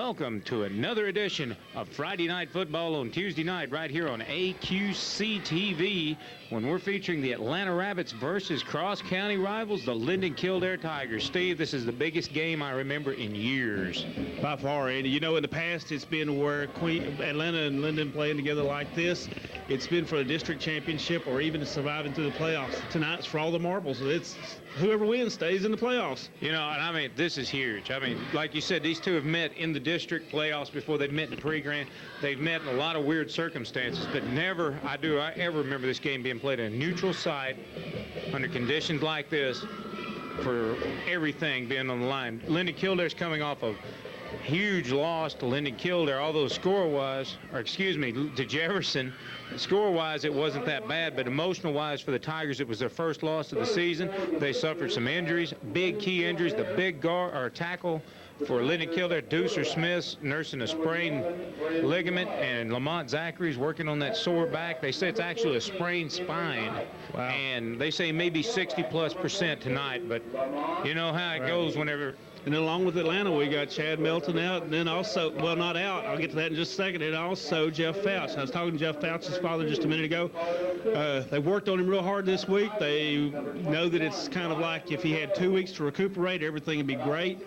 welcome to another edition of Friday Night Football on Tuesday night right here on AQC TV when we're featuring the Atlanta Rabbits versus cross-county rivals, the Linden-Kildare Tigers. Steve, this is the biggest game I remember in years. By far, Andy. You know, in the past, it's been where Atlanta and Linden playing together like this. It's been for a district championship or even surviving through the playoffs. Tonight's for all the marbles. It's whoever wins stays in the playoffs. You know, and I mean, this is huge. I mean, like you said, these two have met in the district playoffs before they'd met in the pre-grand. They've met in a lot of weird circumstances, but never, I ever remember this game being played in a neutral site under conditions like this for everything being on the line. Linden-Kildare's coming off of huge loss to Linden-Kildare, although score-wise, or excuse me, to Jefferson. Score-wise, it wasn't that bad, but emotional-wise for the Tigers, it was their first loss of the season. They suffered some injuries, big key injuries. The big guard or tackle for Linden-Kildare, Deucer Smith's nursing a sprained ligament, and Lamont Zachary's working on that sore back. They say it's actually a sprained spine. Wow. And they say maybe 60+% tonight, but you know how it goes whenever. And then along with Atlanta, we got Chad Melton out, and then also, well, not out, I'll get to that in just a second, and also Jeff Fouts. I was talking to Jeff Fouts' father just a minute ago. They worked on him real hard this week. They know that it's kind of like if he had 2 weeks to recuperate, everything would be great.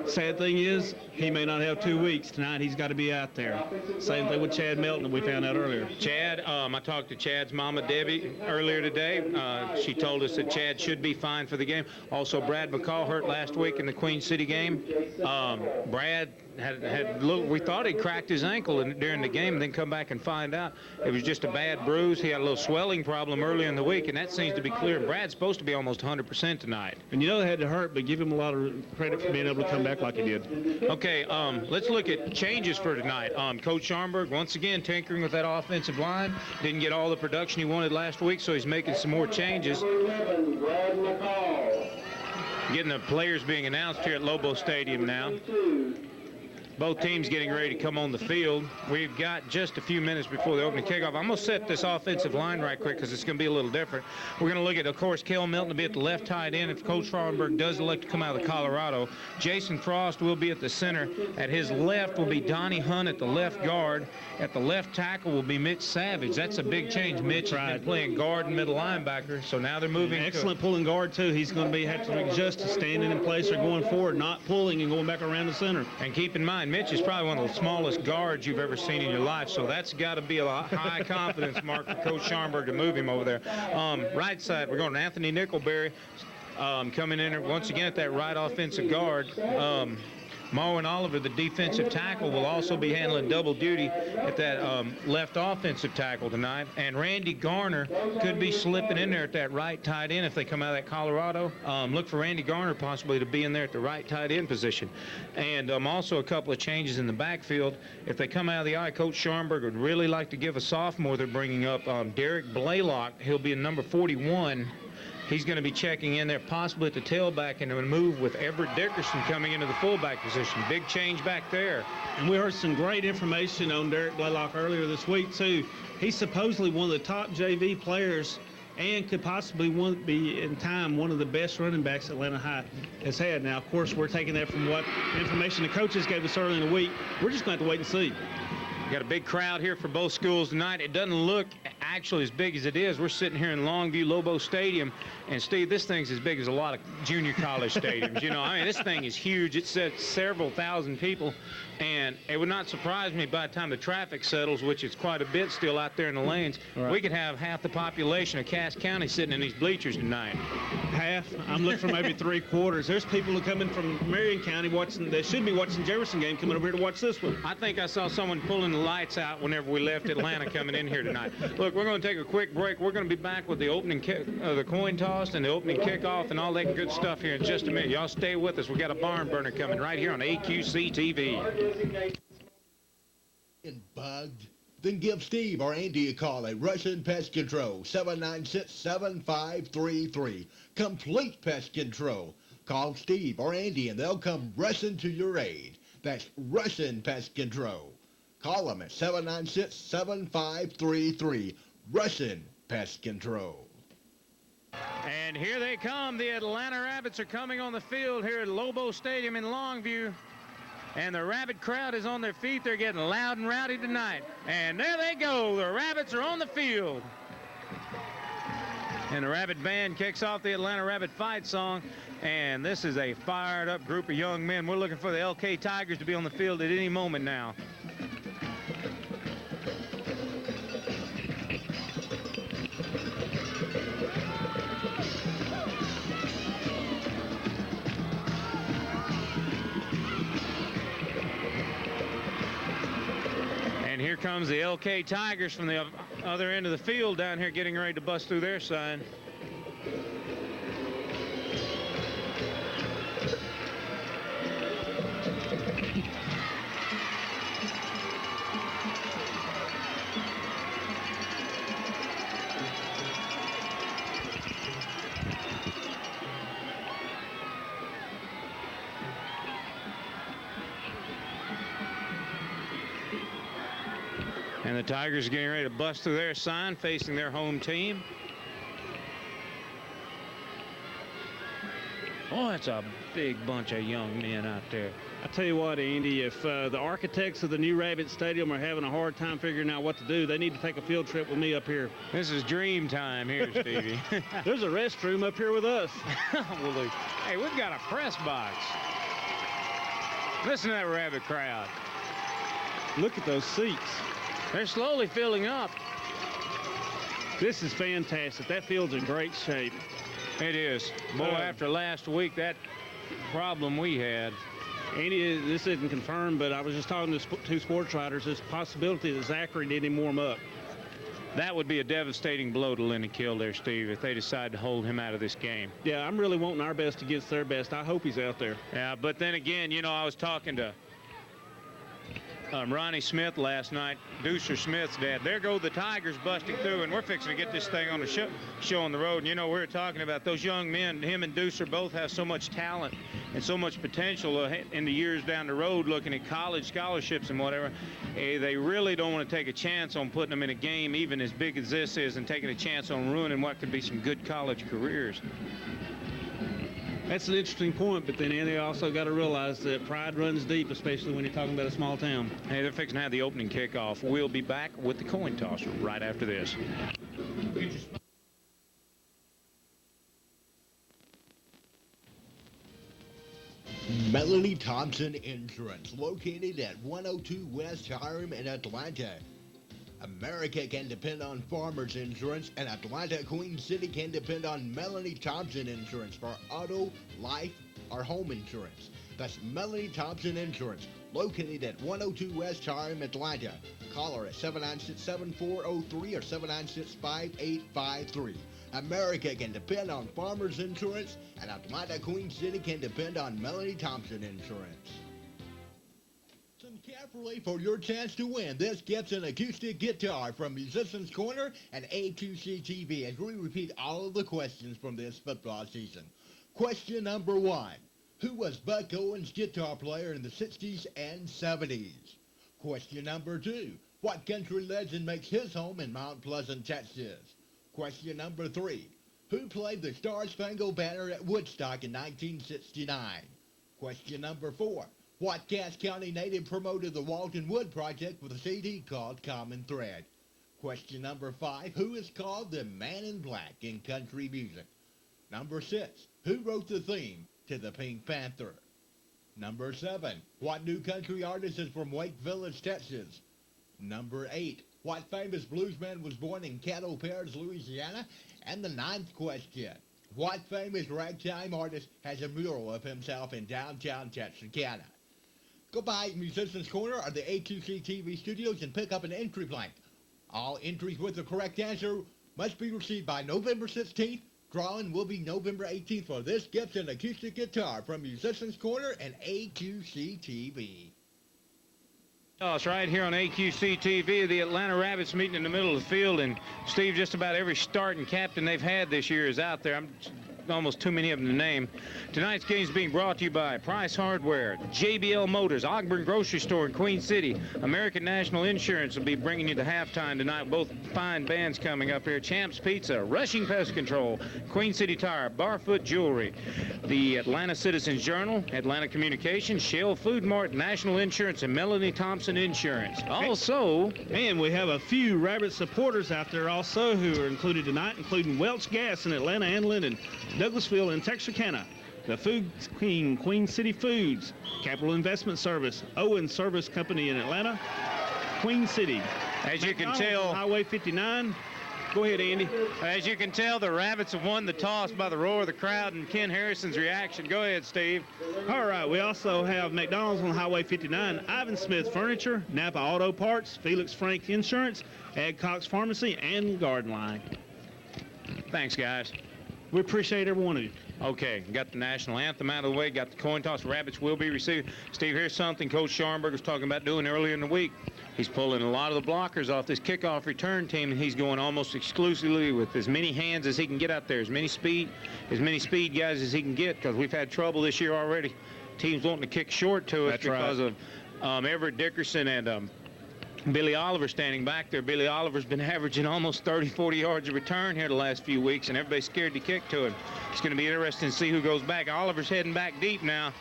Sad thing is, he may not have 2 weeks. Tonight, he's got to be out there. Same thing with Chad Melton that we found out earlier. Chad, I talked to Chad's mama, Debbie, earlier today. She told us that Chad should be fine for the game. Also, Brad McCall hurt last week in the Queen City game. Brad we thought he cracked his ankle during the game, and then come back and find out it was just a bad bruise. He had a little swelling problem early in the week, and that seems to be clear. Brad's supposed to be almost 100% tonight. And you know they had to hurt, but give him a lot of credit for being able to come back like he did. Okay, let's look at changes for tonight. Coach Scharnberg, once again, tinkering with that offensive line. Didn't get all the production he wanted last week, so he's making some more changes. Getting the players being announced here at Lobo Stadium now. Both teams getting ready to come on the field. We've got just a few minutes before the opening kickoff. I'm going to set this offensive line right quick because it's going to be a little different. We're going to look at, of course, Kel Milton to be at the left tight end if Coach Scharnberg does elect to come out of Colorado. Jason Frost will be at the center. At his left will be Donnie Hunt at the left guard. At the left tackle will be Mitch Savage. That's a big change. Mitch has been playing guard and middle linebacker, so now they're moving. Excellent pulling guard, too. He's going to have to adjust to standing in place or going forward, not pulling and going back around the center. And keep in mind, Mitch is probably one of the smallest guards you've ever seen in your life, so that's got to be a high confidence mark for Coach Scharnberg to move him over there. Right side, we're going to Anthony Nickelberry coming in once again at that right offensive guard. Marwin Oliver, the defensive tackle, will also be handling double duty at that left offensive tackle tonight. And Randy Garner could be slipping in there at that right tight end if they come out of that Colorado. Look for Randy Garner possibly to be in there at the right tight end position. And also a couple of changes in the backfield. If they come out of the eye, Coach Scharnberg would really like to give a sophomore they're bringing up, Derek Blaylock. He'll be in number 41. He's going to be checking in there possibly at the tailback and a move with Everett Dickerson coming into the fullback position. Big change back there. And we heard some great information on Derek Blaylock earlier this week, too. He's supposedly one of the top JV players and could possibly be, in time, one of the best running backs Atlanta High has had. Now, of course, we're taking that from what information the coaches gave us early in the week. We're just going to have to wait and see. Got a big crowd here for both schools tonight. It doesn't look actually as big as it is. We're sitting here in Longview Lobo Stadium, and Steve, this thing's as big as a lot of junior college stadiums. You know, I mean, this thing is huge. It sets several thousand people, and it would not surprise me by the time the traffic settles, which is quite a bit still out there in the lanes, we could have half the population of Cass County sitting in these bleachers tonight. Half? I'm looking for maybe 3/4. There's people who come in from Marion County watching. They should be watching Jefferson game coming over here to watch this one. I think I saw someone pulling the lights out whenever we left Atlanta coming in here tonight. Look, we're going to take a quick break. We're going to be back with the opening the coin toss and the opening kickoff and all that good stuff here in just a minute. Y'all stay with us. We got a barn burner coming right here on AQC TV. Bugged? Then give Steve or Andy a call at Russian Pest Control, 796-7533. Complete pest control. Call Steve or Andy and they'll come rushing to your aid. That's Russian Pest Control. Call them at 796-7533. Russian Pest Control. And here they come. The Atlanta Rabbits are coming on the field here at Lobo Stadium in Longview. And the Rabbit crowd is on their feet. They're getting loud and rowdy tonight. And there they go. The Rabbits are on the field. And the Rabbit band kicks off the Atlanta Rabbit fight song. And this is a fired up group of young men. We're looking for the LK Tigers to be on the field at any moment now. And here comes the LK Tigers from the other end of the field down here, getting ready to bust through their sign. And the Tigers are getting ready to bust through their sign, facing their home team. Oh, that's a big bunch of young men out there. I tell you what, Andy, if the architects of the new Rabbit Stadium are having a hard time figuring out what to do, they need to take a field trip with me up here. This is dream time here, Stevie. There's a restroom up here with us. Well, hey, we've got a press box. Listen to that Rabbit crowd. Look at those seats. They're slowly filling up. This is fantastic. That field's in great shape. It is. Boy, after last week, that problem we had. Andy, this isn't confirmed, but I was just talking to two sports writers. There's a possibility that Zachary didn't warm up. That would be a devastating blow to Linden-Kildare, Steve, if they decide to hold him out of this game. Yeah, I'm really wanting our best against their best. I hope he's out there. Yeah, but then again, you know, I was talking to Ronnie Smith last night, Deucer Smith's dad. There go the Tigers busting through, and we're fixing to get this thing on the show on the road. And, you know, we were talking about those young men. Him and Deucer both have so much talent and so much potential in the years down the road, looking at college scholarships and whatever. They really don't want to take a chance on putting them in a game even as big as this is and taking a chance on ruining what could be some good college careers. That's an interesting point, but then Andy also got to realize that pride runs deep, especially when you're talking about a small town. Hey, they're fixing to have the opening kickoff. We'll be back with the coin tosser right after this. Melanie Thompson Insurance, located at 102 West Hiram in Atlanta. America can depend on Farmers Insurance, and Atlanta, Queen City can depend on Melanie Thompson Insurance for auto, life, or home insurance. That's Melanie Thompson Insurance, located at 102 West Hiram, Atlanta. Call her at 796-7403 or 796-5853. America can depend on Farmers Insurance, and Atlanta, Queen City can depend on Melanie Thompson Insurance. Listen carefully for your chance to win this Gibson acoustic guitar from Musician's Corner and A2C TV as we repeat all of the questions from this football season. Question number 1. Who was Buck Owens' guitar player in the 60s and 70s? Question number 2. What country legend makes his home in Mount Pleasant, Texas? Question number 3. Who played the Star-Spangled Banner at Woodstock in 1969? Question number 4. What Cass County native promoted the Walton Wood Project with a CD called Common Thread? Question number 5. Who is called the Man in Black in country music? Number 6. Who wrote the theme to the Pink Panther? Number 7. What new country artist is from Wake Village, Texas? Number 8. What famous bluesman was born in Caddo Parish, Louisiana? And the 9th question. What famous ragtime artist has a mural of himself in downtown Texarkana? Go by Musician's Corner or the A2C TV studios and pick up an entry blank. All entries with the correct answer must be received by November 16th. Drawing will be November 18th for this Gibson acoustic guitar from Musician's Corner and A2C TV. Oh, it's right here on AQC TV. The Atlanta Rabbits meeting in the middle of the field, and Steve, just about every starting captain they've had this year is out there. almost too many of them to name. Tonight's game is being brought to you by Price Hardware, JBL Motors, Ogburn Grocery Store in Queen City, American National Insurance will be bringing you the halftime tonight. Both fine bands coming up here. Champs Pizza, Rushing Pest Control, Queen City Tire, Barfoot Jewelry, the Atlanta Citizens Journal, Atlanta Communications, Shell Food Mart, National Insurance, and Melanie Thompson Insurance. Also, and we have a few Rabbit supporters out there also who are included tonight, including Welch Gas in Atlanta and Linden, Douglasville and Texarkana, the Food Queen, Queen City Foods, Capital Investment Service, Owen Service Company in Atlanta, Queen City. As you can tell, Highway 59. Go ahead, Andy. As you can tell, the Rabbits have won the toss by the roar of the crowd and Ken Harrison's reaction. Go ahead, Steve. All right, we also have McDonald's on Highway 59, Ivan Smith Furniture, Napa Auto Parts, Felix Frank Insurance, Adcox Pharmacy, and Garden Line. Thanks, guys. We appreciate every one of you. Okay, got the national anthem out of the way, got the coin toss. Rabbits will be receiving. Steve, here's something Coach Scharnberg was talking about doing earlier in the week. He's pulling a lot of the blockers off this kickoff return team, and he's going almost exclusively with as many hands as he can get out there, as many speed guys as he can get, because we've had trouble this year already. Teams wanting to kick short to us because of Everett Dickerson and Billy Oliver standing back there. Billy Oliver's been averaging almost 30, 40 yards of return here the last few weeks, and everybody's scared to kick to him. It's going to be interesting to see who goes back. Oliver's heading back deep now.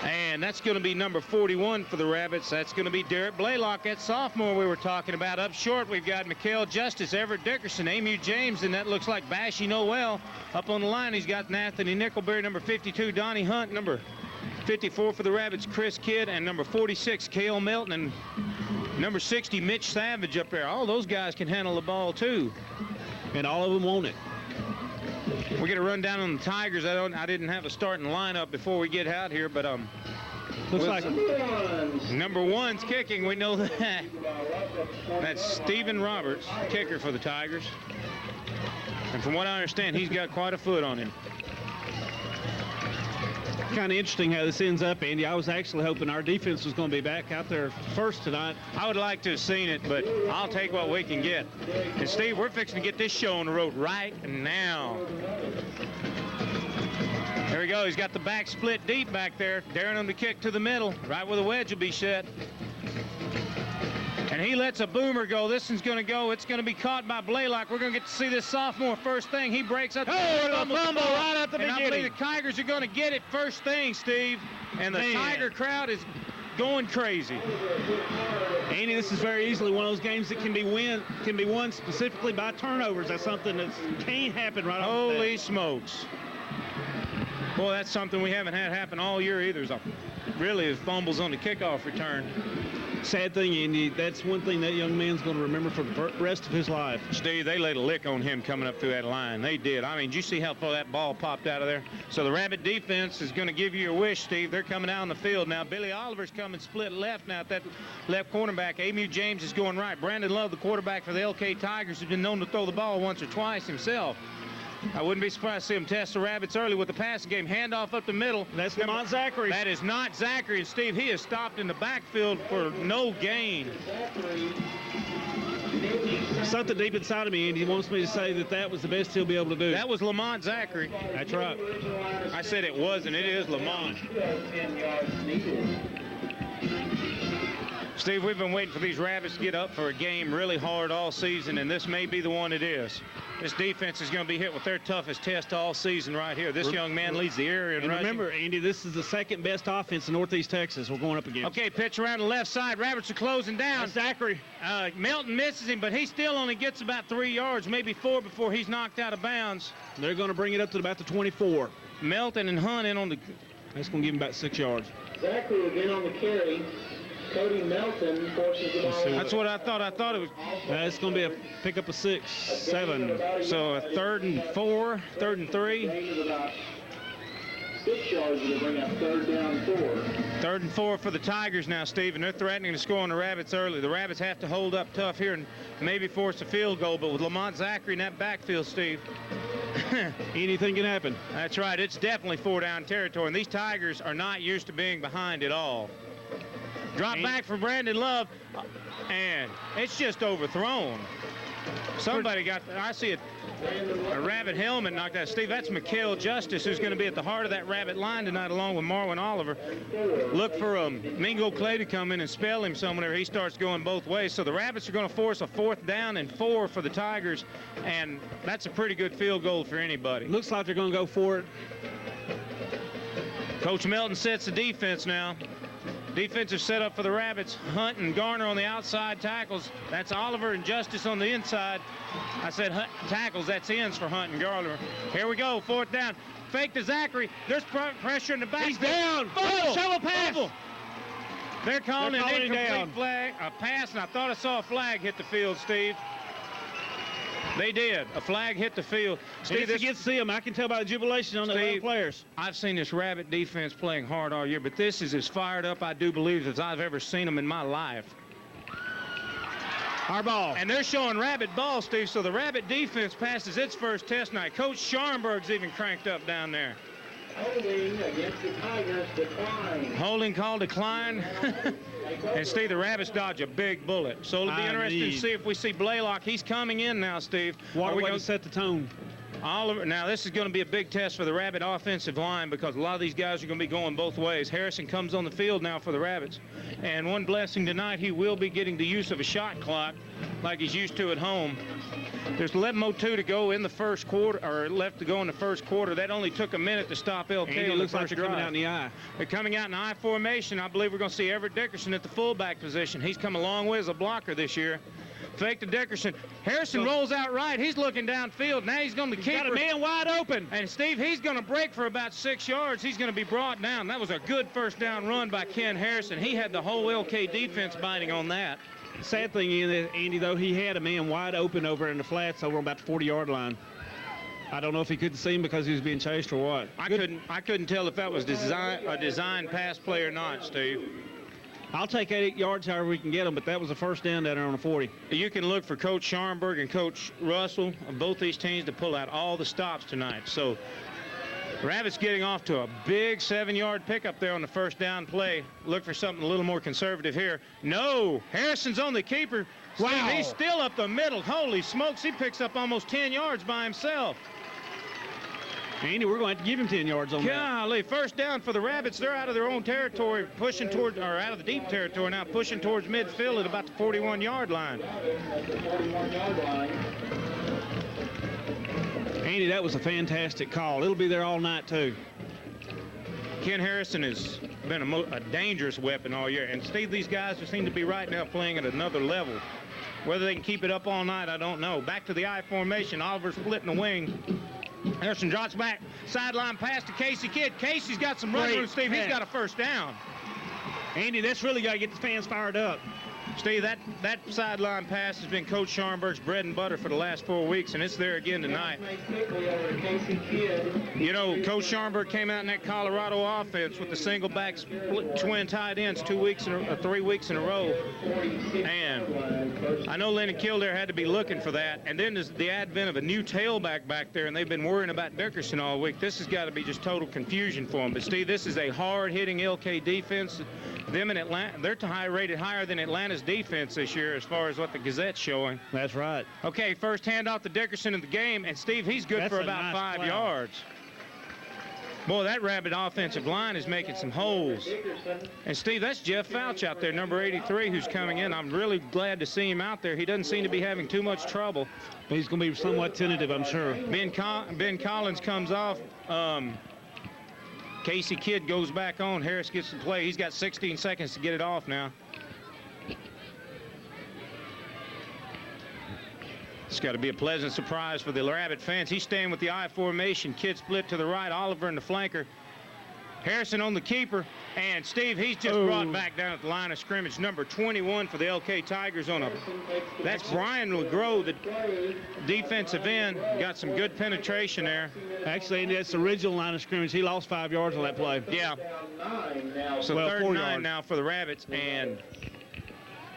And that's going to be number 41 for the Rabbits. That's going to be Derek Blaylock, that sophomore we were talking about. Up short, we've got Mikael Justice, Everett Dickerson, Emu James, and that looks like Bashy Noel. Up on the line, he's got Anthony Nickelberry, number 52, Donnie Hunt, number 54 for the Rabbits, Chris Kidd, and number 46, Cale Melton, and number 60, Mitch Savage up there. All those guys can handle the ball, too. And all of them want it. We're going to run down on the Tigers. I didn't have a starting lineup before we get out here, but looks like number one's kicking. We know that. That's Stephen Roberts, kicker for the Tigers. And from what I understand, he's got quite a foot on him. Kind of interesting how this ends up, Andy. I was actually hoping our defense was going to be back out there first tonight. I would like to have seen it, but I'll take what we can get. And Steve, we're fixing to get this show on the road right now. There we go. He's got the back split deep back there, daring him to kick to the middle, right where the wedge will be set. And he lets a boomer go. This one's going to go. It's going to be caught by Blaylock. We're going to get to see this sophomore first thing. He breaks up. Oh, the fumble right at the beginning. I believe the Tigers are going to get it first thing, Steve. And the Tiger crowd is going crazy. Andy, this is very easily one of those games that can be won specifically by turnovers. That's something that can't happen right off the bat. Holy smokes. Boy, that's something we haven't had happen all year either. Really, fumbles on the kickoff return. Sad thing, Andy, that's one thing that young man's going to remember for the rest of his life. Steve, they laid a lick on him coming up through that line. They did. I mean, did you see how far that ball popped out of there? So the Rabbit defense is going to give you your wish, Steve. They're coming out on the field now. Billy Oliver's coming split left now at that left cornerback. Emu James is going right. Brandon Love, the quarterback for the LK Tigers, has been known to throw the ball once or twice himself. I wouldn't be surprised to see him test the Rabbits early with the passing game. Handoff up the middle. That's not Zachary. That is not Zachary. And Steve, he is stopped in the backfield for no gain. Something deep inside of me, Andy, wants me to say that was the best he'll be able to do. That was Lamont Zachary. That's right. I said it wasn't. It is Lamont. Steve, we've been waiting for these Rabbits to get up for a game really hard all season, and this may be the one it is. This defense is going to be hit with their toughest test all season right here. This young man leads the area in rushing. Remember, Andy, this is the second best offense in Northeast Texas we're going up against. Okay, pitch around the left side. Rabbits are closing down. That's Zachary. Melton misses him, but he still only gets about 3 yards, maybe 4 before he's knocked out of bounds. They're going to bring it up to about the 24. Melton and Hunt in on the... That's going to give him about 6 yards. Zachary again on the carry. Cody Melton forces the ball. That's what I thought. I thought it was. It's going to be a pickup of 6, 7. So a 3rd and 4, 3rd and 3. 6 yards to bring up 3rd down 4. 3rd and 4 for the Tigers now, Steve, and they're threatening to score on the Rabbits early. The Rabbits have to hold up tough here and maybe force a field goal, but with Lamont Zachary in that backfield, Steve, anything can happen. That's right. It's definitely 4-down territory, and these Tigers are not used to being behind at all. Drop back for Brandon Love, and it's just overthrown. Somebody got, I see a Rabbit helmet knocked out. Steve, that's Mikhail Justice, who's going to be at the heart of that Rabbit line tonight along with Marwin Oliver. Look for Mingo Clay to come in and spell him somewhere. He starts going both ways. So the Rabbits are going to force a 4th down and 4 for the Tigers, and that's a pretty good field goal for anybody. Looks like they're going to go for it. Coach Melton sets the defense now. Defensive setup for the Rabbits. Hunt and Garner on the outside tackles. That's Oliver and Justice on the inside. I said tackles, that's ends for Hunt and Garner. Here we go, 4th down. Fake to Zachary. There's pressure in the back. He's down. Shovel pass. They're calling an incomplete down. flag, a pass, and I thought I saw a flag hit the field, Steve. They did. A flag hit the field. Steve, this gets to see him. I can tell by the jubilation on the other players. I've seen this Rabbit defense playing hard all year, but this is as fired up, I do believe, as I've ever seen them in my life. Our ball. And they're showing Rabbit ball, Steve, so the Rabbit defense passes its first test night. Coach Scharnberg's even cranked up down there. Holding against the Tigers, decline. Holding call decline. And Steve, the Rabbits dodge a big bullet. So it'll be interesting to see if we see Blaylock. He's coming in now, Steve. What are we going to set the tone? Oliver, now this is going to be a big test for the Rabbit offensive line because a lot of these guys are going to be going both ways. Harrison comes on the field now for the Rabbits. And one blessing tonight, he will be getting the use of a shot clock like he's used to at home. There's 11:02 to go in the first quarter, or left to go in the first quarter. That only took a minute to stop LK. It looks like they're coming out in the eye. They're coming out in I formation. I believe we're going to see Everett Dickerson at the fullback position. He's come a long way as a blocker this year. Fake to Dickerson. Harrison rolls out right. He's looking downfield. Now he's going to keep got a man wide open. And Steve, he's going to break for about 6 yards. He's going to be brought down. That was a good first down run by Ken Harrison. He had the whole LK defense biting on that. Sad thing is, Andy, though, he had a man wide open over in the flats over on about the 40-yard line. I don't know if he couldn't see him because he was being chased or what. I couldn't tell if that was a design pass play or not, Steve. I'll take 8 yards however we can get them, but that was a first down down there on the 40. You can look for Coach Scharnberg and Coach Russell of both these teams to pull out all the stops tonight. So Rabbits getting off to a big 7-yard pickup there on the first down play. Look for something a little more conservative here. No, Harrison's on the keeper. Wow. Steve, he's still up the middle. Holy smokes, he picks up almost 10 yards by himself. Andy, we're going to have to give him 10 yards on that. Golly, first down for the Rabbits. They're out of their own territory, pushing toward, or out of the deep territory now, pushing towards midfield at about the 41-yard line. Andy, that was a fantastic call. It'll be there all night, too. Ken Harrison has been a dangerous weapon all year. And, Steve, these guys just seem to be right now playing at another level. Whether they can keep it up all night, I don't know. Back to the I formation. Oliver splitting the wing. Harrison drops back. Sideline pass to Casey Kidd. Casey's got some run room, Steve. He's got a first down. Andy, that's really got to get the fans fired up. Steve, that sideline pass has been Coach Scharnberg's bread and butter for the last 4 weeks, and it's there again tonight. You know, Coach Scharnberg came out in that Colorado offense with the single back split twin tight ends 3 weeks in a row. And I know Linden-Kildare had to be looking for that. And then there's the advent of a new tailback back there, and they've been worrying about Dickerson all week. This has got to be just total confusion for them. But, Steve, this is a hard-hitting LK defense. Them in Atlanta, they're rated higher than Atlanta's defense this year as far as what the Gazette's showing. That's right. Okay, first handoff to Dickerson in the game, and Steve, he's good for about 5 yards. Boy, that Rabbit offensive line is making some holes. And, Steve, that's Jeff Fouch out there, number 83, who's coming in. I'm really glad to see him out there. He doesn't seem to be having too much trouble. He's going to be somewhat tentative, I'm sure. Ben Collins comes off. Casey Kidd goes back on. Harris gets the play. He's got 16 seconds to get it off now. It's got to be a pleasant surprise for the Rabbit fans. He's staying with the I formation. Kidd split to the right. Oliver in the flanker. Harrison on the keeper. And, Steve, he's just brought back down at the line of scrimmage. Number 21 for the LK Tigers on that's Brian LeGros, the defensive end. Got some good penetration there. Actually, that's the original line of scrimmage. He lost 5 yards on that play. Yeah. So 3rd and 9 now for the Rabbits. And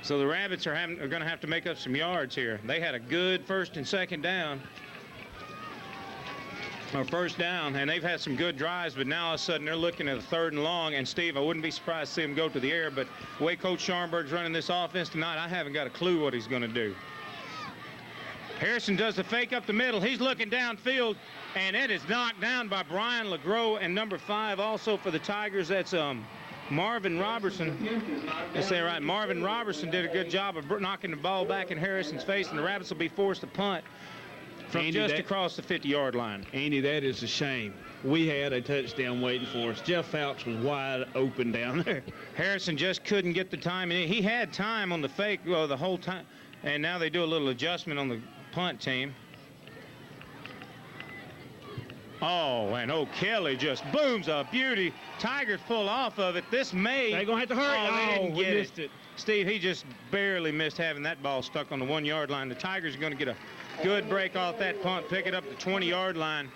so the Rabbits are going to have to make up some yards here. They had a good first and second down. Or first down, and they've had some good drives, but now all of a sudden they're looking at a 3rd and long. And, Steve, I wouldn't be surprised to see him go to the air, but the way Coach Scharnberg's running this offense tonight, I haven't got a clue what he's going to do. Harrison does the fake up the middle. He's looking downfield, and it is knocked down by Brian LeGros, and number 5 also for the Tigers. That's Marvin Robertson. Let's say right. Marvin Robertson did a good job of knocking the ball back in Harrison's face, and the Rabbits will be forced to punt from Andy, just across the 50-yard line. Andy, that is a shame. We had a touchdown waiting for us. Jeff Fouts was wide open down there. Harrison just couldn't get the time in. He had time on the fake the whole time, and now they do a little adjustment on the punt team. Oh, and O'Kelly just booms a beauty. Tigers pull off of it. This may... They're going to have to hurry. Oh, they didn't we get missed it. Steve, he just barely missed having that ball stuck on the 1-yard line. The Tigers are going to get a good break off that punt, pick it up the 20-yard line.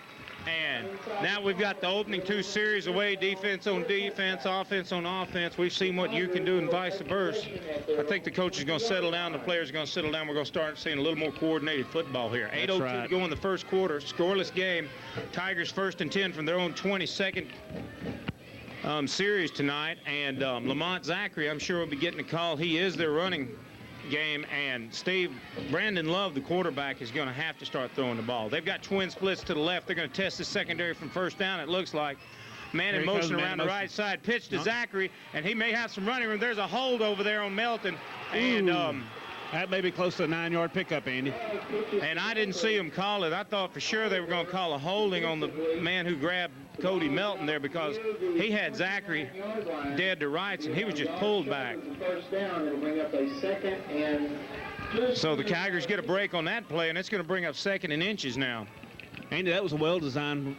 And now we've got the opening 2 series away, defense on defense, offense on offense. We've seen what you can do and vice versa. I think the coach is going to settle down. The players are going to settle down. We're going to start seeing a little more coordinated football here. 8:02 to go in the first quarter. Scoreless game. Tigers 1st and 10 from their own 22nd series tonight. And Lamont Zachary, I'm sure, will be getting a call. He is their running game, and Steve, Brandon Love, the quarterback, is going to have to start throwing the ball. They've got twin splits to the left. They're going to test the secondary from first down, it looks like. Man in motion around the right side. Pitch to Zachary, and he may have some running room. There's a hold over there on Melton. And that may be close to a 9-yard pickup, Andy. And I didn't see him call it. I thought for sure they were going to call a holding on the man who grabbed Cody Melton there, because he had Zachary dead to rights, and he was just pulled back. So the Tigers get a break on that play, and it's going to bring up 2nd and inches now. Andy, that was a well-designed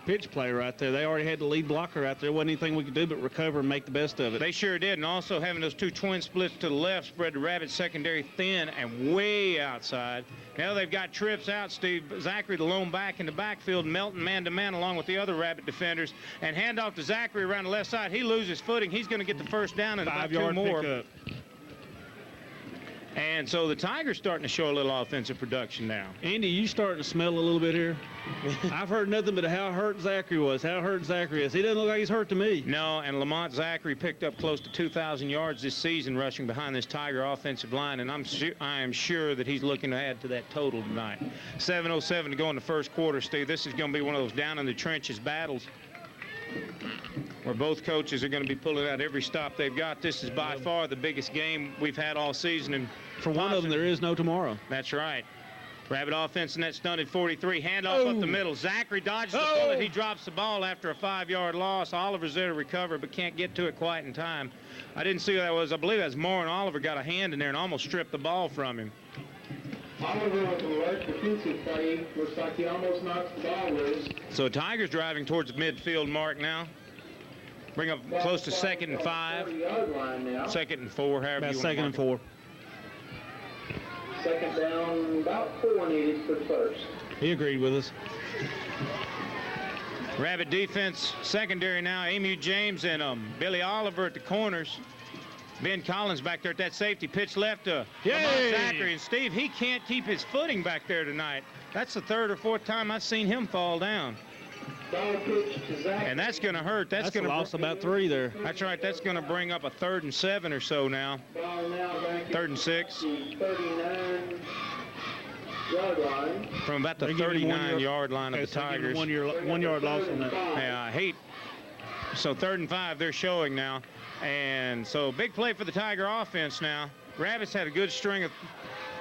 pitch play right there. They already had the lead blocker out there. Wasn't anything we could do but recover and make the best of it. They sure did, and also having those 2 twin splits to the left spread the Rabbit secondary thin and way outside. Now they've got trips out, Steve. Zachary, the lone back in the backfield, Melton man-to-man along with the other Rabbit defenders, and hand off to Zachary around the left side. He loses footing. He's going to get the first down and about 2 more. Pickup. And so the Tigers starting to show a little offensive production now. Andy, you starting to smell a little bit here? I've heard nothing but how hurt Zachary was, how hurt Zachary is. He doesn't look like he's hurt to me. No, and Lamont Zachary picked up close to 2,000 yards this season rushing behind this Tiger offensive line, and I am sure that he's looking to add to that total tonight. 7:07 to go in the first quarter, Steve. This is going to be one of those down-in-the-trenches battles where both coaches are going to be pulling out every stop they've got. This is by far the biggest game we've had all season. And for one of them, there is no tomorrow. That's right. Rabbit offense in that stunted 43. Handoff up the middle. Zachary dodges the bullet. He drops the ball after a 5-yard loss. Oliver's there to recover, but can't get to it quite in time. I didn't see who that was. I believe that's Moore, and Oliver got a hand in there and almost stripped the ball from him. Oliver with the right defensive play. Looks like he almost knocks the ball loose. So Tigers driving towards the midfield mark now. Bring up close to 2nd and 5. 2nd and 4, however you want. 2nd and 4. 2nd down, about 4 needed for first. He agreed with us. Rabbit defense secondary now. Emu James and Billy Oliver at the corners. Ben Collins back there at that safety. Pitch left to Lamont Zachary. And Steve, he can't keep his footing back there tonight. That's the 3rd or 4th time I've seen him fall down. And that's going to hurt. That's going to lost about 3 there. That's right. That's going to bring up a 3rd and 7 or so now. 3rd and 6. 39-yard line. From about the 39-yard line of the Tigers. 1 yard loss on that. Yeah, I hate. So 3rd and 5 they're showing now. And so big play for the Tiger offense now. Rabbits had a good string of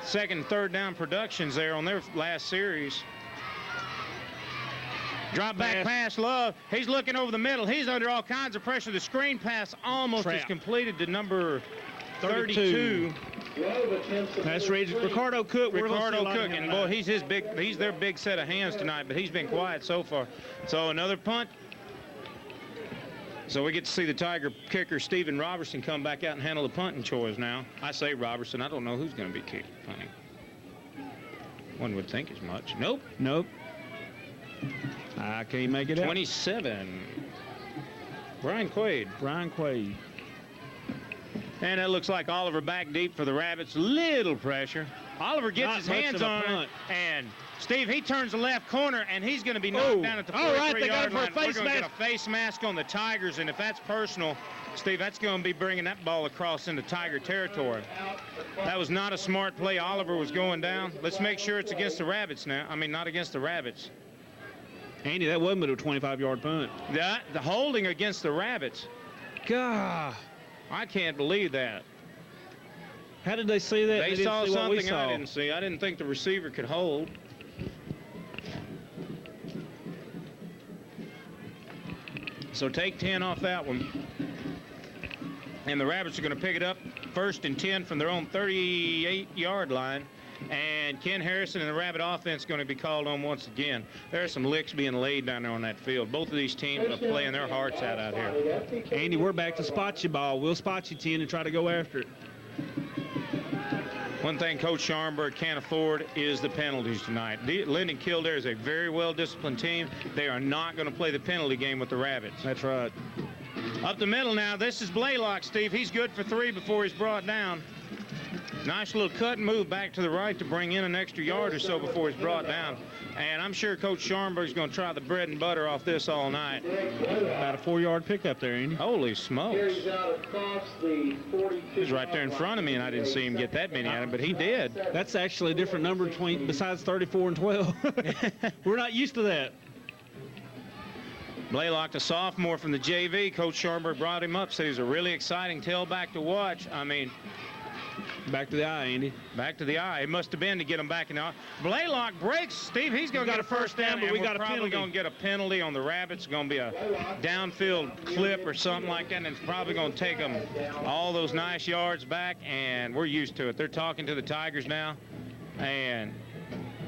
2nd and 3rd down productions there on their last series. Drop back pass, Love. He's looking over the middle. He's under all kinds of pressure. The screen pass almost is completed to number 32. That's Ricardo Cook. Ricardo Cook, and boy, he's their big set of hands tonight, but he's been quiet so far. So another punt. So we get to see the Tiger kicker, Stephen Robertson, come back out and handle the punting chores now. I say Robertson. I don't know who's going to be punting. One would think as much. Nope. I can't make it 27. Brian Quaid. And that looks like Oliver back deep for the Rabbits. Little pressure. Oliver gets his hands on it, and Steve, he turns the left corner, and he's going to be knocked down at the 43-yard line. We're going to get a face mask on the Tigers, and if that's personal, Steve, that's going to be bringing that ball across into Tiger territory. That was not a smart play. Oliver was going down. Let's make sure it's against the Rabbits now. I mean, not against the Rabbits. Andy, that wasn't but a 25-yard punt. The holding against the Rabbits. God, I can't believe that. how did they see that? They saw something I didn't see. I didn't think the receiver could hold. So take 10 off that one. And the Rabbits are going to pick it up 1st and 10 from their own 38-yard line. And Ken Harrison and the Rabbit offense going to be called on once again. There are some licks being laid down there on that field. Both of these teams are playing their hearts out here. Andy, we're back to spot you ball. We'll spot you 10 and try to go after it. One thing Coach Scharnberg can't afford is the penalties tonight. Linden-Kildare is a very well-disciplined team. They are not going to play the penalty game with the Rabbits. That's right. Up the middle now. This is Blaylock, Steve. He's good for 3 before he's brought down. Nice little cut and move back to the right to bring in an extra yard or so before he's brought down. And I'm sure Coach Scharnberg's going to try the bread and butter off this all night. About a 4-yard pickup there, Andy. Holy smokes. Carries out across the 42. He's right there in front of me, and I didn't see him get that many at him, but he did. That's actually a different number besides 34 and 12. We're not used to that. Blaylock, the sophomore from the JV. Coach Scharnberg brought him up, said he's a really exciting tailback to watch. I mean, back to the eye, Andy. Back to the eye. It must have been to get him back in the eye. Blaylock breaks. Steve, he's going to get a first down, but we got a probably penalty. going to get a penalty on the Rabbits. It's going to be a downfield clip or something like that, and it's probably going to take them all those nice yards back, and we're used to it. They're talking to the Tigers now, and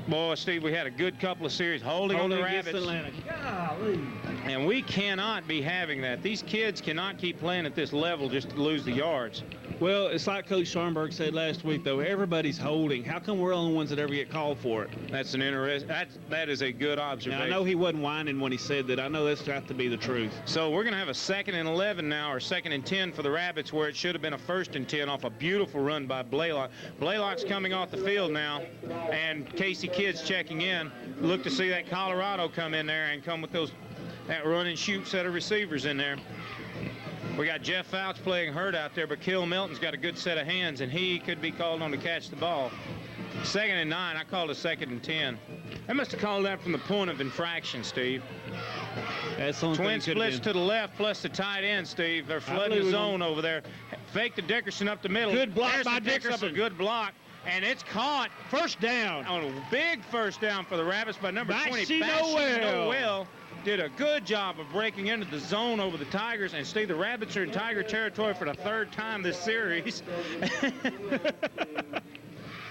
boy, Steve, we had a good couple of series holding on the Rabbits. Golly. And we cannot be having that. These kids cannot keep playing at this level just to lose the yards. Well, it's like Coach Scharnberg said last week, though. Everybody's holding. How come we're the only ones that ever get called for it? That's an that is a good observation. Now, I know he wasn't whining when he said that. I know that's got to be the truth. So we're going to have a 2nd and 11 now, or 2nd and 10 for the Rabbits, where it should have been a 1st and 10 off a beautiful run by Blaylock. Blaylock's coming off the field now, and Casey Kidd's checking in. Look to see that Colorado come in there and come with that run and shoot set of receivers in there. We got Jeff Fouts playing hurt out there, but Kill Melton's got a good set of hands, and he could be called on to catch the ball. 2nd and 9, I called it 2nd and 10. They must have called that from the point of infraction, Steve. That's the Twin splits to the left plus the tight end, Steve. They're flooding the zone over there. Fake to Dickerson up the middle. Good block Harrison by picks Dickerson. up a good block, and it's caught. First down. On a big first down for the Rabbits by number 20. Bashi Noel. Did a good job of breaking into the zone over the Tigers. And Steve, the Rabbits are in Tiger territory for the 3rd time this series.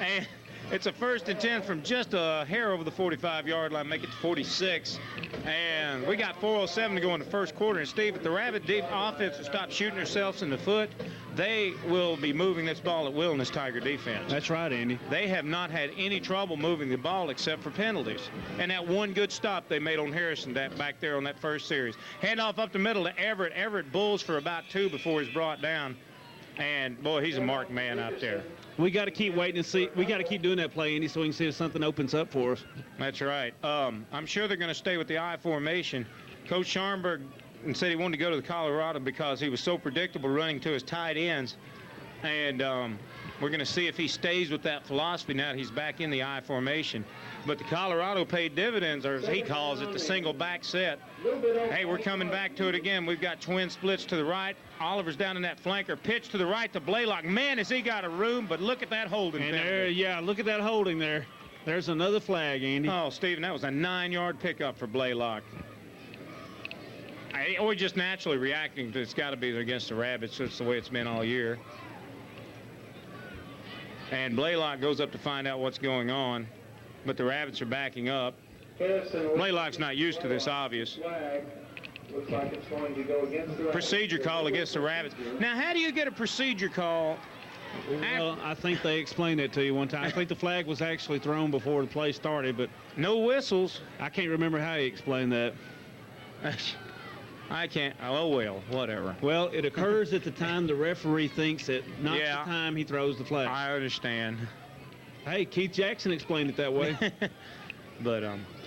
And it's a 1st and 10 from just a hair over the 45-yard line, make it to 46. And we got 4:07 to go in the first quarter. And Steve, if the Rabbit offense will stop shooting themselves in the foot, they will be moving this ball at will in this Tiger defense. That's right, Andy. They have not had any trouble moving the ball except for penalties. And that one good stop they made on Harrison back there on that first series. Handoff up the middle to Everett. Everett bulls for about 2 before he's brought down. And, boy, he's a marked man out there. We got to keep waiting and see. We got to keep doing that play, Andy, so we can see if something opens up for us. That's right. I'm sure they're going to stay with the I formation. Coach Scharnberg said he wanted to go to the Colorado because he was so predictable running to his tight ends. And we're going to see if he stays with that philosophy now that he's back in the I formation. But the Colorado paid dividends, or as he calls it, the single back set. Hey, we're coming back to it again. We've got twin splits to the right. Oliver's down in that flanker. Pitch to the right to Blaylock. Man, has he got a room, but look at that holding. And there, yeah, look at that holding there. There's another flag, Andy. Oh, Stephen, that was a 9-yard pickup for Blaylock. We're just naturally reacting to it's got to be against the Rabbits. That's the way it's been all year. And Blaylock goes up to find out what's going on, but the Rabbits are backing up. Blaylock's not used to this, obvious. Looks like it's going to go against the Procedure call against the Rabbits. Now, how do you get a procedure call? Well, I think they explained that to you one time. I think the flag was actually thrown before the play started, but No whistles. I can't remember how he explained that. I can't. Oh, well, whatever. Well, it occurs at the time the referee thinks it, not Yeah. the time he throws the flag. I understand. Hey, Keith Jackson explained it that way. But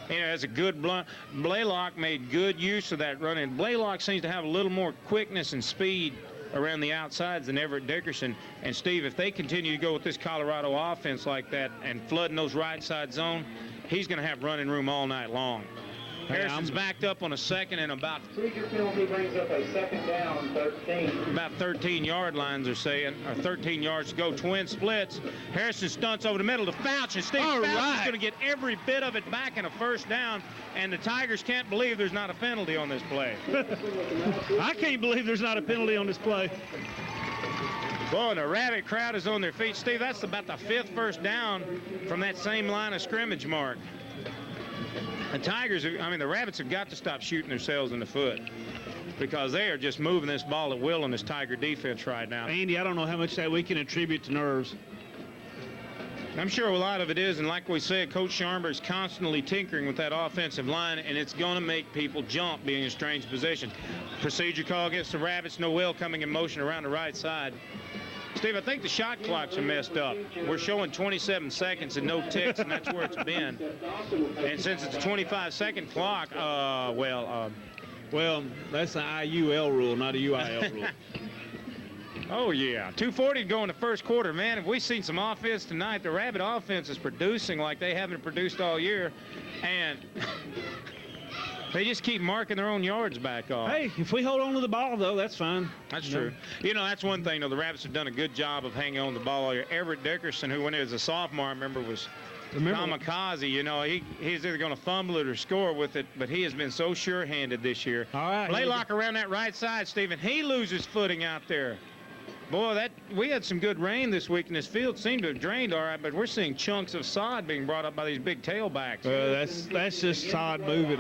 it's a good Blaylock made good use of that running. Blaylock seems to have a little more quickness and speed around the outsides than Everett Dickerson. And Steve, if they continue to go with this Colorado offense like that and flooding those right side zone, he's going to have running room all night long. Harrison's backed up on a second and about Procedure penalty brings up a second down, 13. About 13-yard lines are saying, or 13 yards to go. Twin splits. Harrison stunts over the middle to Fouch, and Steve Fouch is going to get every bit of it back in a first down, and the Tigers can't believe there's not a penalty on this play. I can't believe there's not a penalty on this play. Boy, and the Rabbit crowd is on their feet. Steve, that's about the 5th first down from that same line of scrimmage mark. The Tigers, the Rabbits have got to stop shooting themselves in the foot because they are just moving this ball at will on this Tiger defense right now. Andy, I don't know how much that we can attribute to nerves. I'm sure a lot of it is, and like we said, Coach Sharmer is constantly tinkering with that offensive line, and it's going to make people jump being in strange positions. Procedure call against the Rabbits. Noel coming in motion around the right side. Steve, I think the shot clocks are messed up. We're showing 27 seconds and no ticks, and that's where it's been. And since it's a 25-second clock, well, that's an IUL rule, not a UIL rule. Oh, yeah. 2:40 to go in the first quarter. Man, have we seen some offense tonight. The Rabbit offense is producing like they haven't produced all year. And they just keep marking their own yards back off. Hey, if we hold on to the ball, though, that's fine. That's true. That's one thing, though. The Rabbits have done a good job of hanging on the ball all year. Everett Dickerson, who when he was a sophomore, I remember, was kamikaze. He's either going to fumble it or score with it, but he has been so sure-handed this year. All right. Blaylock around that right side, Stephen. He loses footing out there. Boy, we had some good rain this week, and this field seemed to have drained all right, but we're seeing chunks of sod being brought up by these big tailbacks. That's just sod moving.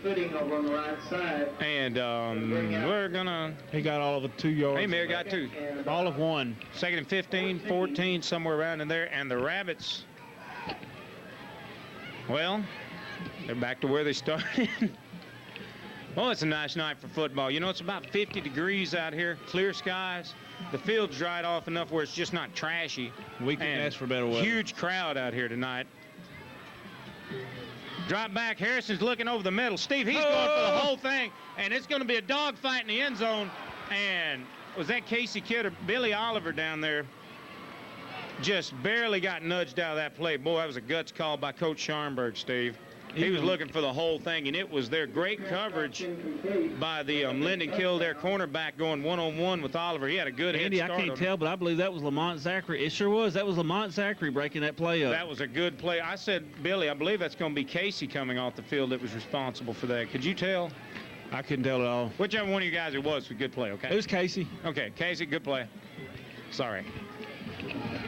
Footing over on the right side. And we're going to... He got all of the 2 yards. Hey, Mayor got 2. All of 1. Second and 15, 14, somewhere around in there. And the Rabbits, well, they're back to where they started. Well, it's a nice night for football. It's about 50 degrees out here, clear skies. The field's dried off enough where it's just not trashy. We can ask for better weather. Huge crowd out here tonight. Drop back. Harrison's looking over the middle. Steve, he's going for the whole thing, and it's going to be a dogfight in the end zone. And was that Casey Kidd or Billy Oliver down there? Just barely got nudged out of that play. Boy, that was a guts call by Coach Scharnberg, Steve. He was looking for the whole thing, and it was their great coverage by the Linden-Kildare cornerback going one-on-one with Oliver. He had a good head start. Andy, I can't tell, but I believe that was Lamont Zachary. It sure was. That was Lamont Zachary breaking that play up. That was a good play. I said, Billy, I believe that's going to be Casey coming off the field that was responsible for that. Could you tell? I couldn't tell at all. Whichever one of you guys it was a good play, okay? It was Casey. Okay, Casey, good play. Sorry.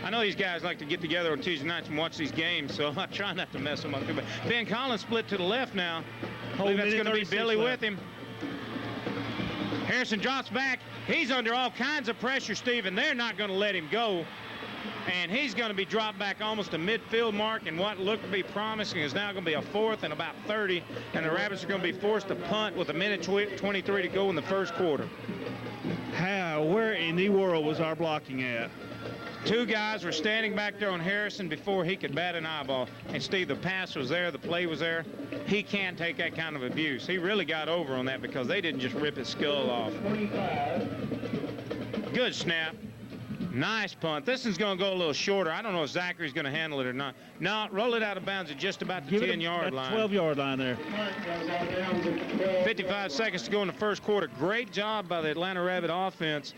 I know these guys like to get together on Tuesday nights and watch these games, so I try not to mess them up too much. Ben Collins split to the left now. I believe that's going to be Billy with him. Harrison drops back. He's under all kinds of pressure, Steve, and they're not going to let him go. And he's going to be dropped back almost a midfield mark, and what looked to be promising is now going to be a 4th and about 30, and the Rabbits are going to be forced to punt with 1:23 to go in the first quarter. Where in the world was our blocking at? 2 guys were standing back there on Harrison before he could bat an eyeball. And, Steve, the pass was there, the play was there. He can't take that kind of abuse. He really got over on that because they didn't just rip his skull off. Good snap. Nice punt. This one's going to go a little shorter. I don't know if Zachary's going to handle it or not. No, roll it out of bounds at just about the 10-yard line. 12-yard line there. 55 seconds to go in the first quarter. Great job by the Atlanta Rabbit offense,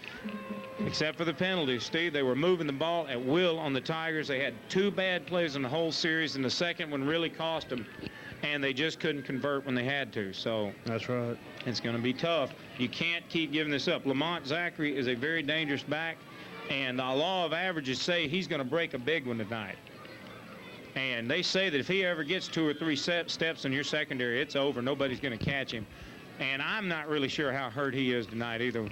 except for the penalties. Steve, they were moving the ball at will on the Tigers. They had 2 bad plays in the whole series, and the second one really cost them, and they just couldn't convert when they had to. So that's right. It's going to be tough. You can't keep giving this up. Lamont Zachary is a very dangerous back, and the law of averages say he's going to break a big one tonight. And they say that if he ever gets 2 or 3 steps in your secondary, it's over. Nobody's going to catch him. And I'm not really sure how hurt he is tonight either.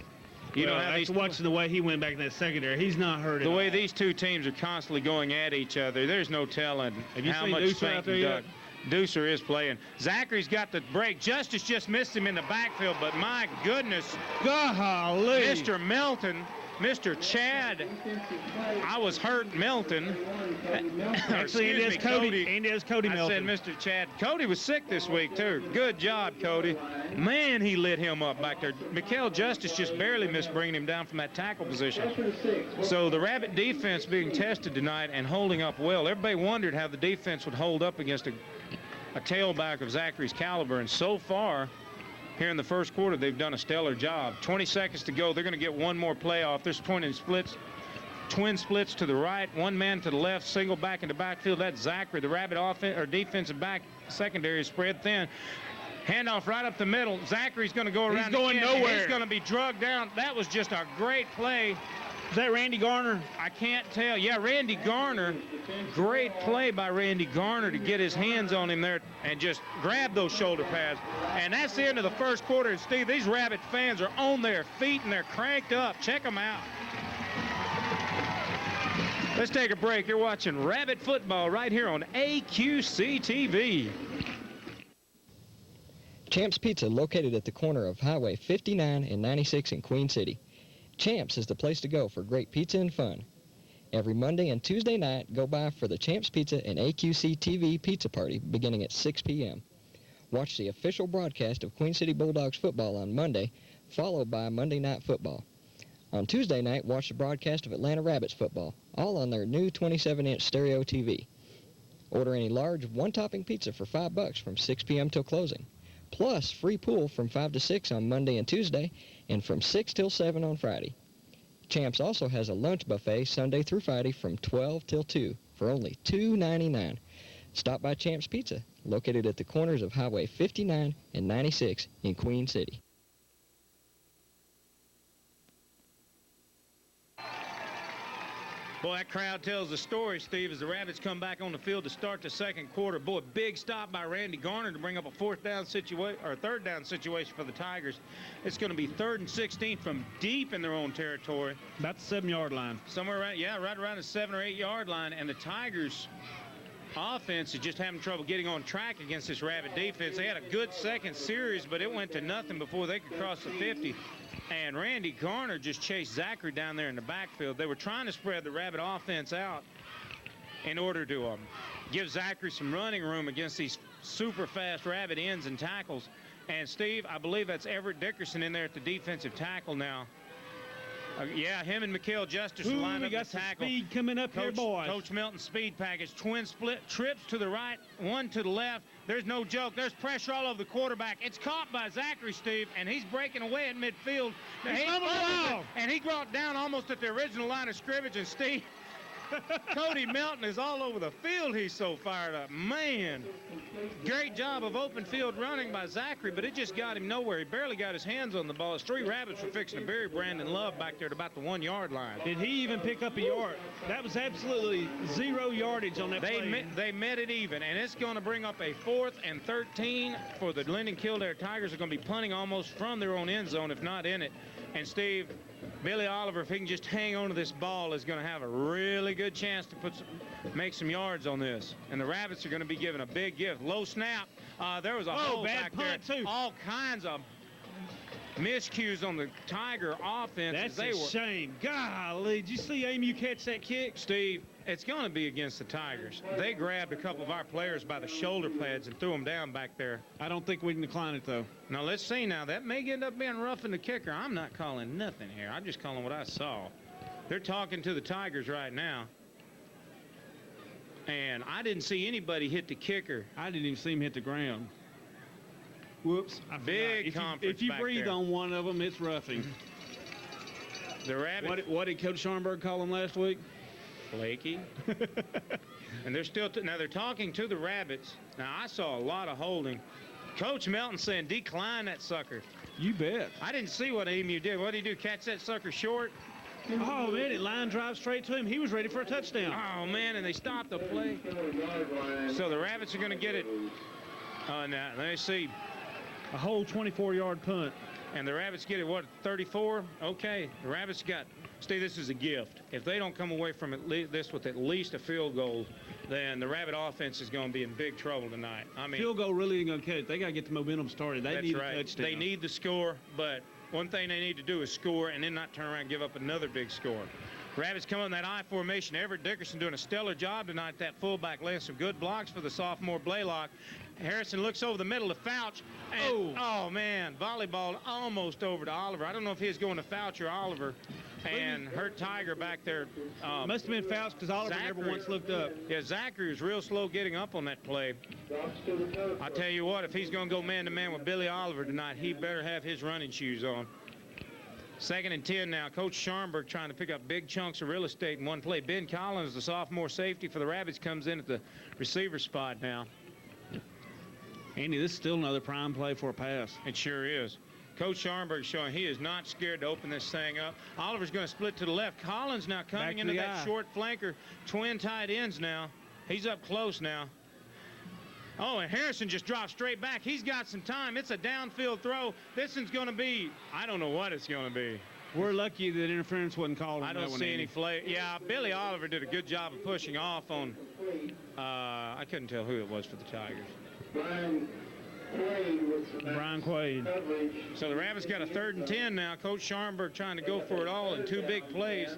After watching the way he went back in that secondary, he's not hurt. The way these 2 teams are constantly going at each other, there's no telling how much Deucer out there yet? Deucer is playing. Zachary's got the break. Justice just missed him in the backfield, but my goodness, golly, Mr. Melton Mr. Chad, I was hurt Milton. Actually, it is Cody. And it is Cody Milton. I said Mr. Chad. Cody was sick this week, too. Good job, Cody. Man, he lit him up back there. Mikael Justice just barely missed bringing him down from that tackle position. So the Rabbit defense being tested tonight and holding up well. Everybody wondered how the defense would hold up against a tailback of Zachary's caliber, and so far here in the first quarter they've done a stellar job. 20 seconds to go. They're going to get one more play off. There's twin splits to the right, one man to the left, single back in the backfield. That's Zachary. The Rabbit offense or defensive back secondary is spread thin. Handoff right up the middle. Zachary's going to go around. He's going nowhere. He's going to be drugged down. That was just a great play. Is that Randy Garner? I can't tell. Yeah, Randy Garner. Great play by Randy Garner to get his hands on him there and just grab those shoulder pads. And that's the end of the first quarter. And Steve, these Rabbit fans are on their feet and they're cranked up. Check them out. Let's take a break. You're watching Rabbit football right here on AQC TV. Champs Pizza, located at the corner of Highway 59 and 96 in Queen City. Champs is the place to go for great pizza and fun. Every Monday and Tuesday night, go by for the Champs Pizza and AQC TV pizza party beginning at 6 p.m. Watch the official broadcast of Queen City Bulldogs football on Monday, followed by Monday Night Football. On Tuesday night, watch the broadcast of Atlanta Rabbits football, all on their new 27-inch stereo TV. Order any large one-topping pizza for $5 from 6 p.m. till closing. Plus free pool from 5 to 6 on Monday and Tuesday, and from 6 till 7 on Friday. Champs also has a lunch buffet Sunday through Friday from 12 till 2 for only $2.99. Stop by Champs Pizza, located at the corners of Highway 59 and 96 in Queen City. Boy, that crowd tells the story, Steve, as the Rabbits come back on the field to start the second quarter. Boy, big stop by Randy Garner to bring up a third down situation for the Tigers. It's going to be 3rd and 16 from deep in their own territory. About the 7-yard line. Somewhere right around the 7 or 8 yard line, and the Tigers offense is just having trouble getting on track against this Rabbit defense. They had a good second series, but it went to nothing before they could cross the 50. And Randy Garner just chased Zachary down there in the backfield. They were trying to spread the Rabbit offense out in order to give Zachary some running room against these super fast Rabbit ends and tackles. And Steve, I believe that's Everett Dickerson in there at the defensive tackle now. Yeah, him and Mikael Justice are lined up to tackle. Speed coming up here, boys. Coach Milton's speed package. Twin split, trips to the right, one to the left. There's no joke. There's pressure all over the quarterback. It's caught by Zachary, Steve, and he's breaking away at midfield. And he brought down almost at the original line of scrimmage, and Steve, Cody Milton is all over the field. He's so fired up. Man, great job of open field running by Zachary, but it just got him nowhere. He barely got his hands on the ball. His 3 Rabbits were fixing to bury Brandon Love back there at about the 1 yard line. Did he even pick up a yard? That was absolutely 0 yardage on that play. They met it even, and it's going to bring up a 4th and 13 for the Linden-Kildare Tigers. Are going to be punting almost from their own end zone, if not in it. And Steve, Billy Oliver, if he can just hang on to this ball, is going to have a really good chance to make some yards on this. And the Rabbits are going to be given a big gift. Low snap. There was a hole bad back there. Too. All kinds of miscues on the Tiger offense. That's a shame. Golly, did you see AMU catch that kick? Steve, it's going to be against the Tigers. They grabbed a couple of our players by the shoulder pads and threw them down back there. I don't think we can decline it, though. Now, let's see now. That may end up being roughing the kicker. I'm not calling nothing here. I'm just calling what I saw. They're talking to the Tigers right now. And I didn't see anybody hit the kicker. I didn't even see him hit the ground. Whoops. Big conference If you back breathe there. on one of them, it's roughing. The Rabbits. What did Coach Scharnberg call him last week? Flaky. And they're still now they're talking to the Rabbits. Now I saw a lot of holding. Coach Melton saying decline that sucker. You bet. I didn't see what Emu did. What did he do? Catch that sucker short? Oh man, it line drive straight to him. He was ready for a touchdown. Oh man, and they stopped the play. So the Rabbits are going to get it. Now let me see. A whole 24-yard punt. And the Rabbits get it, what, 34? Okay, the Rabbits got, Steve, this is a gift. If they don't come away from this with at least a field goal, then the Rabbit offense is going to be in big trouble tonight. I mean, field goal really ain't going to catch it. They got to get the momentum started. They need a touchdown. They need the score, but one thing they need to do is score and then not turn around and give up another big score. Rabbits come in that I formation. Everett Dickerson doing a stellar job tonight. That fullback laying some good blocks for the sophomore Blaylock. Harrison looks over the middle to Fouch. And, oh, man, volleyball almost over to Oliver. I don't know if he was going to Fouch or Oliver. And hurt Tiger back there. Must have been Fouch because Oliver never once looked up. Yeah, Zachary was real slow getting up on that play. I tell you what, if he's going to go man-to-man with Billy Oliver tonight, he better have his running shoes on. 2nd and 10 now. Coach Scharnberg trying to pick up big chunks of real estate in one play. Ben Collins, the sophomore safety for the Rabbits, comes in at the receiver spot now. Andy, this is still another prime play for a pass. It sure is. Coach Scharnberg showing he is not scared to open this thing up. Oliver's going to split to the left. Collins now coming into that short flanker. Twin tight ends now. He's up close now. Oh, and Harrison just dropped straight back. He's got some time. It's a downfield throw. This one's going to be, I don't know what it's going to be. We're lucky that interference wasn't called on I that don't one, see Andy. any flag. Yeah, Billy Oliver did a good job of pushing off on, I couldn't tell who it was for the Tigers. Brian Quaid. So the Rabbits got a 3rd and 10 now. Coach Scharnberg trying to go for it all in 2 big plays.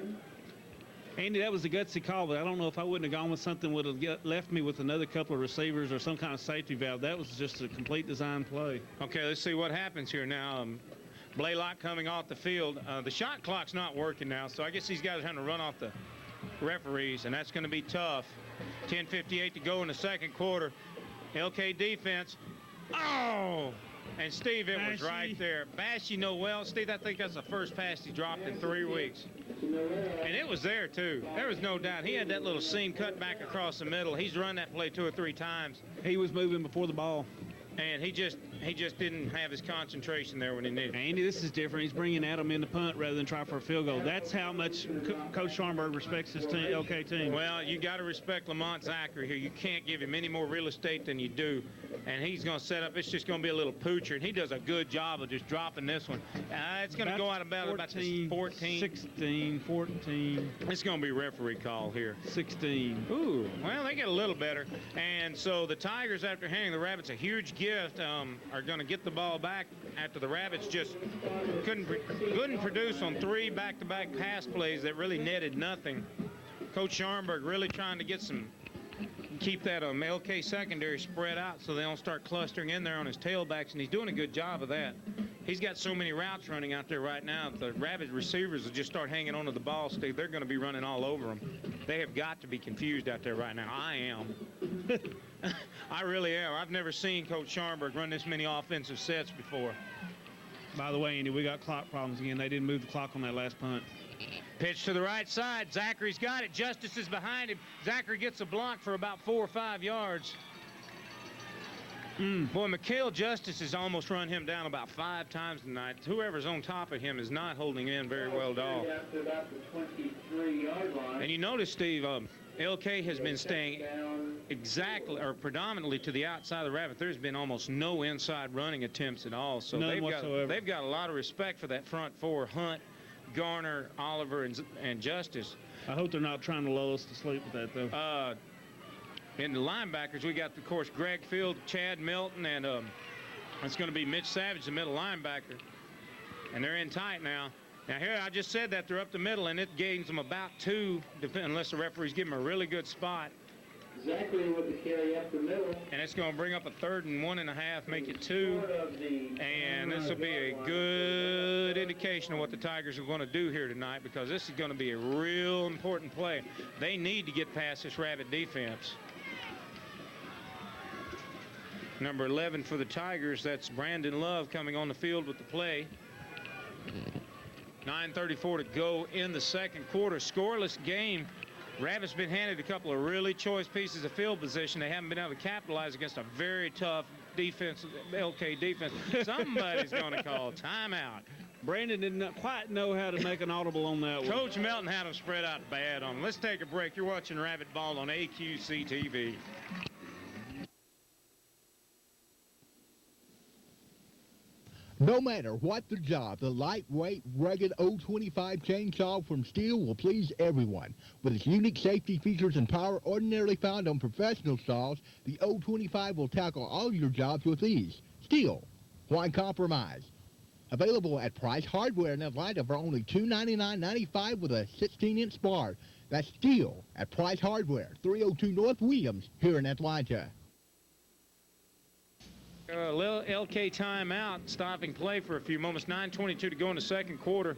Andy, that was a gutsy call, but I don't know if I wouldn't have gone with something would have left me with another couple of receivers or some kind of safety valve. That was just a complete design play. Okay, let's see what happens here now. Blaylock coming off the field. The shot clock's not working now, so I guess these guys are trying to run off the referees, and that's going to be tough. 10:58 to go in the 2nd quarter. LK defense. Oh! And Steve, it was right there. Bashy Noel. Steve, I think that's the first pass he dropped in 3 weeks. And it was there, too. There was no doubt. He had that little seam cut back across the middle. He's run that play 2 or 3 times. He was moving before the ball. And he just didn't have his concentration there when he needed it. Andy, this is different. He's bringing Adam in to punt rather than try for a field goal. That's how much Coach Scharnberg respects his team, LK team. Well, you got to respect Lamont Zachary here. You can't give him any more real estate than you do. And he's going to set up. It's just going to be a little poocher. And he does a good job of just dropping this one. It's going to go out about 14. 16, 14. It's going to be referee call here. 16. Ooh, well, they get a little better. And so the Tigers, after handing the Rabbits a huge gift, are going to get the ball back after the Rabbits just couldn't produce on 3 back-to-back pass plays that really netted nothing. Coach Scharnberg really trying to keep that LK secondary spread out so they don't start clustering in there on his tailbacks, and he's doing a good job of that. He's got so many routes running out there right now. The Rabbit receivers will just start hanging onto the ball, Steve. They're going to be running all over them. They have got to be confused out there right now. I am. I really am. I've never seen Coach Scharnberg run this many offensive sets before. By the way, Andy, we got clock problems again. They didn't move the clock on that last punt. Pitch to the right side. Zachary's got it. Justice is behind him. Zachary gets a block for about 4 or 5 yards. Boy, Mikhail Justice has almost run him down about 5 times tonight. Whoever's on top of him is not holding in very well at all. And you notice, Steve, LK has been staying exactly or predominantly to the outside of the Rabbit. There's been almost no inside running attempts at all. So they've got a lot of respect for that front 4, Hunt, Garner, Oliver, and Justice. I hope they're not trying to lull us to sleep with that, though. In the linebackers, we got, of course, Greg Field, Chad Milton, and it's going to be Mitch Savage, the middle linebacker. And they're in tight now. Now, here, I just said that they're up the middle, and it gains them about 2, unless the referees give them a really good spot. Zachary with the carry up the middle. And it's going to bring up a 3rd and 1.5, make it 2. And this will be a good indication of what the Tigers are going to do here tonight, because this is going to be a real important play. They need to get past this Rabbit defense. Number 11 for the Tigers, that's Brandon Love coming on the field with the play. 9:34 to go in the 2nd quarter. Scoreless game. Rabbit's been handed a couple of really choice pieces of field position. They haven't been able to capitalize against a very tough defense, LK defense. Somebody's going to call timeout. Brandon didn't quite know how to make an audible on that one. Coach Melton had them spread out bad on them. Let's take a break. You're watching Rabbit Ball on AQC TV. No matter what the job, the lightweight, rugged 025 chainsaw from Steel will please everyone. With its unique safety features and power ordinarily found on professional saws, the 025 will tackle all your jobs with ease. Steel, why compromise? Available at Price Hardware in Atlanta for only $299.95 with a 16-inch bar. That's steel at Price Hardware, 302 North Williams, here in Atlanta. A little LK timeout, stopping play for a few moments. 9:22 to go in the second quarter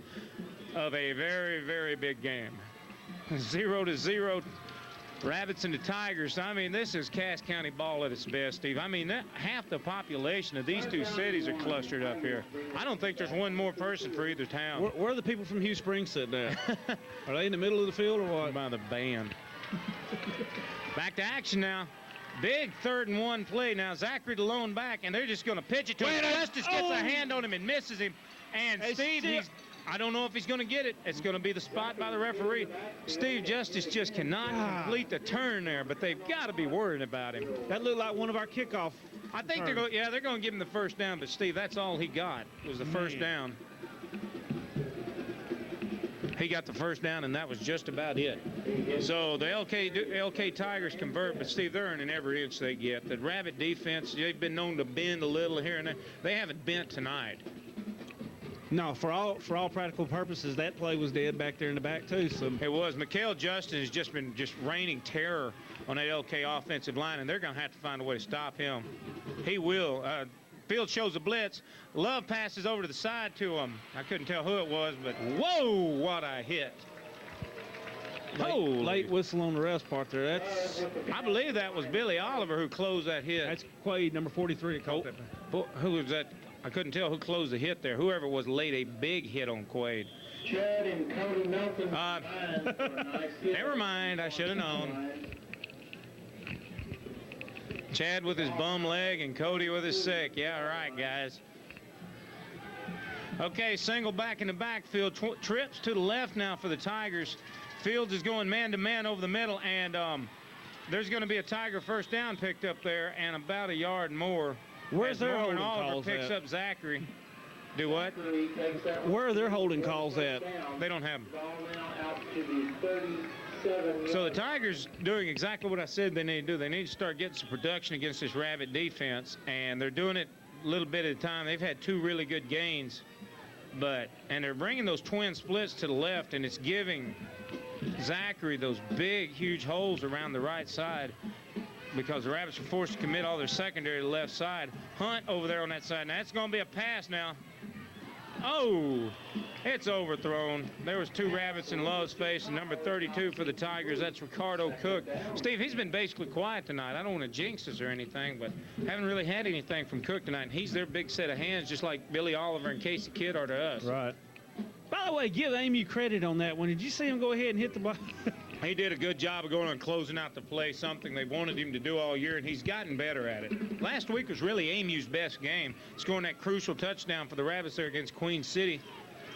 of a very, very big game. 0-0, Rabbits and the Tigers. I mean, this is Cass County ball at its best, Steve. I mean, half the population of these two cities are clustered up here. I don't think there's one more person for either town. Where are the people from Hugh Springs sitting at? Are they in the middle of the field or what? By the band. Back to action now. Big 3rd and 1 play now. Zachary the lone back, and they're just going to pitch it to him. Justice gets a hand on him and misses him. And Steve, I don't know if he's going to get it. It's going to be the spot by the referee. Steve Justice just cannot complete the turn there, but they've got to be worried about him. That looked like one of our kickoff. I think they're going to give him the first down, but Steve, that's all he got was the first down. He got the first down, and that was just about it. So the LK Tigers convert, but Steve, they're earning every inch they get. The Rabbit defense, they've been known to bend a little here and there. They haven't bent tonight. No, for all practical purposes, that play was dead back there in the back too. So it was. Mikhail Justin has just been raining terror on that LK offensive line, and they're going to have to find a way to stop him. He will. Field shows a blitz. Love passes over to the side to him. I couldn't tell who it was, but whoa, what a hit. Late whistle on the rest part there. I believe that was Billy Oliver who closed that hit. That's Quaid, number 43. Who was that? I couldn't tell who closed the hit there. Whoever was laid a big hit on Quaid. Chad and Cody Melton. Never mind. I should have known. Chad with his bum leg and Cody with his sick. Yeah, all right, guys. Okay, single back in the backfield. Trips to the left now for the Tigers. Fields is going man-to-man over the middle, and there's going to be a Tiger first down picked up there and about a yard more. Where's their holding Oliver calls picks at? up Zachary. Do what? Where are their holding calls at? They don't have them. So the Tigers doing exactly what I said they need to do. They need to start getting some production against this Rabbit defense, and they're doing it a little bit at a time. They've had 2 really good gains, and they're bringing those twin splits to the left, and it's giving Zachary those big, huge holes around the right side because the Rabbits are forced to commit all their secondary to the left side. Hunt over there on that side. Now, it's going to be a pass now. Oh, it's overthrown. There was 2 Rabbits in Love's face, and number 32 for the Tigers, that's Ricardo Cook. Steve, he's been basically quiet tonight. I don't want to jinx us or anything, but haven't really had anything from Cook tonight. And he's their big set of hands, just like Billy Oliver and Casey Kidd are to us. Right. By the way, give Amy credit on that one. Did you see him go ahead and hit the ball? He did a good job of going and closing out the play, something they wanted him to do all year, and he's gotten better at it. Last week was really Amy's best game, scoring that crucial touchdown for the Rabbits there against Queen City.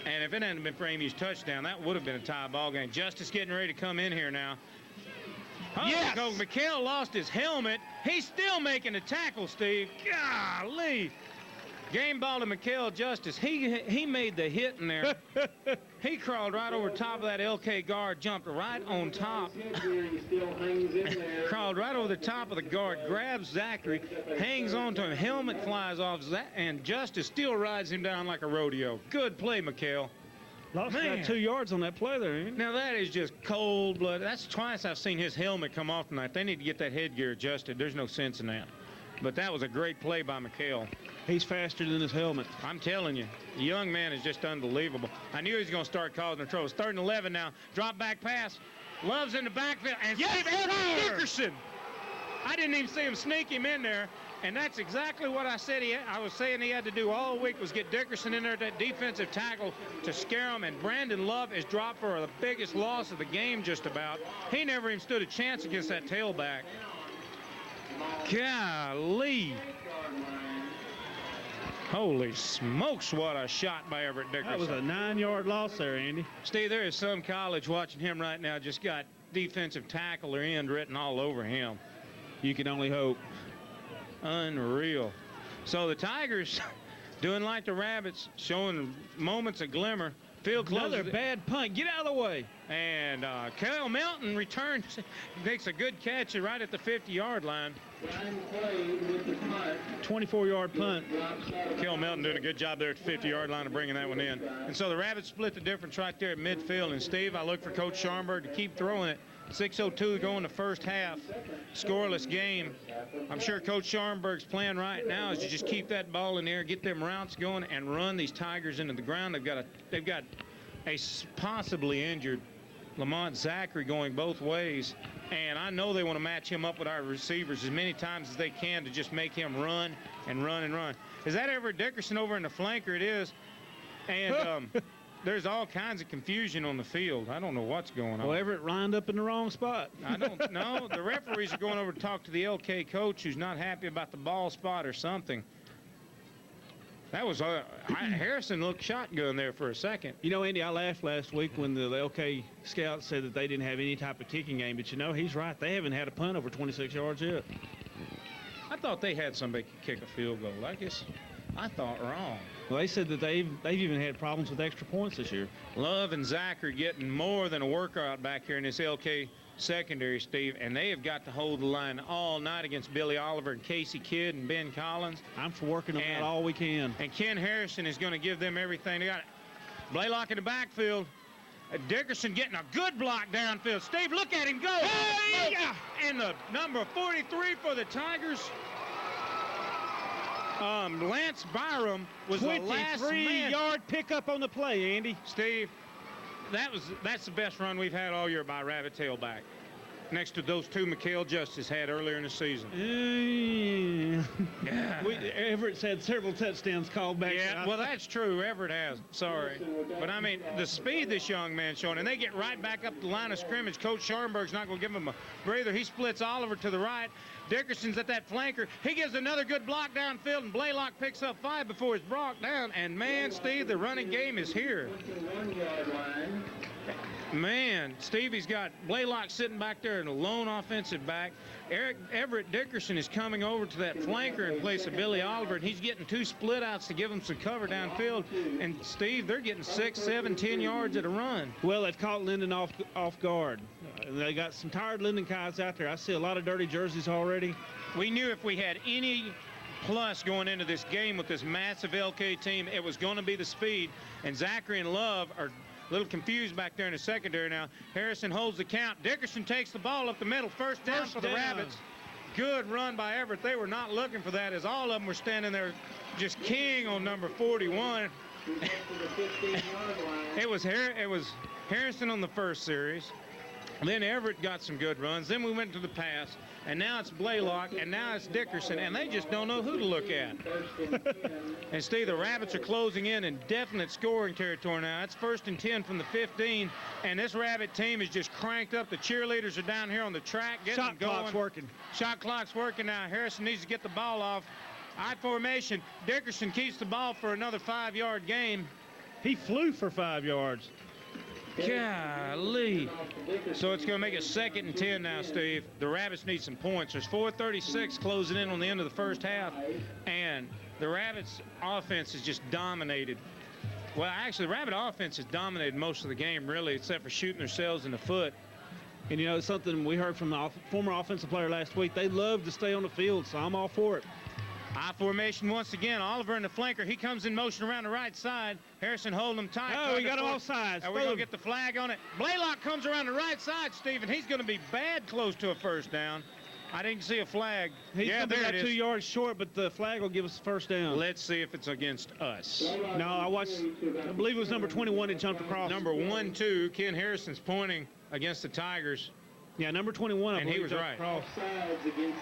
And if it hadn't been for Amy's touchdown, that would have been a tie ball game. Justice getting ready to come in here now. Yes! Mikhail lost his helmet. He's still making the tackle, Steve. Golly. Game ball to Mikhail Justice. He made the hit in there. He crawled right over top of that LK guard, jumped right on top. Crawled right over the top of the guard, grabs Zachary, hangs on to him, helmet flies off, and Justice still rides him down like a rodeo. Good play, Mikhail. Lost about 2 yards on that play there, ain't it? Now that is just cold blood. That's twice I've seen his helmet come off tonight. They need to get that headgear adjusted. There's no sense in that. But that was a great play by Mikhail. He's faster than his helmet. I'm telling you, the young man is just unbelievable. I knew he was going to start causing trouble. It's 3rd and 11 now. Drop back pass. Love's in the backfield. And Steve Dickerson. I didn't even see him sneak him in there. And that's exactly what I said I was saying he had to do all week was get Dickerson in there at that defensive tackle to scare him. And Brandon Love is dropped for the biggest loss of the game just about. He never even stood a chance against that tailback. Golly. Holy smokes, what a shot by Everett Dickerson. That was a 9-yard loss there, Andy. Steve, there is some college watching him right now, just got defensive tackle or end written all over him. You can only hope. Unreal. So the Tigers doing like the Rabbits, showing moments of glimmer. Field closes. Another bad punt. Get out of the way. And Kyle Melton returns, makes a good catch right at the 50-yard line. Ryan Clay with the punt. 24-yard punt. Kel Melton doing a good job there at the 50-yard line of bringing that one in. And so the Rabbits split the difference right there at midfield. And, Steve, I look for Coach Scharnberg to keep throwing it. 6:02 to go in the first half. Scoreless game. I'm sure Coach Scharnberg's plan right now is to just keep that ball in the air, get them routes going, and run these Tigers into the ground. They've got a possibly injured Lamont Zachary going both ways. And I know they want to match him up with our receivers as many times as they can to just make him run and run and run. Is that Everett Dickerson over in the flanker? It is. And there's all kinds of confusion on the field. I don't know what's going on. Well, Everett lined up in the wrong spot. I don't know. The referees are going over to talk to the LK coach who's not happy about the ball spot or something. That was Harrison looked shotgun there for a second. You know, Andy, I laughed last week when the LK scouts said that they didn't have any type of kicking game, but you know, he's right. They haven't had a punt over 26 yards yet. I thought they had somebody could kick a field goal. I guess I thought wrong. Well, they said that they've even had problems with extra points this year. Love and Zach are getting more than a workout back here in this LK secondary, Steve, and they have got to hold the line all night against Billy Oliver and Casey Kidd and Ben Collins. I'm for working on that all we can. And Ken Harrison is going to give them everything. They got Blaylock in the backfield. Dickerson getting a good block downfield. Steve, look at him go. Hey! And the number 43 for the Tigers. Lance Byram was the last man. 23-yard pickup on the play, Andy. Steve, that's the best run we've had all year by Rabbit tailback. Next to those two Mikael Justice had earlier in the season. Yeah. Everett's had several touchdowns called back. Yeah, well, that's true. Everett has. Sorry. But, I mean, the speed this young man's showing, and they get right back up the line of scrimmage. Coach Scharnberg's not going to give him a breather. He splits Oliver to the right. Dickerson's at that flanker. He gives another good block downfield, and Blaylock picks up 5 before he's brought down. And, man, Steve, the running game is here. Man, Stevie's got Blaylock sitting back there in a lone offensive back. Everett Dickerson is coming over to that flanker in place of Billy Oliver, and he's getting 2 split outs to give him some cover downfield. And, Steve, they're getting 6, 7, 10 yards at a run. Well, they've caught Linden off guard. They got some tired Linden guys out there. I see a lot of dirty jerseys already. We knew if we had any plus going into this game with this massive LK team, it was going to be the speed. And Zachary and Love are a little confused back there in the secondary now. Harrison holds the count. Dickerson takes the ball up the middle. First down for the Rabbits. Good run by Everett. They were not looking for that, as all of them were standing there just king on number 41. It was Harrison on the first series. Then Everett got some good runs. Then we went to the pass, and now it's Blaylock, and now it's Dickerson, and they just don't know who to look at. And, Steve, the Rabbits are closing in definite scoring territory now. It's 1st and 10 from the 15, and this Rabbit team is just cranked up. The cheerleaders are down here on the track getting Shot going. clock's working. Shot clock's working now. Harrison needs to get the ball off. I formation. Dickerson keeps the ball for another 5-yard game. He flew for 5 yards. Golly. So it's going to make it 2nd and 10 now, Steve. The Rabbits need some points. There's 4:36 closing in on the end of the first half, and the Rabbits' offense is just dominated. Well, actually, the Rabbit offense has dominated most of the game, really, except for shooting themselves in the foot. And, you know, it's something we heard from the former offensive player last week. They love to stay on the field, so I'm all for it. I formation once again. Oliver in the flanker. He comes in motion around the right side. Harrison holding him tight. Oh, he got him off sides. Are we going to get the flag on it? Blaylock comes around the right side, Steve, and he's going to be bad close to a first down. I didn't see a flag. He's going to be about 2 yards short, but the flag will give us the first down. Let's see if it's against us. No, I believe it was number 21 that jumped across. Number 1-2, Ken Harrison's pointing against the Tigers. Yeah, number 21, I and he was right. Across.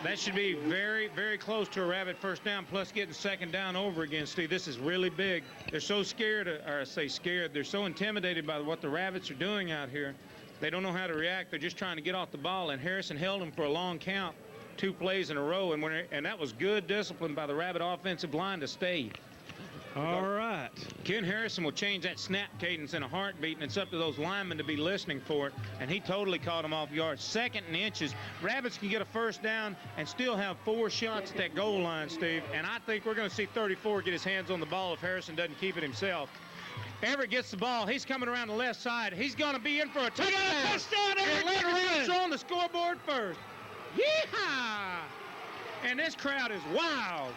That should be very, very close to a Rabbit first down, plus getting 2nd down over again, Steve. This is really big. They're so scared, or I say scared, they're so intimidated by what the Rabbits are doing out here. They don't know how to react. They're just trying to get off the ball, and Harrison held them for a long count, 2 plays in a row, and that was good discipline by the Rabbit offensive line to stay. All right. Ken Harrison will change that snap cadence in a heartbeat, and it's up to those linemen to be listening for it, and he totally caught him off guard. 2nd and inches. Rabbits can get a first down and still have 4 shots at that goal line, Steve, and I think we're going to see 34 get his hands on the ball if Harrison doesn't keep it himself. Everett gets the ball. He's coming around the left side. He's going to be in for a touchdown. We got a touchdown, Everett Dickerson. On the scoreboard first. Yeehaw! And this crowd is wild.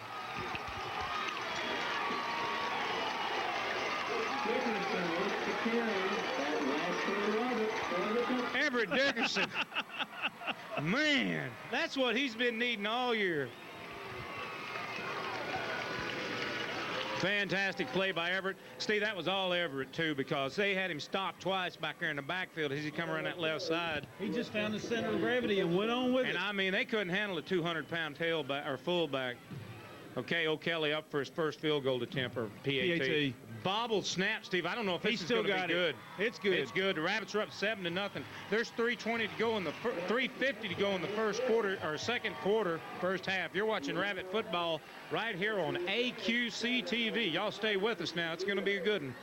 Everett Dickerson. Man, that's what he's been needing all year. Fantastic play by Everett. Steve, that was all Everett, too, because they had him stopped twice back there in the backfield as he come around that left side. He just found the center of gravity and went on with it. And, I mean, they couldn't handle a 200-pound tailback or fullback. Okay, O'Kelly up for his first field goal attempt, or PAT. Bobbled snap, Steve. I don't know if this is going to be good. It's good. It's good. The Rabbits are up 7-0. There's 3:20 to go in the 3:50 to go in the first quarter or second quarter, first half. You're watching Rabbit football right here on AQC TV. Y'all stay with us now. It's going to be a good one.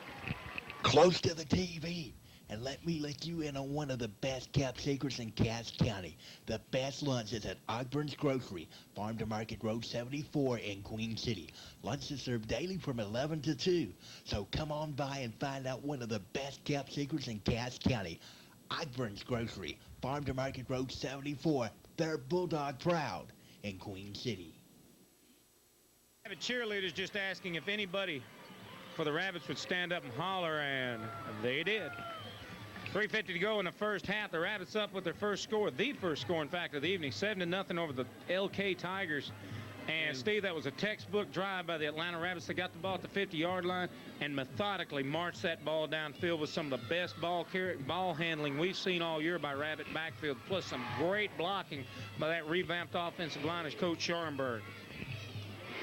Close to the TV. And let me let you in on one of the best kept secrets in Cass County. The best lunch is at Ogburns Grocery, Farm to Market Road 74 in Queen City. Lunch is served daily from 11 to 2. So come on by and find out one of the best kept secrets in Cass County. Ogburns Grocery, Farm to Market Road 74. They're Bulldog proud in Queen City. Rabbit cheerleaders just asking if anybody for the Rabbits would stand up and holler, and they did. 3:50 to go in the first half. The Rabbits up with their first score, the first score, in fact, of the evening, 7-0 over the LK Tigers. And, Steve, that was a textbook drive by the Atlanta Rabbits. They got the ball at the 50-yard line and methodically marched that ball downfield with some of the best ball handling we've seen all year by Rabbit backfield, plus some great blocking by that revamped offensive line as Coach Scharnberg.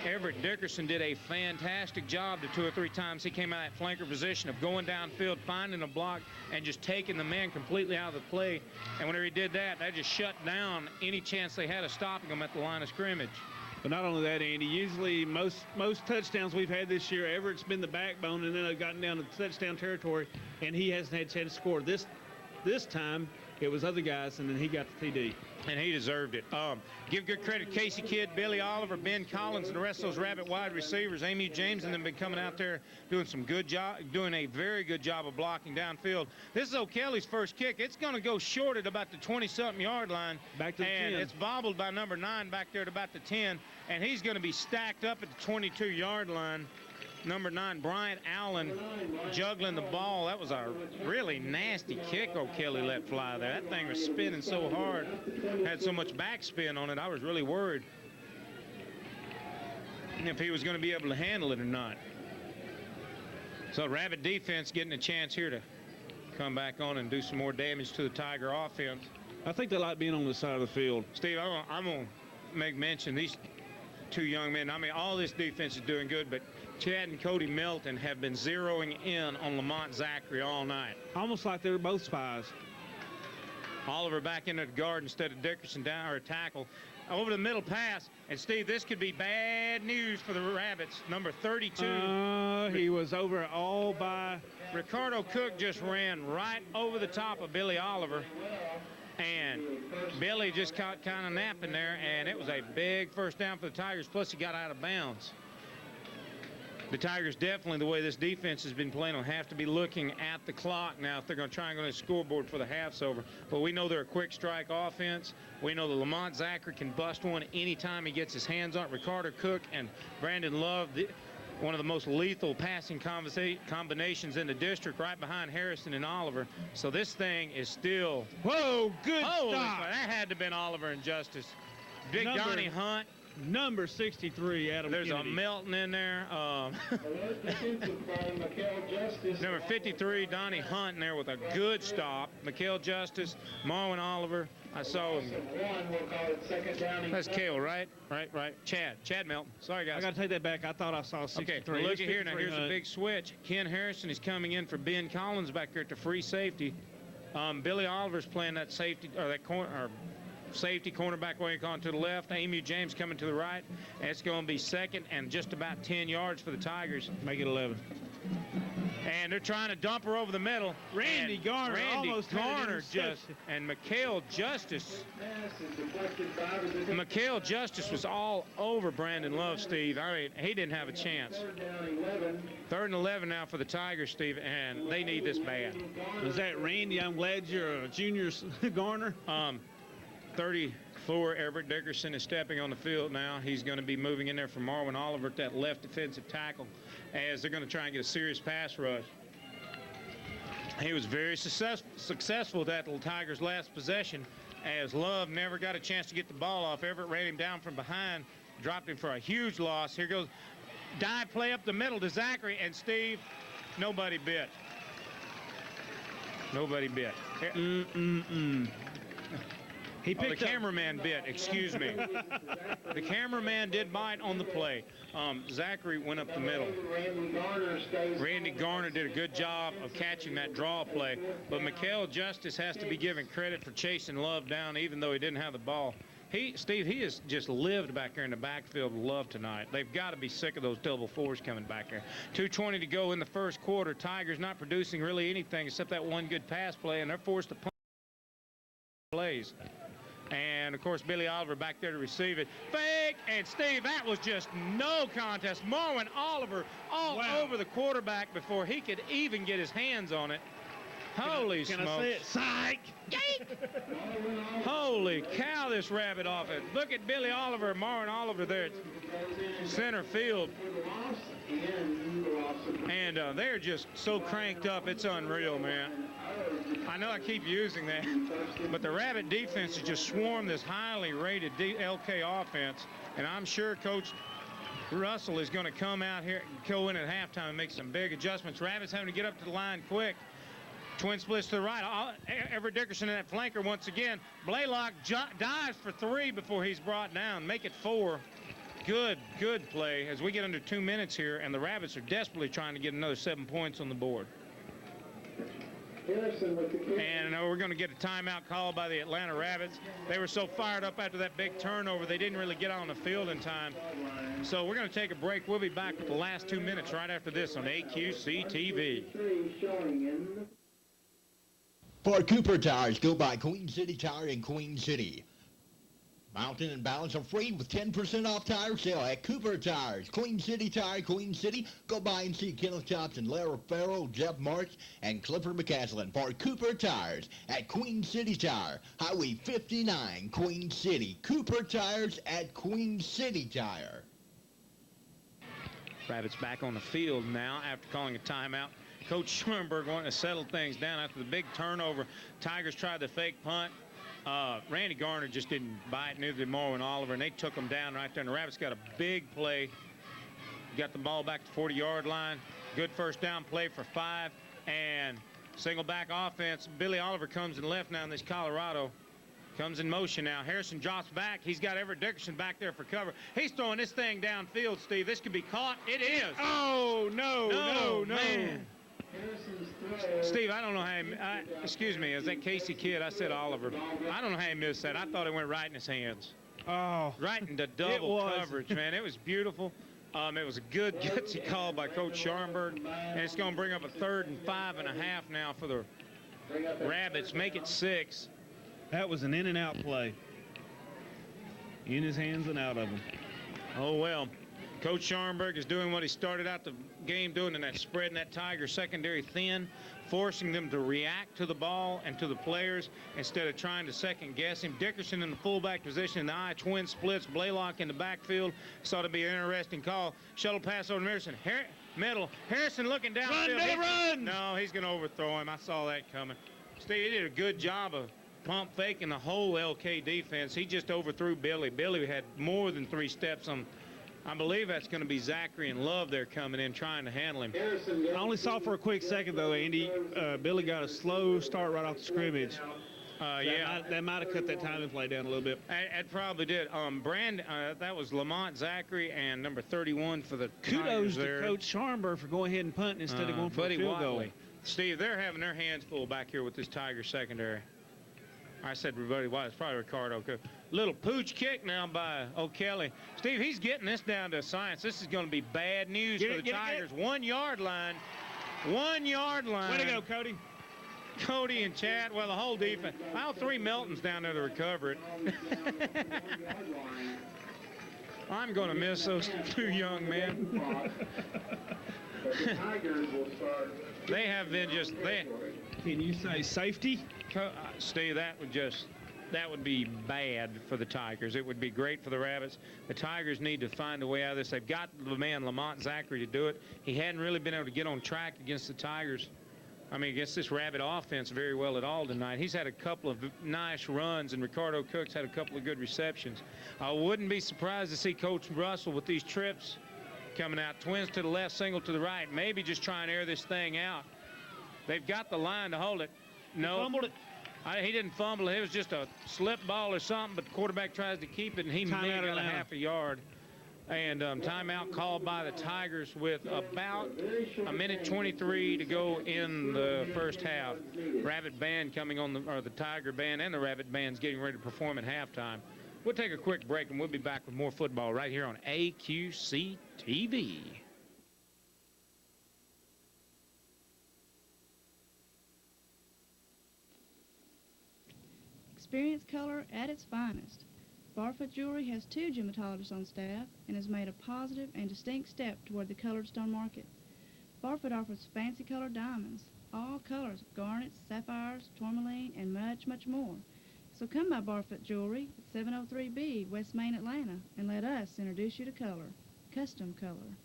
Everett Dickerson did a fantastic job the 2 or 3 times he came out of that flanker position of going downfield, finding a block, and just taking the man completely out of the play. And whenever he did that, that just shut down any chance they had of stopping him at the line of scrimmage. But not only that, Andy, usually most touchdowns we've had this year, Everett's been the backbone, and then they've gotten down to touchdown territory, and he hasn't had a chance to score. This time, it was other guys, and then he got the TD. And he deserved it. Give good credit to Casey Kidd, Billy Oliver, Ben Collins, and the rest of those Rabbit wide receivers. Amy James and them been coming out there doing some good job, doing a very good job of blocking downfield. This is O'Kelly's first kick. It's going to go short at about the 20-something yard line. Back to the 10. And it's bobbled by number 9 back there at about the 10. And he's going to be stacked up at the 22-yard line. Number 9, Bryant Allen, juggling the ball. That was a really nasty kick O'Kelly let fly there. That thing was spinning so hard, had so much backspin on it, I was really worried if he was going to be able to handle it or not. So Rabbit defense getting a chance here to come back on and do some more damage to the Tiger offense. I think they like being on the side of the field. Steve, I'm going to make mention these 2 young men. I mean, all this defense is doing good, but Chad and Cody Melton have been zeroing in on Lamont Zachary all night. Almost like they were both spies. Oliver back into the guard instead of Dickerson down, or tackle. Over the middle pass, and Steve, this could be bad news for the Rabbits. Number 32. He was over all by. Ricardo Cook just ran right over the top of Billy Oliver. And Billy just caught kind of napping there, and it was a big first down for the Tigers, plus he got out of bounds. The Tigers definitely, the way this defense has been playing, will have to be looking at the clock now if they're going to try and go to the scoreboard for the half's over. But we know they're a quick strike offense. We know that Lamont Zachary can bust one anytime he gets his hands on it. Ricardo Cook and Brandon Love, one of the most lethal passing combinations in the district, right behind Harrison and Oliver. So this thing is still... Whoa, good stop. That had to have been Oliver and Justice. Big Donnie Hunt. Number 63, Adam There's Kennedy. a Melton in there. Number 53, Donnie Hunt in there with a good stop. Mikael Justice, Marwin Oliver. I saw him. That's Cale, right? Right. Chad Melton. Sorry, guys. I got to take that back. I thought I saw 63. Okay, well, look at here. Now, here's a big switch. Ken Harrison is coming in for Ben Collins back there at the free safety. Billy Oliver's playing that safety, or that corner, or safety cornerback way on to the left. Amy James coming to the right. And it's going to be second and just about 10 yards for the Tigers. Make it 11. And they're trying to dump her over the middle. Randy Garner almost just, and Mikael Justice. Mikael Justice was all over Brandon Love, Steve. I mean, he didn't have a chance. 3rd and 11 now for the Tigers, Steve, and they need this bad. Is that Randy? I'm glad you're a junior Garner. 34 4. Everett Dickerson is stepping on the field now. He's going to be moving in there for Marvin Oliver at that left defensive tackle as they're going to try and get a serious pass rush. He was very successful with that little Tigers' last possession as Love never got a chance to get the ball off. Everett ran him down from behind, dropped him for a huge loss. Here goes dive play up the middle to Zachary, and Steve, nobody bit. Nobody bit. He picked the cameraman bit, excuse me. The cameraman did bite on the play. Zachary went up the middle. Randy Garner did a good job of catching that draw play, but Mikael Justice has to be given credit for chasing Love down even though he didn't have the ball. Steve, he has just lived back there in the backfield with Love tonight. They've got to be sick of those double fours coming back there. 2:20 to go in the first quarter. Tigers not producing really anything except that one good pass play, and they're forced to punt plays. And, of course, Billy Oliver back there to receive it. Fake, and Steve, that was just no contest. Marvin Oliver all over the quarterback before he could even get his hands on it. Holy smokes. Can I say it? Psych! Holy cow, this rabbit off it. Look at Billy Oliver, Marvin Oliver there at center field. And they're just so cranked up, it's unreal, man. I know I keep using that, but the Rabbit defense has just swarmed this highly rated LK offense, and I'm sure Coach Russell is going to come out here and go in at halftime and make some big adjustments. Rabbits having to get up to the line quick. Twin splits to the right. Everett Dickerson in that flanker once again. Blaylock dives for 3 before he's brought down. Make it 4. Good play as we get under 2 minutes here, and the Rabbits are desperately trying to get another 7 points on the board. And we're going to get a timeout call by the Atlanta Rabbits. They were so fired up after that big turnover, they didn't really get on the field in time. So we're going to take a break. We'll be back with the last 2 minutes right after this on AQC TV. For Cooper Tires, go by Queen City Tire in Queen City. Mountain and Balance are free with 10% off tire sale at Cooper Tires. Queen City Tire, Queen City. Go by and see Kenneth Thompson, Lara Farrell, Jeff Marks, and Clifford McCaslin for Cooper Tires at Queen City Tire. Highway 59, Queen City. Cooper Tires at Queen City Tire. Rabbits back on the field now after calling a timeout. Coach Schoenberg wanting to settle things down after the big turnover. Tigers tried the fake punt. Randy Garner just didn't bite, neither did Marvin Oliver, and they took him down right there. And the Rabbits got a big play. Got the ball back to the 40-yard line. Good first down play for 5. And single back offense. Billy Oliver comes in left now in this Colorado. Comes in motion now. Harrison drops back. He's got Everett Dickerson back there for cover. He's throwing this thing downfield, Steve. This could be caught. It is. Oh, no. Man. Steve, I don't know how excuse me, is that Casey Kidd? I said Oliver. I don't know how he missed that. I thought it went right in his hands. Oh. Right into double coverage, man. It was beautiful. It was a good gutsy call by Coach Scharnberg. And it's going to bring up a 3rd and 5.5 now for the Rabbits. Make it 6. That was an in and out play. In his hands and out of them. Oh, well. Coach Scharnberg is doing what he started out the game doing, in that spreading that Tiger secondary thin, forcing them to react to the ball and to the players instead of trying to second guess him. Dickerson in the fullback position in the I, twin splits, Blaylock in the backfield. Thought it'd be an interesting call. Shuttle pass over to Harrison. Middle. Harrison looking downfield. Run! No, he's going to overthrow him. I saw that coming. Steve, he did a good job of pump faking the whole LK defense. He just overthrew Billy. Billy had more than 3 steps on. I believe that's going to be Zachary and Love there coming in trying to handle him. I only saw for a quick second, though, Andy. Billy got a slow start right off the scrimmage. That might have cut that timing play down a little bit. It probably did. That was Lamont Zachary and number 31 for the Kudos there. to Coach Scharnberg for going ahead and punting instead of going for a field goal. Steve, they're having their hands full back here with this Tiger secondary. I said everybody, why? It's probably Ricardo. Little pooch kick now by O'Kelly. Steve, he's getting this down to science. This is going to be bad news for the Tigers. 1 yard line. 1 yard line. Way to go, Cody. Cody and Chad, well, the whole defense. All 3 Meltons down there to recover it. I'm going to miss those 2 young men. They have been just there. Can you say safety? Steve, that would just that would be bad for the Tigers. It would be great for the Rabbits. The Tigers need to find a way out of this. They've got the man Lamont Zachary to do it. He hadn't really been able to get on track against the Tigers. I mean, against this Rabbit offense very well at all tonight. He's had a couple of nice runs, and Ricardo Cook's had a couple of good receptions. I wouldn't be surprised to see Coach Russell with these trips coming out. Twins to the left, single to the right. Maybe just try and air this thing out. They've got the line to hold it. No. He fumbled it. He didn't fumble it. It was just a slip ball or something, but the quarterback tries to keep it, and he maybe got a half a yard. And timeout called by the Tigers with about a minute 23 to go in the first half. Rabbit band coming on, the Tiger band and the Rabbit band's getting ready to perform at halftime. We'll take a quick break, and we'll be back with more football right here on AQC TV. Experience color at its finest. Barfoot Jewelry has 2 gematologists on staff and has made a positive and distinct step toward the colored stone market. Barfoot offers fancy colored diamonds, all colors, garnets, sapphires, tourmaline, and much, much more. So come by Barfoot Jewelry at 703B West Main, Atlanta, and let us introduce you to color, custom color.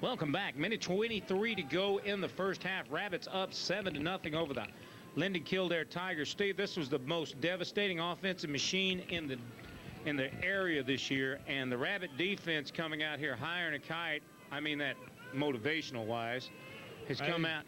Welcome back. Minute 23 to go in the first half. Rabbits up 7-0 over the Linden-Kildare Tigers. Steve, this was the most devastating offensive machine in the area this year, and the Rabbit defense coming out here higher than a kite. I mean that motivational-wise has come out.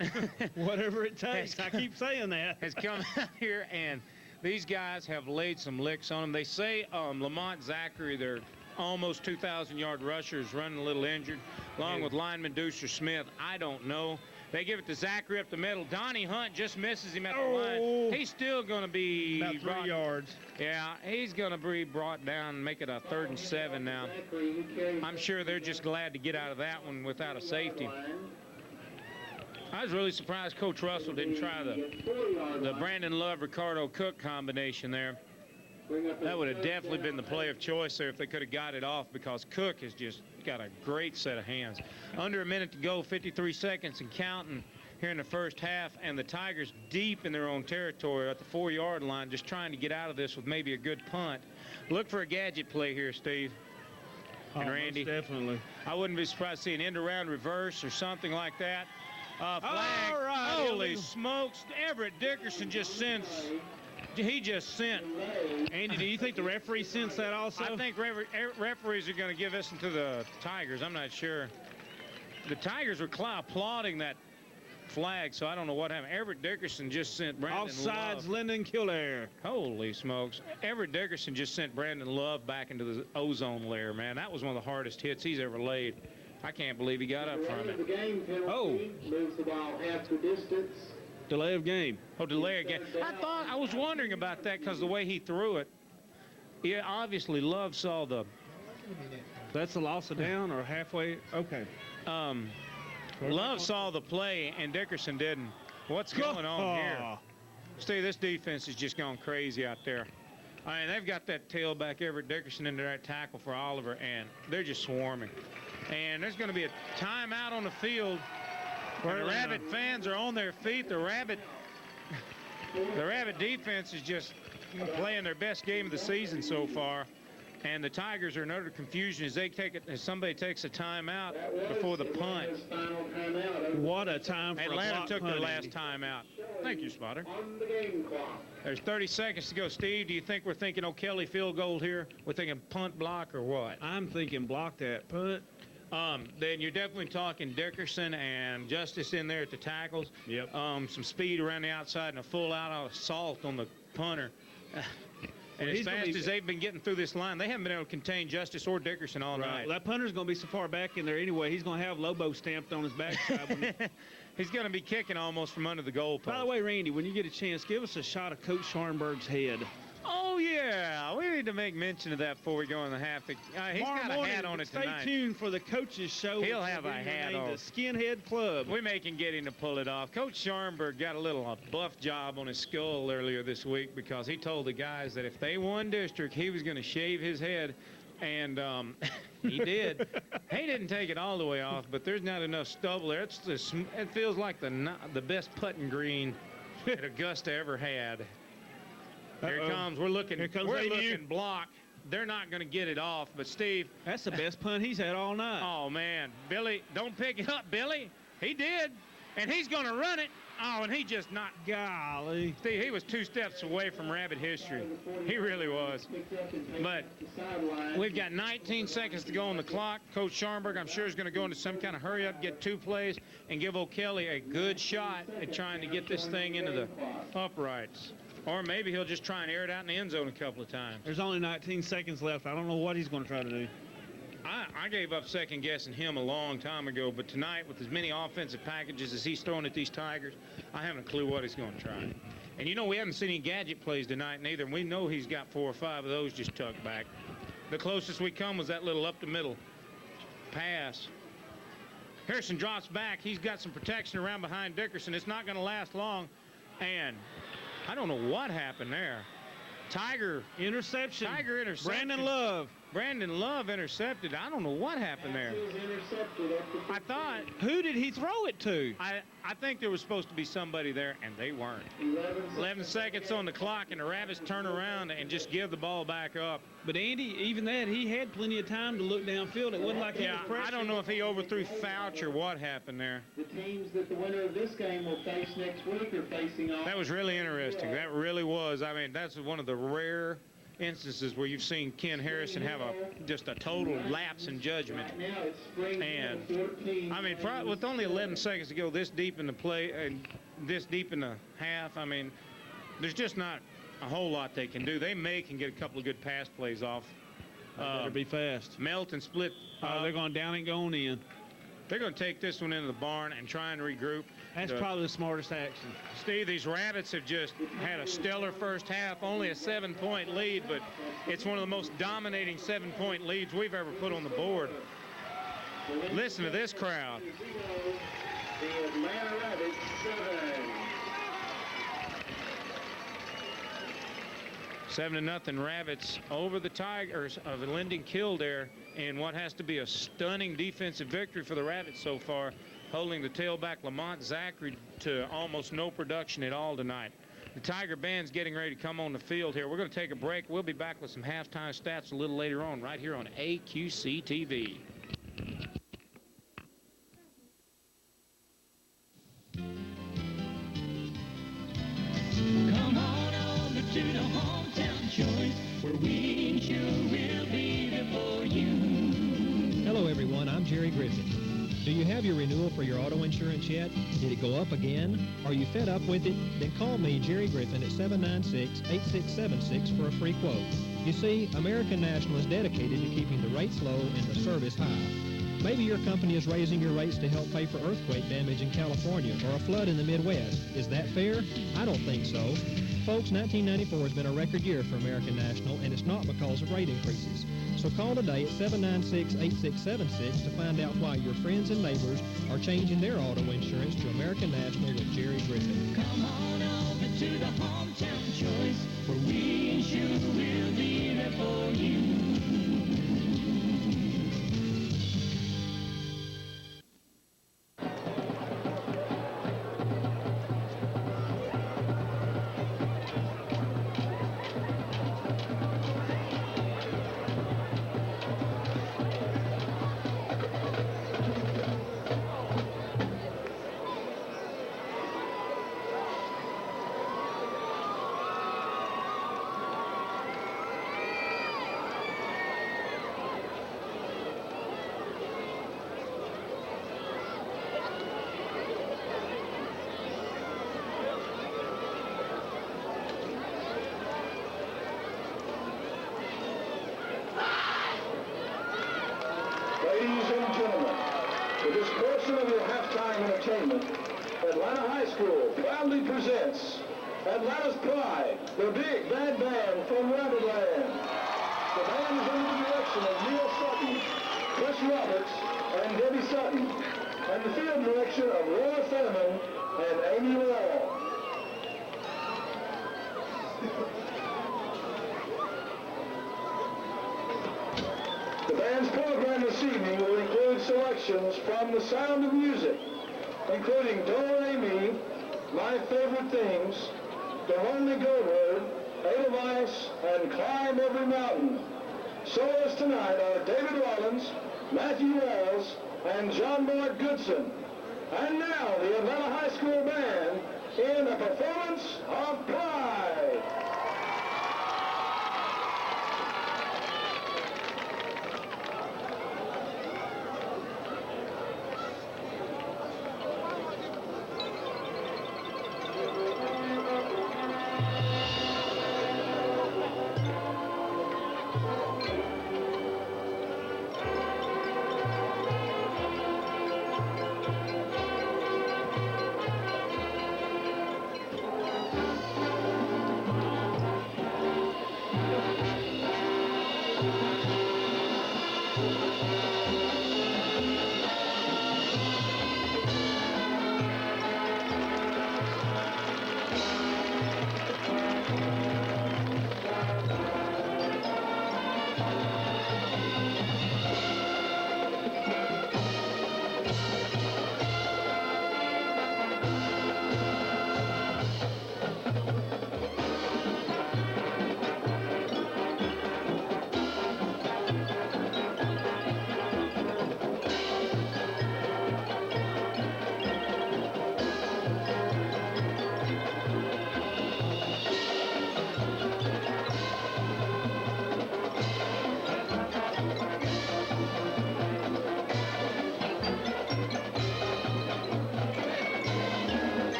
Whatever it takes. I keep saying that. Has come out here, and these guys have laid some licks on them. They say Lamont Zachary, their almost 2,000-yard rusher, is running a little injured, along with lineman Deucer Smith. I don't know. They give it to Zachary up the middle. Donnie Hunt just misses him at the line. He's still going to be about 3 yards. Yeah, he's going to be brought down and make it a 3rd and 7 now. I'm sure they're just glad to get out of that one without a safety. I was really surprised Coach Russell didn't try the Brandon Love, Ricardo Cook combination there. That would have definitely been the play of choice there if they could have got it off, because Cook has just got a great set of hands. Under a minute to go, 53 seconds and counting here in the first half, and the Tigers deep in their own territory at the 4-yard line, just trying to get out of this with maybe a good punt. Look for a gadget play here, Steve and Randy. Definitely. I wouldn't be surprised to see an end-around reverse or something like that. Flag. All right. Holy smokes. Everett Dickerson just sent. Andy, do you think the referee sensed that also? I think referees are going to give this to the Tigers. I'm not sure. The Tigers were applauding that flag, so I don't know what happened. Everett Dickerson just sent Brandon Offsides, Love. Linden-Kildare. Holy smokes. Everett Dickerson just sent Brandon Love back into the ozone layer, man. That was one of the hardest hits he's ever laid. I can't believe he got up from it. The game penalty moves the ball half the distance. Delay of game. Oh, delay again. I was wondering about that because the way he threw it. Yeah, obviously Love saw the. That's a loss of down or halfway. Okay. Love saw the play and Dickerson didn't. What's going on here? Steve, this defense has just gone crazy out there. I mean, they've got that tailback Everett Dickerson into that tackle for Oliver, and they're just swarming. And there's going to be a timeout on the field. Where the Rabbit fans are on their feet. The Rabbit defense is just playing their best game of the season so far. And the Tigers are in utter confusion as as somebody takes a timeout before the punt. What a time for Atlanta took their punting. last timeout. Thank you, Spotter. There's 30 seconds to go. Steve, do you think we're thinking O'Kelly field goal here? We're thinking punt block or what? I'm thinking block that punt. Then you're definitely talking Dickerson and Justice in there at the tackles. Yep. Some speed around the outside and a full out assault on the punter. And as fast as they've been getting through this line, they haven't been able to contain Justice or Dickerson all night. That punter's going to be so far back in there anyway. He's going to have Lobo stamped on his backside. He's going to be kicking almost from under the goalpost. By the way, Randy, when you get a chance, give us a shot of Coach Scharnberg's head. Oh, yeah. We need to make mention of that before we go in the half. He's got a hat on it tonight. Stay tuned for the coach's show. He'll have a hat on. The Skinhead Club. We may can get him to pull it off. Coach Scharnberg got a little buff job on his skull earlier this week because he told the guys that if they won district, he was going to shave his head. And he did. He didn't take it all the way off, but there's not enough stubble there. It feels like the best putting green that Augusta ever had. Here it comes. We're looking block. They're not going to get it off, but Steve. That's the best punt he's had all night. Oh, man. Billy, don't pick it up, Billy. He did, and he's going to run it. Oh, and he just not. Golly. Steve, he was 2 steps away from Rabbit history. He really was. But we've got 19 seconds to go on the clock. Coach Scharnberg, I'm sure, is going to go into some kind of hurry up, get 2 plays, and give O'Kelly a good shot at trying to get this thing into the uprights. Or maybe he'll just try and air it out in the end zone a couple of times. There's only 19 seconds left. I don't know what he's going to try to do. I gave up second-guessing him a long time ago, but tonight, with as many offensive packages as he's throwing at these Tigers, I haven't a clue what he's going to try. And, you know, we haven't seen any gadget plays tonight neither, and we know he's got 4 or 5 of those just tucked back. The closest we come was that little up-the-middle pass. Harrison drops back. He's got some protection around behind Dickerson. It's not going to last long, and I don't know what happened there. Tiger interception. Brandon Love intercepted. I don't know what happened there. I thought. Who did he throw it to? I think there was supposed to be somebody there, and they weren't. 11 seconds on the clock, and the Rabbits turn around and just give the ball back up. But, Andy, even that, he had plenty of time to look downfield. It wasn't like he was pressured. I don't know if he overthrew Fouch or what happened there. The teams that the winner of this game will face next week are facing off. That was really interesting. That really was. I mean, that's one of the rare instances where you've seen Ken Harrison have just a total lapse in judgment. And I mean, with only 11 seconds to go, this deep in the play and this deep in the half, I mean, there's just not a whole lot they can do. They can get a couple of good pass plays off. Better be fast. Melton split. They're going down and going in. They're going to take this one into the barn and try and regroup. That's probably the smartest action. Steve, these Rabbits have just had a stellar first half, only a 7-point lead, but it's one of the most dominating 7-point leads we've ever put on the board. Listen to this crowd. The Atlanta Rabbits 7. 7-0 Rabbits over the Tigers of Linden-Kildare in what has to be a stunning defensive victory for the Rabbits so far, holding the tailback Lamont Zachary to almost no production at all tonight. The Tiger band's getting ready to come on the field here. We're going to take a break. We'll be back with some halftime stats a little later on right here on AQC TV. Come on over to the hometown choice, where we ensure we'll be there for you. Hello everyone, I'm Jerry Griffin. Do you have your renewal for your auto insurance yet? Did it go up again? Are you fed up with it? Then call me, Jerry Griffin, at 796-8676 for a free quote. You see, American National is dedicated to keeping the rates low and the service high. Maybe your company is raising your rates to help pay for earthquake damage in California or a flood in the Midwest. Is that fair? I don't think so. Folks, 1994 has been a record year for American National, and it's not because of rate increases. So call today at 796-8676 to find out why your friends and neighbors are changing their auto insurance to American National with Jerry Griffin. Come on over to the hometown choice, where we ensure we'll be there for you. Ladies and gentlemen, for this portion of your halftime entertainment, Atlanta High School proudly presents Atlanta's Pride, the big bad band from Rabbitland. The band is under the direction of Neil Sutton, Chris Roberts, and Debbie Sutton, and the field direction of Laura Fetterman and Amy Law. The band's program this evening will include selections from The Sound of Music, including Do Re Mi, My Favorite Things, The Lonely Goat Herd, Edelweiss, and climb every mountain. Soloists tonight are David Rollins, Matthew Wells, and John Mark Goodson. And now the Atlanta High School Band in a performance of Pride.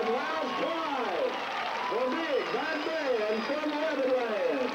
Atlanta's Pride, the big bad band from Rabbitland.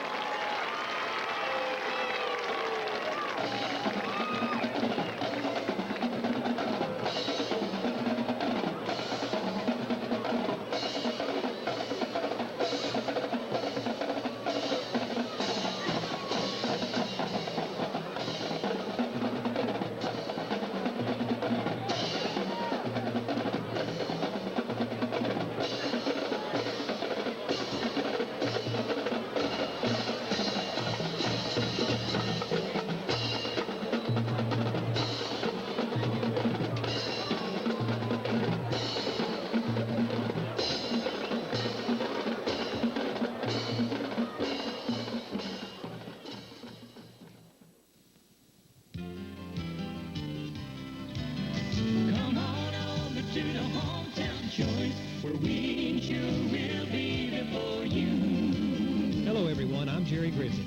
Come on over to the hometown choice where we sure will be there for you. Hello, everyone. I'm Jerry Griffin.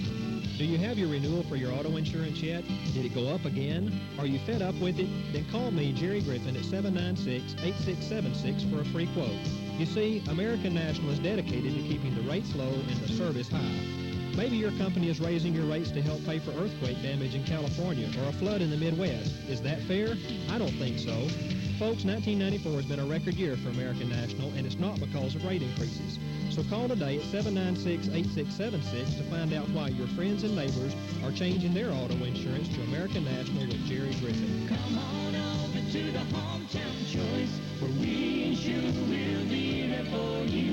Do you have your renewal for your auto insurance yet? Did it go up again? Are you fed up with it? Then call me, Jerry Griffin, at 796-8676 for a free quote. You see, American National is dedicated to keeping the rates low and the service high. Maybe your company is raising your rates to help pay for earthquake damage in California or a flood in the Midwest. Is that fair? I don't think so. Folks, 1994 has been a record year for American National, and it's not because of rate increases. So call today at 796-8676 to find out why your friends and neighbors are changing their auto insurance to American National with Jerry Griffin. Come on over to the hometown choice where we sure will be there for you.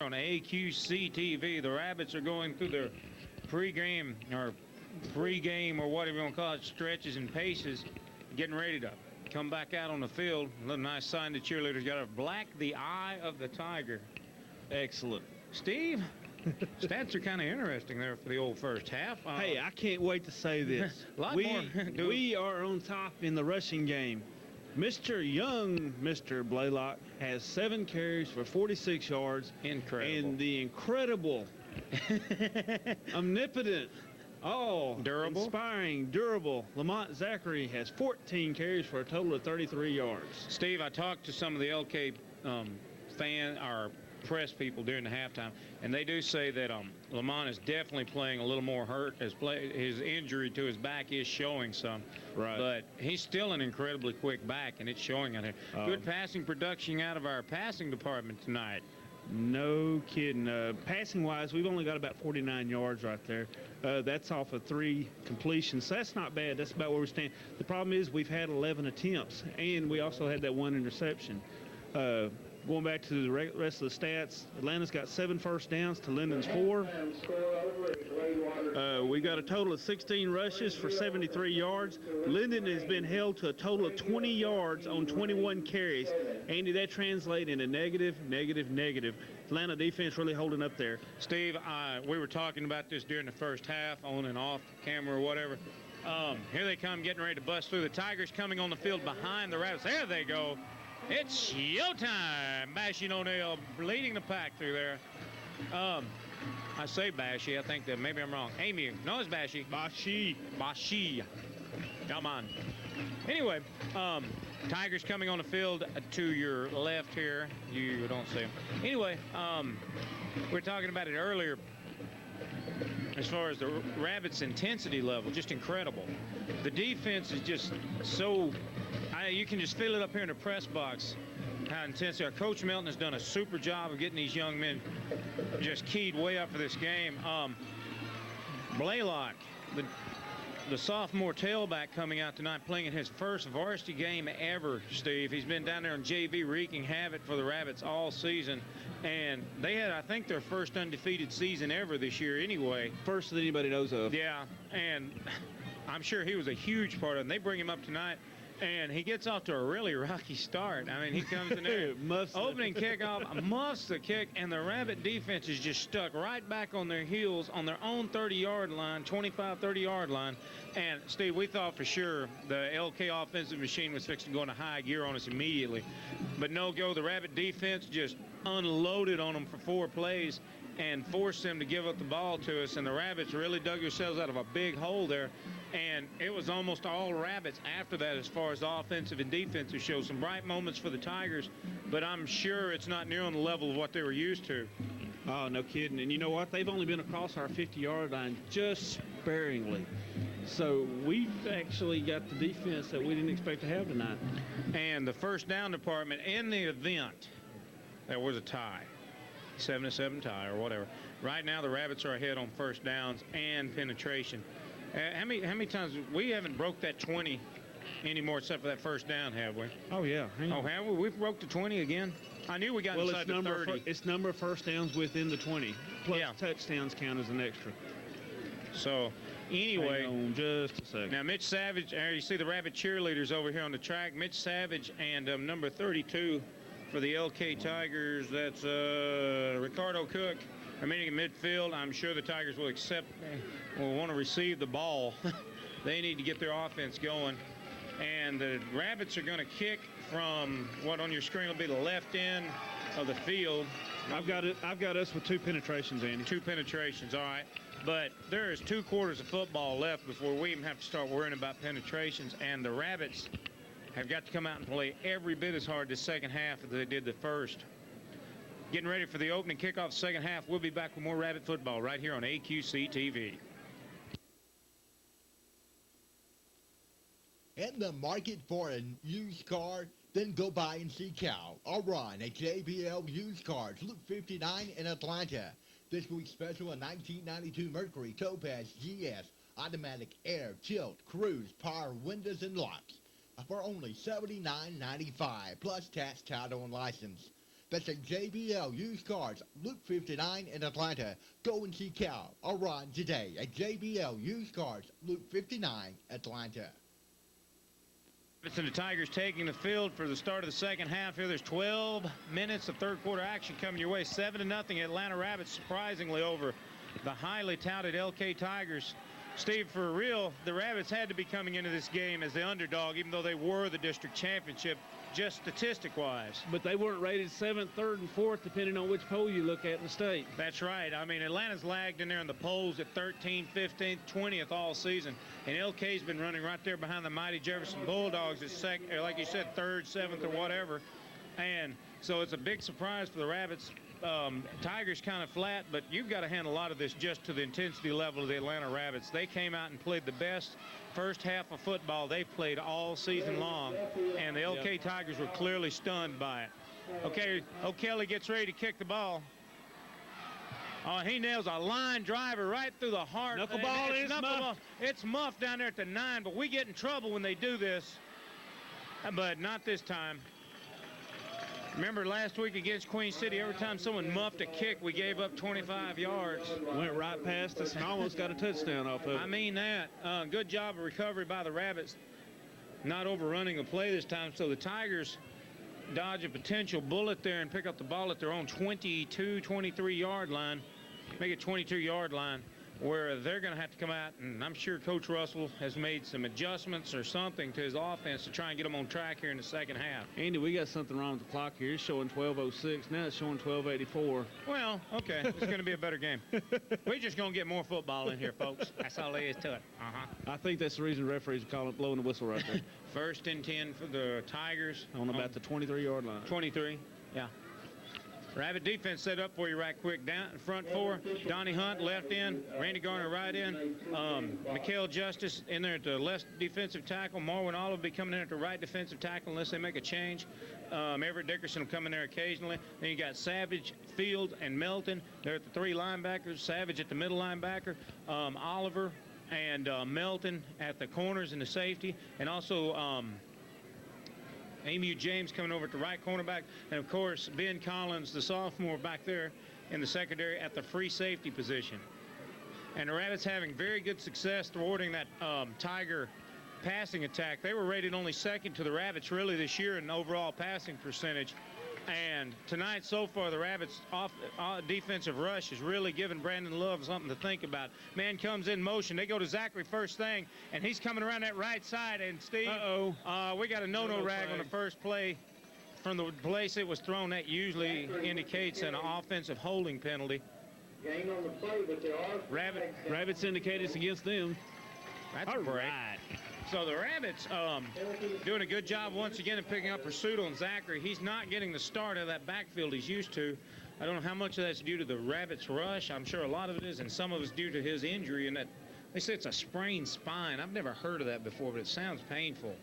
On AQC TV, the Rabbits are going through their pregame or whatever you want to call it, stretches and paces, getting ready to come back out on the field. A little nice sign the cheerleaders got a black the eye of the tiger. Excellent. Steve, stats are kind of interesting there for the old first half. Hey, I can't wait to say this. Lot more. We are on top in the rushing game. Mr. Blaylock has 7 carries for 46 yards. Incredible. And the incredible, omnipotent, durable, inspiring, durable Lamont Zachary has 14 carries for a total of 33 yards. Steve, I talked to some of the LK press people during the halftime, and they do say that Lamont is definitely playing a little more hurt. His injury to his back is showing some. Right. But he's still an incredibly quick back, and it's showing out here. Good passing production out of our passing department tonight. No kidding. Passing-wise, we've only got about 49 yards right there. That's off of 3 completions. So that's not bad. That's about where we stand. The problem is we've had 11 attempts, and we also had that 1 interception. Going back to the rest of the stats, Atlanta's got 7 first downs to Linden's 4. We got a total of 16 rushes for 73 yards. Linden has been held to a total of 20 yards on 21 carries. Andy, that translates into negative. Atlanta defense really holding up there. Steve, we were talking about this during the first half, on and off camera or whatever. Here they come, getting ready to bust through. The Tigers coming on the field behind the Rabbits. There they go. It's showtime. Bashy O'Neill leading the pack through there. I say Bashy. I think that maybe I'm wrong. Amy. No, it's Bashy. Bashy. Come on. Anyway, Tigers coming on the field to your left here. You don't see them. Anyway, we were talking about it earlier. As far as the Rabbits' intensity level, just incredible. The defense is just so... you can just feel it up here in the press box, how intense they are. Coach Melton has done a super job of getting these young men just keyed way up for this game. Blaylock, the sophomore tailback coming out tonight, playing in his first varsity game ever, Steve. He's been down there on JV wreaking havoc for the Rabbits all season. And they had, I think, their first undefeated season ever this year anyway. First that anybody knows of. Yeah, and I'm sure he was a huge part of it. And they bring him up tonight. And he gets off to a really rocky start. I mean, he comes in there, opening kickoff, muffs the kick, and the Rabbit defense is just stuck right back on their heels on their own 30-yard line, 25, 30-yard line. And, Steve, we thought for sure the LK offensive machine was fixing to go into high gear on us immediately. But no go, the Rabbit defense just unloaded on them for 4 plays and forced them to give up the ball to us. And the Rabbits really dug themselves out of a big hole there. And it was almost all Rabbits after that as far as offensive and defensive shows. Some bright moments for the Tigers, but I'm sure it's not near on the level of what they were used to. Oh, no kidding. And you know what? They've only been across our 50-yard line just sparingly. So we've actually got the defense that we didn't expect to have tonight. And the first down department in the event, there was a tie. 7-7 tie or whatever. Right now the Rabbits are ahead on first downs and penetration. How many times we haven't broke that 20 anymore except for that first down, have we? Oh yeah. Oh, have we? We've broke the 20 again. I knew we got inside the 30. It's number of first downs within the 20. Plus touchdowns count as an extra. So anyway, hang on just a second. Now Mitch Savage, you see the Rabbit cheerleaders over here on the track. Mitch Savage and number 32 for the LK Tigers. That's Ricardo Cook. Remaining in midfield. I'm sure the Tigers will want to receive the ball. They need to get their offense going. And the Rabbits are going to kick from what on your screen will be the left end of the field. I've got us with 2 penetrations, Andy. 2 penetrations, all right. But there is 2 quarters of football left before we even have to start worrying about penetrations. And the Rabbits have got to come out and play every bit as hard this second half as they did the first. Getting ready for the opening kickoff second half. We'll be back with more Rabbit football right here on AQC TV. In the market for a used car? Then go by and see Cal or Ron at JBL Used Cars, Loop 59 in Atlanta. This week's special, a 1992 Mercury Topaz GS, automatic air, tilt, cruise, power windows and locks for only $79.95 plus tax, title, and license. That's at JBL Used Cars, Loop 59 in Atlanta. Go and see Cal or Ron today at JBL Used Cars, Loop 59, Atlanta. And the Tigers taking the field for the start of the second half here. There's 12 minutes of third quarter action coming your way. 7-0 Atlanta Rabbits surprisingly over the highly touted LK Tigers. Steve, for real, the Rabbits had to be coming into this game as the underdog, even though they were the district championship, just statistic-wise. But they weren't rated 7th, 3rd, and 4th, depending on which poll you look at in the state. That's right. I mean, Atlanta's lagged in there in the polls at 13th, 15th, 20th all season. And LK's been running right there behind the mighty Jefferson Bulldogs at second, like you said, 3rd, 7th, or whatever. And so it's a big surprise for the Rabbits. Tigers kind of flat, but you've got to hand a lot of this just to the intensity level of the Atlanta Rabbits. They came out and played the best first half of football they've played all season long, and the LK Tigers were clearly stunned by it. Okay, O'Kelly gets ready to kick the ball. Oh, he nails a line driver right through the heart. Knuckleball is muffed. It's muffed down there at the 9, but we get in trouble when they do this, but not this time. Remember last week against Queen City, every time someone muffed a kick, we gave up 25 yards. Went right past us and almost got a touchdown off of it. I mean that. Good job of recovery by the Rabbits, not overrunning the play this time. So the Tigers dodge a potential bullet there and pick up the ball at their own 22, 23-yard line, make it 22-yard line, where they're going to have to come out, and I'm sure Coach Russell has made some adjustments or something to his offense to try and get them on track here in the second half. Andy, we got something wrong with the clock here. It's showing 12:06. Now it's showing 12:84. Well, okay. It's going to be a better game. We're just going to get more football in here, folks. That's all there is to it. I think that's the reason the referees are blowing the whistle right there. 1st and 10 for the Tigers. On about the 23-yard line. 23, yeah. Rabbit defense set up for you right quick. Down in front 4, Donnie Hunt left end, Randy Garner right in, Mikhail Justice in there at the left defensive tackle. Marwin Olive will be coming in at the right defensive tackle unless they make a change. Everett Dickerson will come in there occasionally. Then you got Savage, Field, and Melton. They're at the 3 linebackers. Savage at the middle linebacker. Oliver and Melton at the corners and the safety. And also Emu James coming over at the right cornerback, and of course Ben Collins, the sophomore, back there in the secondary at the free safety position. And the Rabbits having very good success thwarting that Tiger passing attack. They were rated only second to the Rabbits really this year in overall passing percentage. And tonight, so far, the Rabbits' defensive rush has really given Brandon Love something to think about. Man comes in motion. They go to Zachary first thing, and he's coming around that right side. And, Steve, we got a no-no rag on the first play. From the place it was thrown, that usually indicates an offensive holding penalty. Game on the play, but there are Rabbits indicate it's against them. That's a break. So the Rabbits doing a good job once again in picking up pursuit on Zachary. He's not getting the start of that backfield he's used to. I don't know how much of that's due to the Rabbits' rush. I'm sure a lot of it is, and some of it's due to his injury. And that they say it's a sprained spine. I've never heard of that before, but it sounds painful.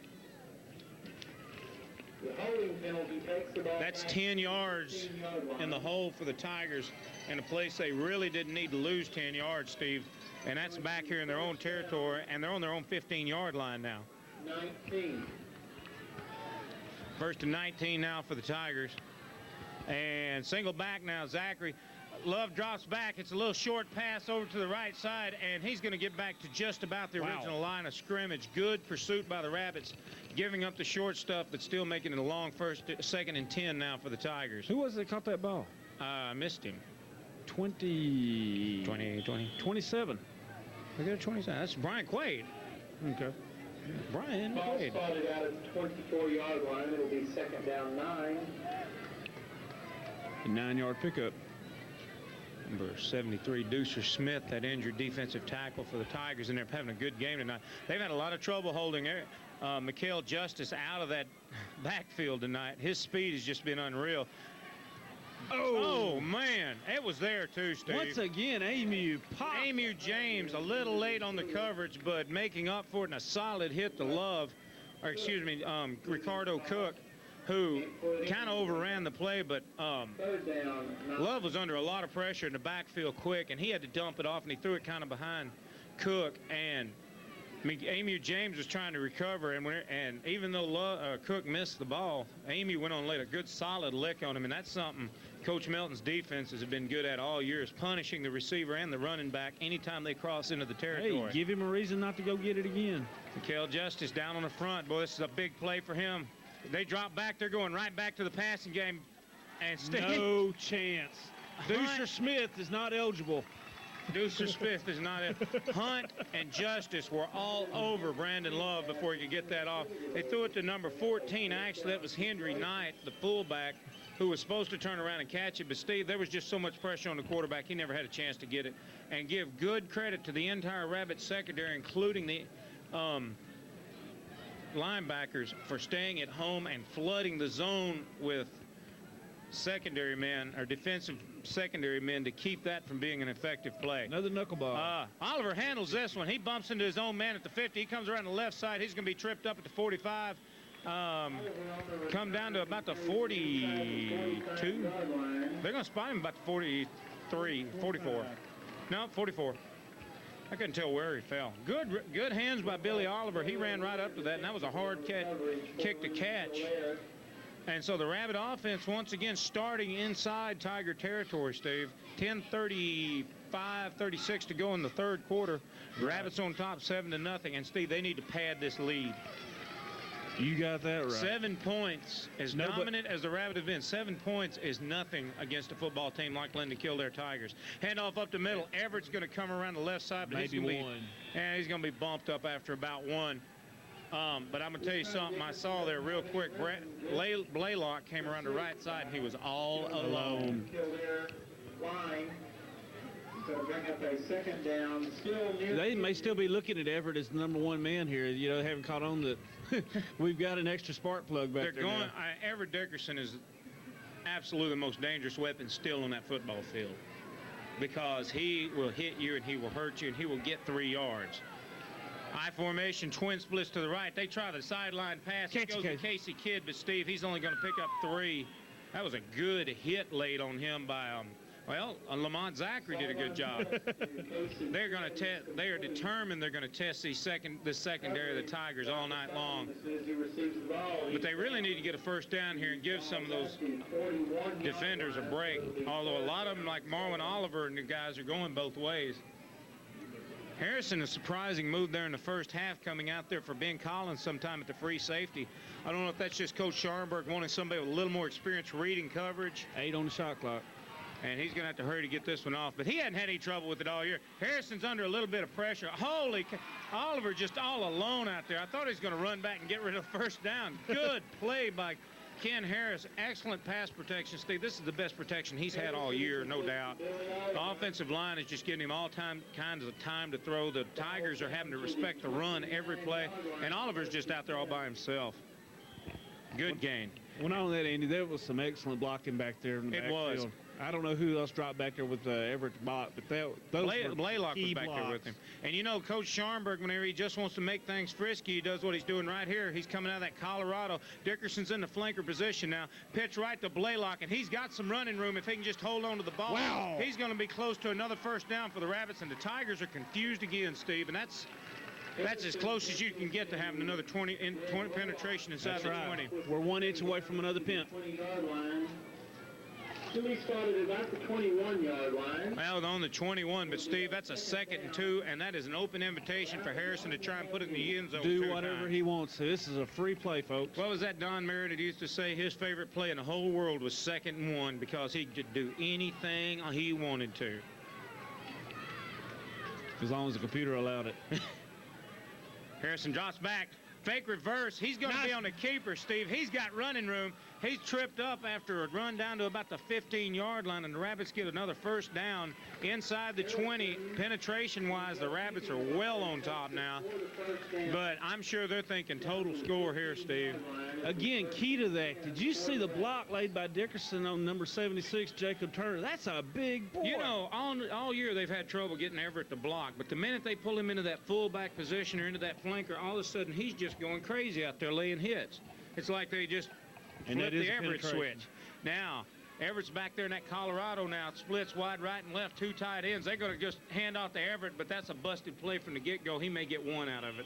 the holding penalty takes the ball. That's 10 yards in the hole for the Tigers, in a place they really didn't need to lose 10 yards, Steve. And that's back here in their own territory, and they're on their own 15-yard line now. 19. First and 19 now for the Tigers. And single back now, Zachary. Love drops back. It's a little short pass over to the right side, and he's going to get back to just about the original line of scrimmage. Good pursuit by the Rabbits, giving up the short stuff, but still making it a long second and 10 now for the Tigers. Who was it that caught that ball? Missed him. 27. Look at 27. That's Brian Quaid. Okay. Brian Ball Quaid. spotted out at the 24-yard line. It'll be second down 9. A 9-yard pickup. Number 73, Deucer Smith, that injured defensive tackle for the Tigers, and they're having a good game tonight. They've had a lot of trouble holding Mikael Justice out of that backfield tonight. His speed has just been unreal. Oh, man, it was there too, Steve. Once again, Emu popped. Emu James a little late on the coverage, but making up for it in a solid hit to Love, or excuse me, Ricardo Cook, who kind of overran the play, but Love was under a lot of pressure in the backfield quick, and he had to dump it off, and he threw it kind of behind Cook, and Emu James was trying to recover, and even though Cook missed the ball, Emu went on and laid a good solid lick on him, and that's something Coach Melton's defenses have been good at all year, is punishing the receiver and the running back anytime they cross into the territory. Hey, give him a reason not to go get it again. Mikael Justice down on the front. Boy, this is a big play for him. They drop back. They're going right back to the passing game. And no chance. Deucer Smith is not eligible. Deucer Smith is not. Hunt and Justice were all over Brandon Love before he could get that off. They threw it to number 14. Actually, that was Henry Knight, the fullback, who was supposed to turn around and catch it. But, Steve, there was just so much pressure on the quarterback, he never had a chance to get it. And give good credit to the entire Rabbit secondary, including the linebackers, for staying at home and flooding the zone with secondary men, or defensive secondary men, to keep that from being an effective play. Another knuckleball. Oliver handles this one. He bumps into his own man at the 50. He comes around the left side. He's going to be tripped up at the 45. Come down to about the 42. They're going to spot him about the 43, 44. No, 44. I couldn't tell where he fell. Good hands by Billy Oliver. He ran right up to that, and that was a hard kick to catch. And so the Rabbit offense once again starting inside Tiger territory, Steve. 10:35, 36 to go in the third quarter. Rabbits on top 7-0. And Steve, they need to pad this lead. You got that right. 7 points, as dominant as the Rabbit have been, 7 points is nothing against a football team like Linden-Kildare Tigers. Handoff up the middle. Everett's going to come around the left side, but maybe one. He's going to be bumped up after about one. But I'm going to tell you something I saw there real quick. Blaylock came around the right side, and he was all alone. They may still be looking at Everett as the number one man here. You know, they haven't caught on that we've got an extra spark plug back there. Everett Dickerson is absolutely the most dangerous weapon still on that football field, because he will hit you and he will hurt you and he will get 3 yards. I formation, twin splits to the right. They try the sideline pass. It goes to Casey Kidd, but Steve, he's only going to pick up 3. That was a good hit laid on him by Lamont Zachary did a good job. They're going to test. They are determined they're going to test the secondary of the Tigers all night long. But they really need to get a first down here and give some of those defenders a break. Although a lot of them, like Marwin Oliver and the guys, are going both ways. Harrison, a surprising move there in the first half, coming out there for Ben Collins sometime at the free safety. I don't know if that's just Coach Scharnberg wanting somebody with a little more experience reading coverage. 8 on the shot clock. And he's going to have to hurry to get this one off. But he hadn't had any trouble with it all year. Harrison's under a little bit of pressure. Holy Oliver just all alone out there. I thought he was going to run back and get rid of the first down. Good play by Ken Harris. Excellent pass protection, Steve. This is the best protection he's had all year, no doubt. The offensive line is just giving him all kinds of time to throw. The Tigers are having to respect the run every play. And Oliver's just out there all by himself. Good gain. Well, not only that, Andy, there was some excellent blocking back there in the backfield. Was. I don't know who else dropped back there with Everett's block, but those were Blaylock key was back blocks. there with him. And you know, Coach Scharnberg, whenever he just wants to make things frisky, he does what he's doing right here. He's coming out of that Colorado. Dickerson's in the flanker position now. Pitch right to Blaylock, and he's got some running room if he can just hold on to the ball. Wow. He's going to be close to another first down for the Rabbits, and the Tigers are confused again, Steve, and that's as close as you can get to having another 20 penetration inside the 20. We're 1 inch away from another pin. 20-yard line. Stewie started about the 21-yard line. Well, on the 21, but Steve, that's a 2nd and 2, and that is an open invitation for Harrison to try and put it in the end zone. Do whatever he wants to. This is a free play, folks. What was that Don Merritt used to say? His favorite play in the whole world was 2nd and 1 because he could do anything he wanted to. As long as the computer allowed it. Harrison drops back. Fake reverse. He's going to be on the keeper, Steve. He's got running room. He's tripped up after a run down to about the 15-yard line, and the Rabbits get another first down inside the 20. Penetration-wise, the Rabbits are well on top now. But I'm sure they're thinking total score here, Steve. Again, key to that. Did you see the block laid by Dickerson on number 76, Jacob Turner? That's a big boy. You know, all year they've had trouble getting Everett to block, but the minute they pull him into that fullback position or into that flanker, all of a sudden he's just going crazy out there laying hits. It's like they just flipped the Everett switch. Now, Everett's back there in that Colorado now. It splits wide right and left, 2 tight ends. They're going to just hand off to Everett, but that's a busted play from the get-go. He may get 1 out of it.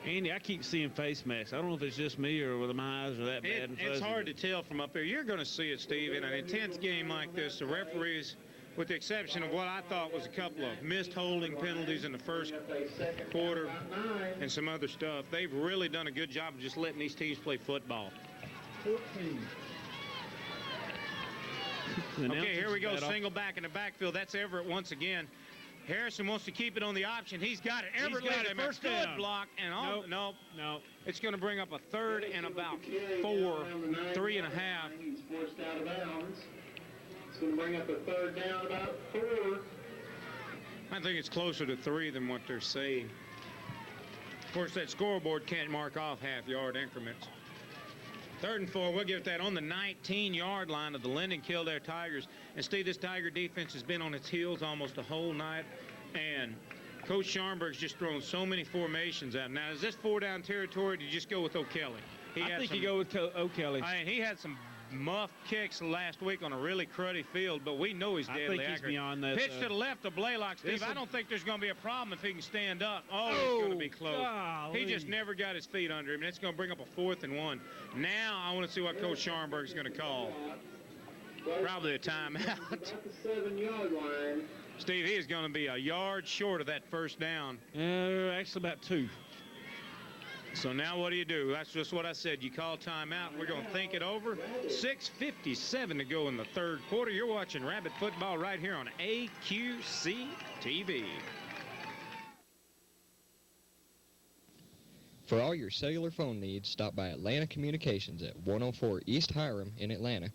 Andy, I keep seeing face masks. I don't know if it's just me or whether my eyes are that bad and fuzzy. It's hard to tell from up there. You're going to see it, Steve. In an intense game like this, the referees, with the exception of what I thought was a couple of missed holding penalties in the first quarter and some other stuff, they've really done a good job of just letting these teams play football. 14. Okay, here we go. Single back in the backfield. That's Everett once again. Harrison wants to keep it on the option. He's got it. Everett got it. lays a First good down. block. And No. it's going to bring up a 3rd and about 4, 3 and a half. He's forced out of bounds. It's going to bring up a 3rd down about 4. I think it's closer to 3 than what they're saying. Of course, that scoreboard can't mark off half-yard increments. 3rd and 4, we'll give it that on the 19-yard line of the Linden-Kildare Tigers. And Steve, this Tiger defense has been on its heels almost the whole night. And Coach Scharnberg's just thrown so many formations out. Now, is this 4-down territory? Do you just go with O'Kelly? I think you go with O'Kelly. I mean, he had some muff kicks last week on a really cruddy field, but we know he's deadly I think accurate. he's beyond that. Pitch to the left of Blaylock, Steve. I don't think there's going to be a problem if he can stand up. Oh, it's going to be close. Golly. He just never got his feet under him, and it's going to bring up a 4th and 1. Now I want to see what Coach Scharnberg is going to call. Probably a timeout. About the 7-yard line. Steve, he is going to be a yard short of that first down. Actually about 2. So now what do? That's just what I said. You call timeout. We're going to think it over. 6:57 to go in the 3rd quarter. You're watching Rabbit football right here on AQC TV. For all your cellular phone needs, stop by Atlanta Communications at 104 East Hiram in Atlanta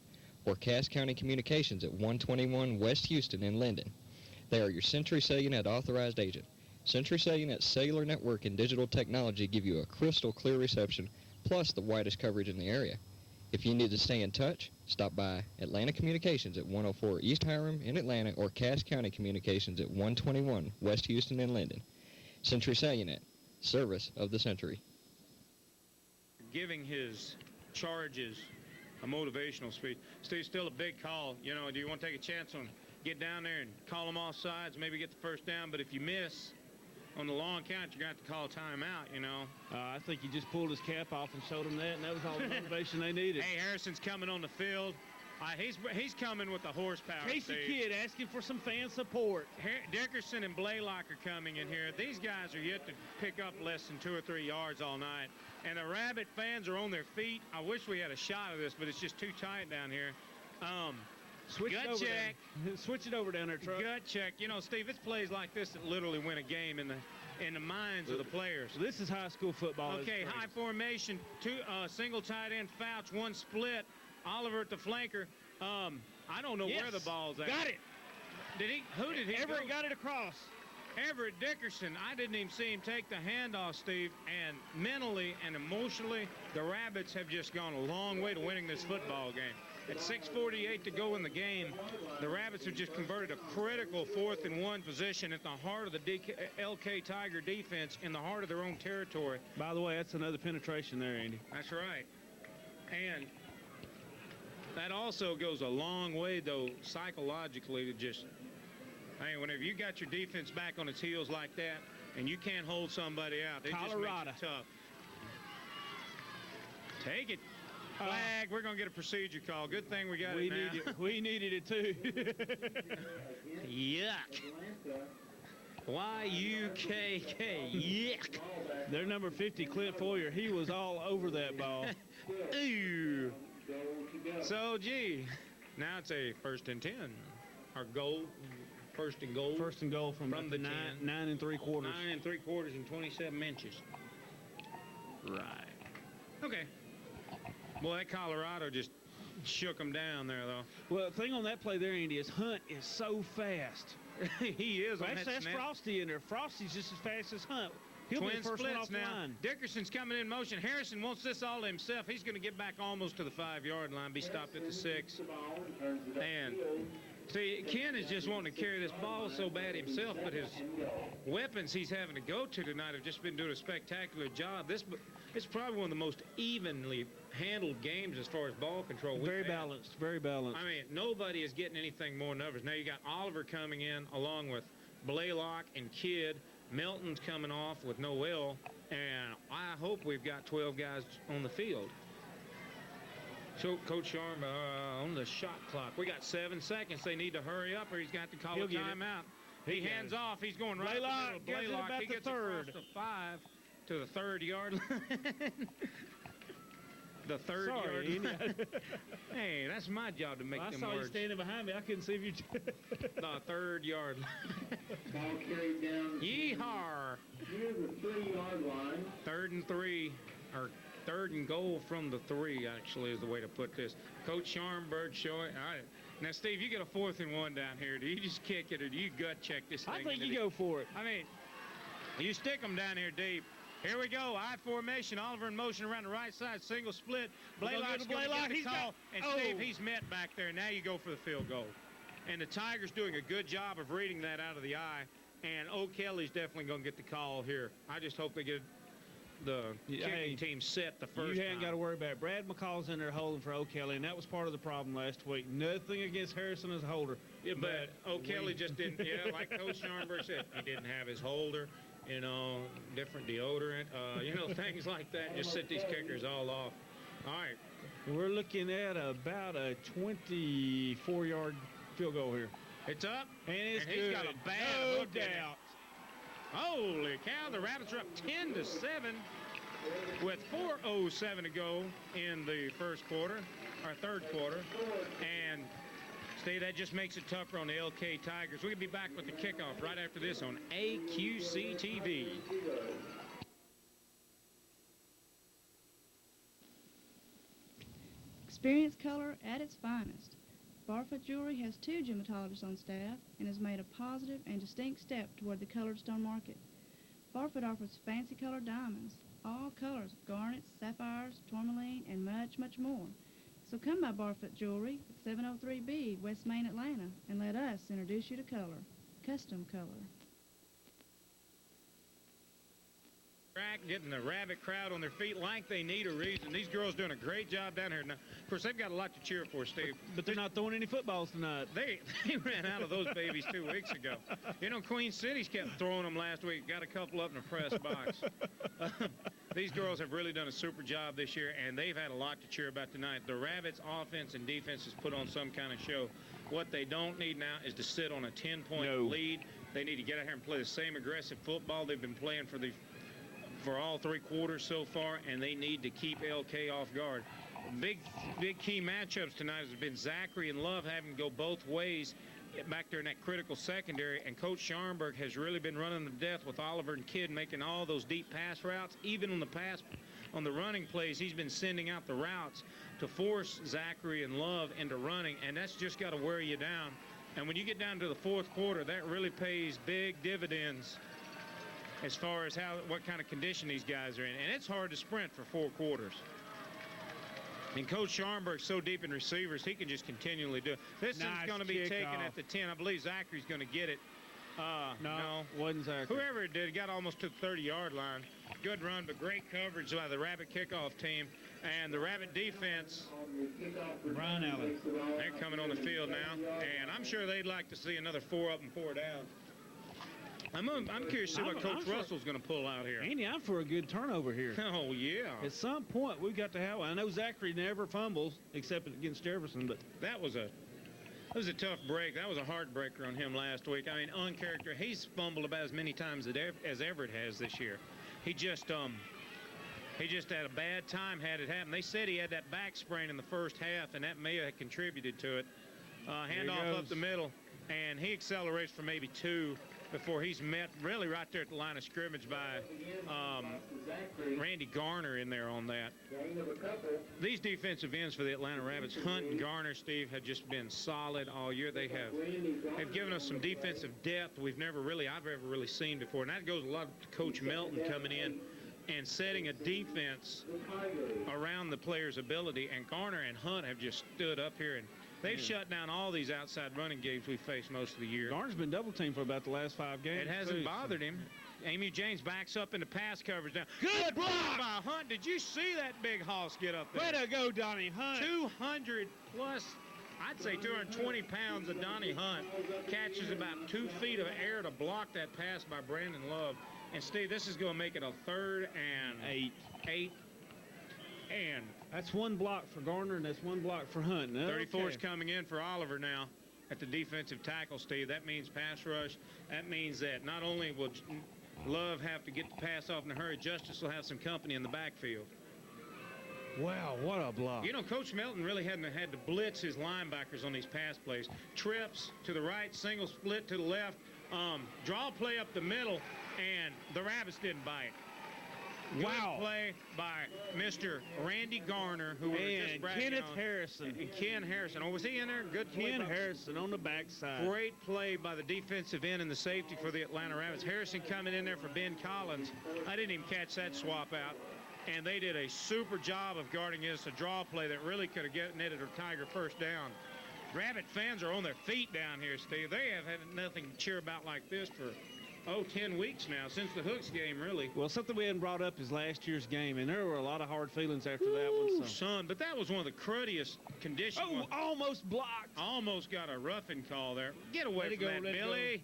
or Cass County Communications at 121 West Houston in Linden. They are your Century Cellunet authorized agent. Century Cellunet's cellular network and digital technology give you a crystal clear reception, plus the widest coverage in the area. If you need to stay in touch, stop by Atlanta Communications at 104 East Hiram in Atlanta or Cass County Communications at 121 West Houston in Linden. Century Cellunet, service of the century. Giving his charges a motivational speech. Steve, still a big call. You know, do you want to take a chance on get down there and call them off sides, maybe get the first down? But if you miss on the long count, you're going to have to call timeout, you know. I think he just pulled his cap off and showed them that, and that was all the motivation they needed. Hey, Harrison's coming on the field. He's coming with the horsepower. Casey Steve. Kidd asking for some fan support. Dickerson and Blaylock are coming in here. These guys are yet to pick up less than 2 or 3 yards all night. And the Rabbit fans are on their feet. I wish we had a shot of this, but it's just too tight down here. Switch gut it over check. Switch it over down there, Truck. Gut check. You know, Steve, it's plays like this that literally win a game in the minds of the players. This is high school football. Okay, high formation, single tight end, Fouch, one split. Oliver at the flanker. I don't know where the ball's at. Got it. Who did he Everett go? got it across. Everett Dickerson. I didn't even see him take the handoff, Steve. And mentally and emotionally, the Rabbits have just gone a long way to winning this football game. At 6:48 to go in the game, the Rabbits have just converted a critical 4th and 1 position at the heart of the LK Tiger defense in the heart of their own territory. By the way, that's another penetration there, Andy. That's right. And that also goes a long way, though, psychologically to just, hey, whenever you got your defense back on its heels like that and you can't hold somebody out, it just makes it tough. Take it. Flag. We're going to get a procedure call. Good thing we got it now. We needed it, too. Yuck. Y-U-K-K. Yuck. Their number 50, Clint Foyer, he was all over that ball. Ooh. So, gee, now it's a 1st and 10. Our goal, 1st and goal. 1st and goal from the 9 3/4. 9 3/4 and 27 inches. Right. Okay. Boy, that Colorado just shook them down there, though. Well, the thing on that play there, Andy, is Hunt is so fast. He is. Well, that's Frosty in there. Frosty's just as fast as Hunt. He'll be Twin the first one splits off the now. line. Dickerson's coming in motion. Harrison wants this all to himself. He's going to get back almost to the 5-yard line, be stopped at the 6. And see, Ken is just wanting to carry this ball so bad himself, but his weapons he's having to go to tonight have just been doing a spectacular job. It's probably one of the most evenly handled games as far as ball control. Very balanced, very balanced. I mean, nobody is getting anything more than others. Now you got Oliver coming in along with Blaylock and Kidd. Melton's coming off with Noel, and I hope we've got 12 guys on the field. So, Coach Sharma on the shot clock. We got 7 seconds. They need to hurry up or he's got to call a timeout. He hands off. He's going right up the middle. Blaylock, he gets across the 5 to the 3rd-yard line. The 3rd yard. Hey, that's my job to make them words. I saw you standing behind me. I couldn't see if you. The 3rd yard line. Ball carried down. Yeehaw! Near the 3-yard line. 3rd and 3, or 3rd and goal from the 3, actually, is the way to put this. Coach Scharnberg showing. All right. Now, Steve, you get a 4th and 1 down here. Do you just kick it, or do you gut check this thing? I think you go for it. I mean, you stick them down here deep. Here we go. I formation. Oliver in motion around the right side. Single split. Blaylock's going to get the call. And Steve, he's met back there. Now you go for the field goal. And the Tigers doing a good job of reading that out of the eye. And O'Kelly's definitely going to get the call here. I just hope they get the kicking team set the first You ain't time. got to worry about it. Brad McCall's in there holding for O'Kelly, and that was part of the problem last week. Nothing against Harrison as a holder. Yeah, but O'Kelly just didn't, like Coach Scharnberg said, he didn't have his holder. You know, different deodorant, things like that. Just set these kickers all off. All right. We're looking at about a 24-yard field goal here. It's up. And it's he's good. got a bad No hook in it. doubt. Holy cow, the Rabbits are up 10-7 with 4:07 to go in the first quarter, or 3rd quarter. And Steve, that just makes it tougher on the LK Tigers. We're going to be back with the kickoff right after this on AQC TV. Experience color at its finest. Barfoot Jewelry has 2 gematologists on staff and has made a positive and distinct step toward the colored stone market. Barfoot offers fancy colored diamonds, all colors, garnets, sapphires, tourmaline, and much, much more. So come by Barfoot Jewelry at 703B West Main, Atlanta, and let us introduce you to color, custom color. Getting the Rabbit crowd on their feet like they need a reason. These girls doing a great job down here. Now, of course, they've got a lot to cheer for, Steve. But they're not throwing any footballs tonight. They ran out of those babies 2 weeks ago. You know, Queen City's kept throwing them last week. Got a couple up in the press box. These girls have really done a super job this year, and they've had a lot to cheer about tonight. The Rabbits' offense and defense has put on some kind of show. What they don't need now is to sit on a 10-point lead. They need to get out here and play the same aggressive football they've been playing for all 3 quarters so far, and they need to keep LK off guard. Big key matchups tonight has been Zachary and Love having to go both ways back there in that critical secondary, and Coach Scharnberg has really been running them to death with Oliver and Kidd making all those deep pass routes. Even on the running plays, he's been sending out the routes to force Zachary and Love into running, and that's just got to wear you down. And when you get down to the 4th quarter, that really pays big dividends as far as what kind of condition these guys are in. And it's hard to sprint for 4 quarters. And Coach Scharnberg's so deep in receivers, he can just continually do it. This one's going to be taken at the 10. I believe Zachary's going to get it. No, wasn't Zachary. Whoever it did, got almost to the 30-yard line. Good run, but great coverage by the Rabbit kickoff team. And the Rabbit defense, Brian Allen, they're coming on the field now. And I'm sure they'd like to see another 4 up and 4 down. I'm curious to see what Coach Russell's going to pull out here. Andy, I'm for a good turnover here. Oh, yeah. At some point, we've got to have one. I know Zachary never fumbles except against Jefferson, but that was a tough break. That was a heartbreaker on him last week. I mean, uncharacteristic. He's fumbled about as many times as Everett has this year. He just had a bad time had it happen. They said he had that back sprain in the first half, and that may have contributed to it. Handoff up the middle, and he accelerates for maybe 2 before he's met really right there at the line of scrimmage by Randy Garner in there on that. These defensive ends for the Atlanta Rabbits, Hunt and Garner, Steve, have just been solid all year. They've given us some defensive depth I've ever really seen before. And that goes a lot to Coach Melton coming in and setting a defense around the player's ability. And Garner and Hunt have just stood up here, and they've shut down all these outside running games we faced most of the year. Garner's been double-teamed for about the last 5 games. It hasn't bothered him. Amy James backs up into pass coverage now. Good block by Hunt. Did you see that big hoss get up there? Way to go, Donnie Hunt. 200 plus, I'd say 220 pounds of Donnie Hunt catches about 2 feet of air to block that pass by Brandon Love. And Steve, this is going to make it a 3rd and 8. And that's 1 block for Garner, and that's 1 block for Hunt. 34 is coming in for Oliver now at the defensive tackle, Steve. That means pass rush. That means that not only will Love have to get the pass off in a hurry, Justice will have some company in the backfield. Wow, what a block. You know, Coach Melton really hadn't had to blitz his linebackers on these pass plays. Trips to the right, single split to the left, draw play up the middle, and the Rabbits didn't bite. Wow. Good play by Mr. Randy Garner, who was just bragging Kenneth on. Harrison. And Ken Harrison. Oh, was he in there? Good play. Ken Harrison on the backside. Great play by the defensive end and the safety for the Atlanta Rabbits. Harrison coming in there for Ben Collins. I didn't even catch that swap out. And they did a super job of guarding this, a draw play that really could have netted a Tiger first down. Rabbit fans are on their feet down here, Steve. They have had nothing to cheer about like this for 10 weeks now, since the Hooks game, really. Well, something we hadn't brought up is last year's game, and there were a lot of hard feelings after that one. Son, but that was one of the cruddiest conditions. Oh, almost blocked. Almost got a roughing call there. Get away from that, Billy.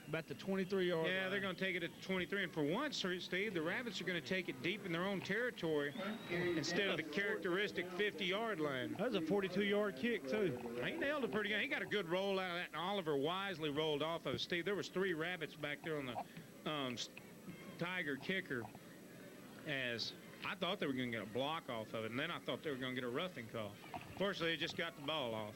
About the 23-yard line. Yeah, they're going to take it at the 23. And for once, Steve, the Rabbits are going to take it deep in their own territory instead of the characteristic 50-yard line. That was a 42-yard kick, too. He nailed it pretty good. He got a good roll out of that, and Oliver wisely rolled off of it. Steve, there was 3 Rabbits back there on the Tiger kicker, as I thought they were going to get a block off of it, and then I thought they were going to get a roughing call. Fortunately, they just got the ball off.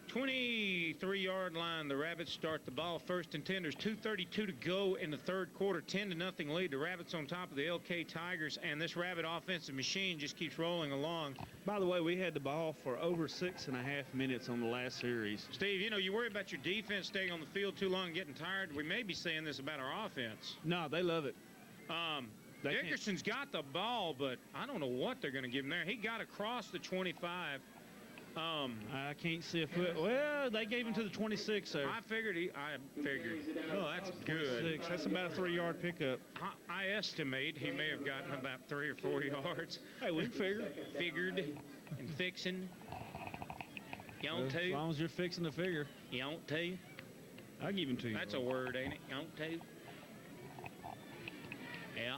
23-yard line, the Rabbits start the ball. 1st and 10. There's 2:32 to go in the 3rd quarter. 10-0 lead. The Rabbits on top of the LK Tigers, and this Rabbit offensive machine just keeps rolling along. By the way, we had the ball for over 6.5 minutes on the last series. Steve, you know, you worry about your defense staying on the field too long and getting tired. We may be saying this about our offense. No, they love it. Dickerson's got the ball, but I don't know what they're going to give him there. He got across the 25. I can't see a foot. Well, they gave him to the 26 there. I figured. Oh, that's good. 26. That's about a 3-yard pickup. I estimate he may have gotten about 3 or 4 yards. Hey, we figured. Figured and fixing. You want to? As long as you're fixing the figure. You want to? I'll give him to you. That's a word, ain't it? You want to? Yeah.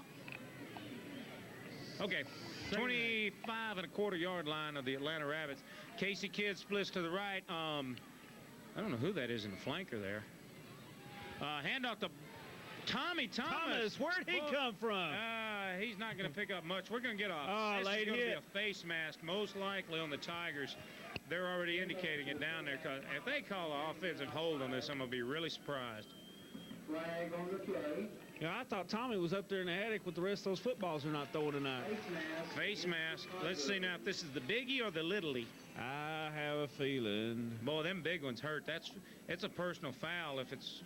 Okay, 25.25 yard line of the Atlanta Rabbits. Casey Kidd splits to the right. I don't know who that is in the flanker there. Handoff to Tommy Thomas. Where'd he come from? He's not going to pick up much. We're going to get Oh, late be hit. a face mask, most likely on the Tigers. They're already indicating it down there. Because if they call an offensive hold on this, I'm going to be really surprised. Flag on the play. Yeah, I thought Tommy was up there in the attic with the rest of those footballs they're not throwing tonight. Face mask. Face mask. Let's see now if this is the biggie or the littlie. I have a feeling. Boy, them big ones hurt. It's a personal foul if it's.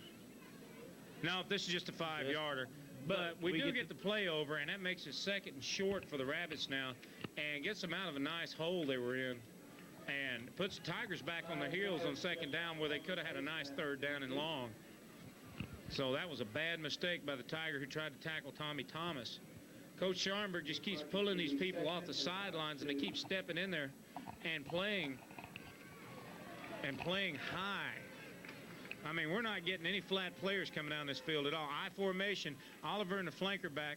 No, if this is just a 5-yarder. But we do get the play over, and that makes it second and short for the Rabbits now, and gets them out of a nice hole they were in, and puts the Tigers back on their heels on second down where they could have had a nice third down and long. So that was a bad mistake by the Tiger who tried to tackle Tommy Thomas. Coach Scharnberg just keeps pulling these people off the sidelines, and they keep stepping in there and playing high. I mean, we're not getting any flat players coming down this field at all. I formation, Oliver in the flanker back.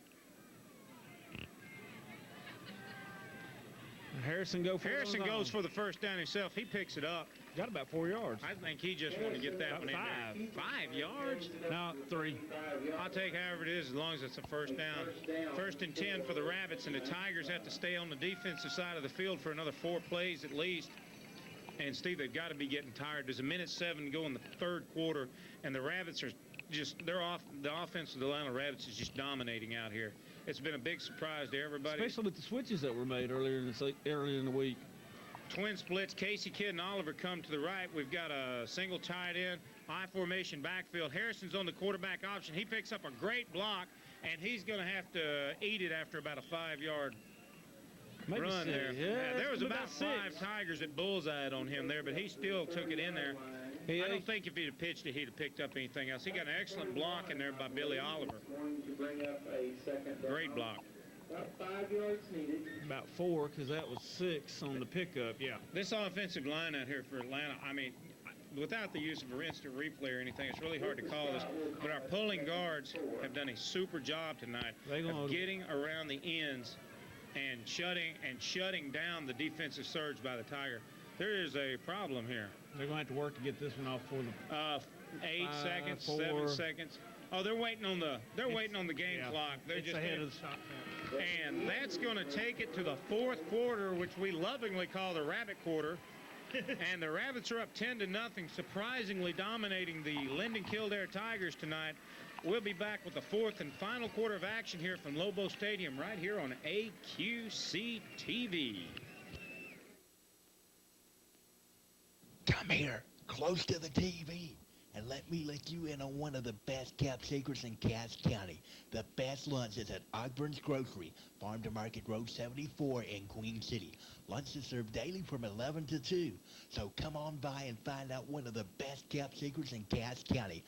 Harrison goes for the first down himself. He picks it up. Got about 4 yards. I think he just wanted to get that one in there. 5 yards? No, 3. I'll take however it is as long as it's a first down. First and 10 for the Rabbits, and the Tigers have to stay on the defensive side of the field for another 4 plays at least. And, Steve, they've got to be getting tired. There's a minute 7 to go in the third quarter, and the Rabbits are just, the offense of the Atlanta Rabbits is just dominating out here. It's been a big surprise to everybody. Especially with the switches that were made earlier in the week. Twin splits. Casey Kidd and Oliver come to the right. We've got a single tight end, I formation backfield. Harrison's on the quarterback option. He picks up a great block, and he's going to have to eat it after about a 5-yard Maybe run 6. there. Yeah, there was about 6. 5 Tigers that bullseyed on him there, but he still took it in there. I don't think if he'd have pitched it, he'd have picked up anything else. He got an excellent block in there by Billy Oliver. Going to bring up a second down. Great block. About 5 yards needed. About 4, because that was 6 on the pickup, yeah. This offensive line out here for Atlanta, I mean, without the use of an instant replay or anything, it's really hard to call this. But our pulling guards have done a super job tonight of getting around the ends and shutting down the defensive surge by the Tiger. There is a problem here. They're going to have to work to get this one off for the 8 seconds, 4. 7 seconds. Oh, they're waiting on the game clock. They're it's just ahead of the shot count. And that's going to take it to the fourth quarter, which we lovingly call the Rabbit quarter. And the Rabbits are up 10-0, surprisingly dominating the Linden-Kildare Tigers tonight. We'll be back with the fourth and final quarter of action here from Lobo Stadium right here on AQC TV. Come here, close to the TV, and let me let you in on one of the best kept secrets in Cass County. The best lunch is at Ogburn's Grocery, Farm to Market Road 74 in Queen City. Lunch is served daily from 11 to 2. So come on by and find out one of the best kept secrets in Cass County.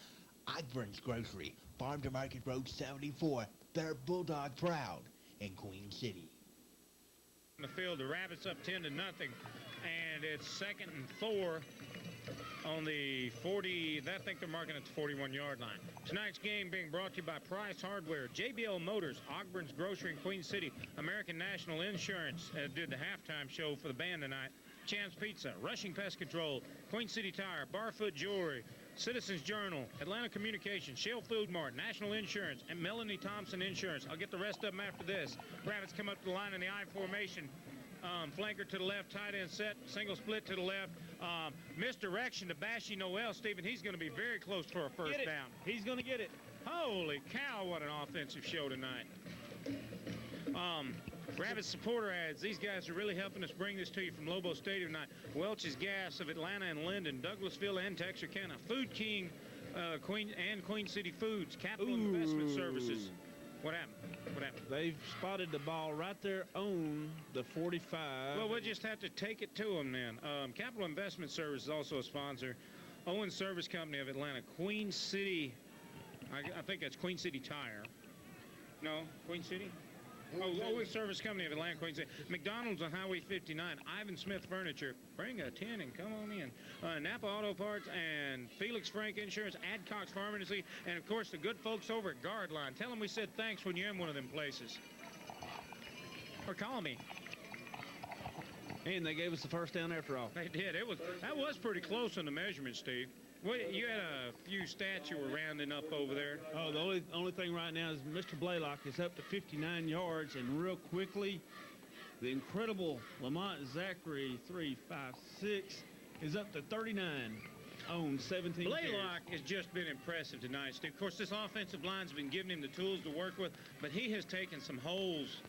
Ogburn's Grocery, Farm to Market Road 74. They're Bulldog proud in Queen City. In the field, the Rabbits up 10-0, and it's 2nd and 4 on the 40. I think they're marking at the 41-yard line. Tonight's game being brought to you by Price Hardware, JBL Motors, Ogburn's Grocery in Queen City, American National Insurance did the halftime show for the band tonight. Champs Pizza, Rushing Pest Control, Queen City Tire, Barfoot Jewelry, Citizens Journal, Atlanta Communications, Shell Food Mart, National Insurance, and Melanie Thompson Insurance. I'll get the rest of them after this. Rabbits come up to the line in the I formation. Flanker to the left, tight end set, single split to the left. Misdirection to Bashy Noel. Stephen, he's going to be very close for a first down. He's going to get it. Holy cow, what an offensive show tonight. Rabbit supporter ads. These guys are really helping us bring this to you from Lobo Stadium tonight. Welch's Gas of Atlanta and Linden, Douglasville and Texarkana, Food King, Queen City Foods, Capital Investment Services. What happened? What happened? They've spotted the ball right there on the 45. Well, we'll just have to take it to them then. Capital Investment Service is also a sponsor. Owens Service Company of Atlanta, Queen City. I think that's Queen City Tire. No, Queen City? Oh, Owens Service Company of Atlanta, Queen City. McDonald's on Highway 59. Ivan Smith Furniture. Bring a 10 and come on in. Napa Auto Parts and Felix Frank Insurance, Adcox Pharmacy, and, of course, the good folks over at Guardline. Tell them we said thanks when you're in one of them places. for calling me. And they gave us the first down after all. They did. That was pretty close on the measurement, Steve. Well, you had a few stats you were rounding up over there. Oh, the only thing right now is Mr. Blaylock is up to 59 yards, and real quickly, the incredible Lamont Zachary 356 is up to 39 on 17 Blaylock carries. has just been impressive tonight, Steve. Of course, this offensive line's been giving him the tools to work with, but he has taken some holes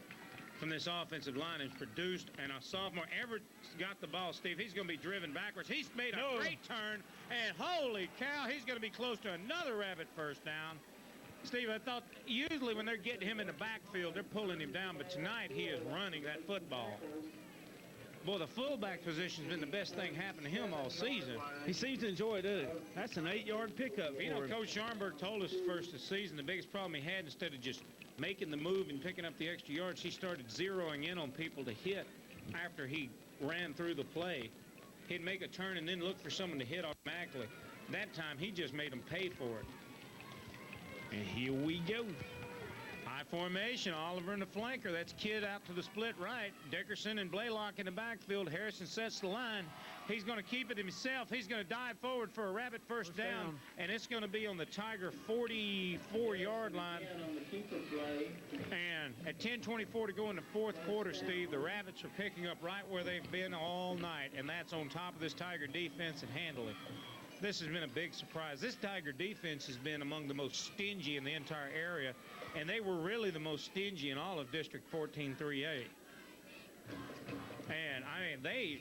from this offensive line and produced, and a sophomore, Everett's got the ball, Steve. He's going to be driven backwards. He's made a great turn, and holy cow, he's going to be close to another Rabbit first down. Steve, I thought usually when they're getting him in the backfield, they're pulling him down, but tonight he is running that football. Boy, the fullback position's been the best thing happened to him all season. He seems to enjoy it, doesn't he? That's an 8-yard pickup. You know, Coach Scharnberg told us first this season the biggest problem he had, instead of just making the move and picking up the extra yards, he started zeroing in on people to hit after he ran through the play. He'd make a turn and then look for someone to hit automatically. That time, he just made them pay for it. And here we go. High formation, Oliver in the flanker. That's Kidd out to the split right. Dickerson and Blaylock in the backfield. Harrison sets the line. He's going to keep it himself. He's going to dive forward for a Rabbit first down, and it's going to be on the Tiger 44-yard line. And at 10:24 to go in the fourth quarter, Steve, the Rabbits are picking up right where they've been all night, and that's on top of this Tiger defense and handling. This has been a big surprise. This Tiger defense has been among the most stingy in the entire area, and they were really the most stingy in all of District 14-3A. And, I mean,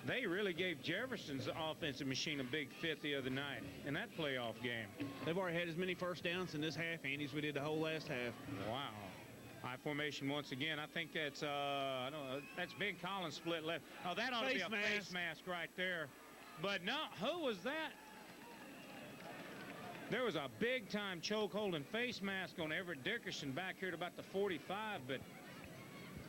they really gave Jefferson's offensive machine a big fit the other night in that playoff game. They've already had as many first downs in this half, Andy, as we did the whole last half. Wow. High formation once again. I think that's, I don't know, that's Ben Collins split left. Oh, that ought to be a face mask right there. But no, who was that? There was a big-time chokehold and face mask on Everett Dickerson back here at about the 45, but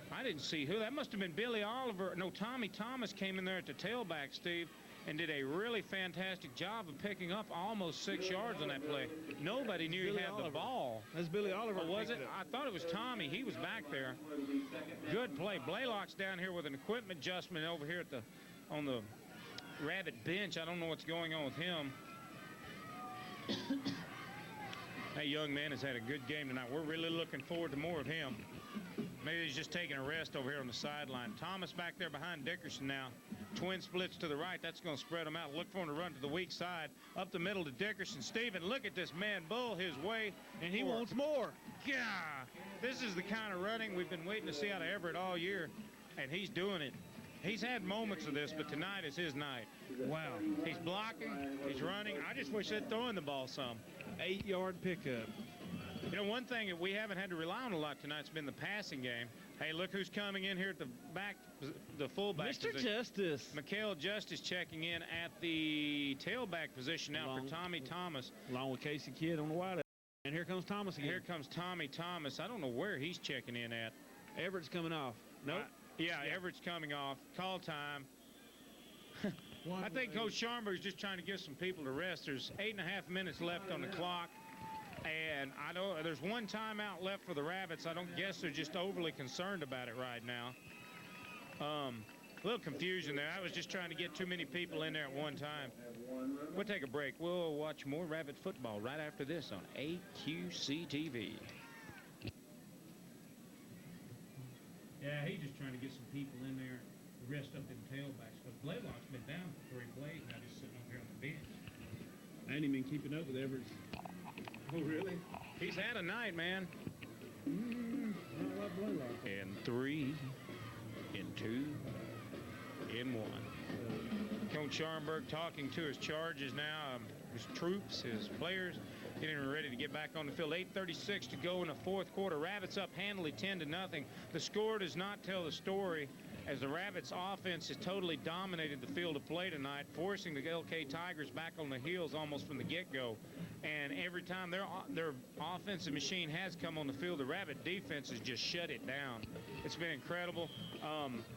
I didn't see who. That must have been Billy Oliver. No, Tommy Thomas came in there at the tailback, Steve, and did a really fantastic job of picking up almost 6 yards on that play. Nobody knew he had the ball. That's Billy Oliver. Oh, was it? I thought it was Tommy. He was back there. Good play. Blaylock's down here with an equipment adjustment over here at on the Rabbit bench. I don't know what's going on with him. That young man has had a good game tonight. We're really looking forward to more of him. Maybe he's just taking a rest over here on the sideline. Thomas back there behind Dickerson now. Twin splits to the right. That's going to spread them out. Look for him to run to the weak side. Up the middle to Dickerson. Steven, look at this man bull his way. And he wants more. Yeah. This is the kind of running we've been waiting to see out of Everett all year. And he's doing it. He's had moments of this, but tonight is his night. Wow. He's blocking. He's running. I just wish they'd throw in the ball some. 8-yard pickup. You know, one thing that we haven't had to rely on a lot tonight's been the passing game. Hey, look who's coming in here at the back, the fullback Mr. position. Justice. Mikael Justice checking in at the tailback position now for Tommy Thomas. Along with Casey Kidd on the wideout. And here comes Thomas again. Here comes Tommy Thomas. I don't know where he's checking in at. Everett's coming off. Nope. Yeah, Everett's coming off. Call time. I think Coach Scharnberg's just trying to give some people to rest. There's 8.5 minutes left on the clock. And I know there's one timeout left for the Rabbits. I don't guess they're just overly concerned about it right now. A little confusion there. I was just trying to get too many people in there at one time. We'll take a break. We'll watch more Rabbit football right after this on AQC TV. Yeah, he's just trying to get some people in there to rest up in the tailbacks. But Blaylock's been down for 3 plays now, just sitting up here on the bench. I ain't even keeping up with Everett's. Oh, really? He's had a night, man. In 3, in 2, in 1. Coach Scharnberg talking to his charges now, his troops, his players, getting ready to get back on the field. 8:36 to go in the fourth quarter. Rabbits up handily 10-0. The score does not tell the story, as the Rabbits offense has totally dominated the field of play tonight, forcing the LK Tigers back on the heels almost from the get-go. And every time their offensive machine has come on the field, the Rabbit defense has just shut it down. It's been incredible.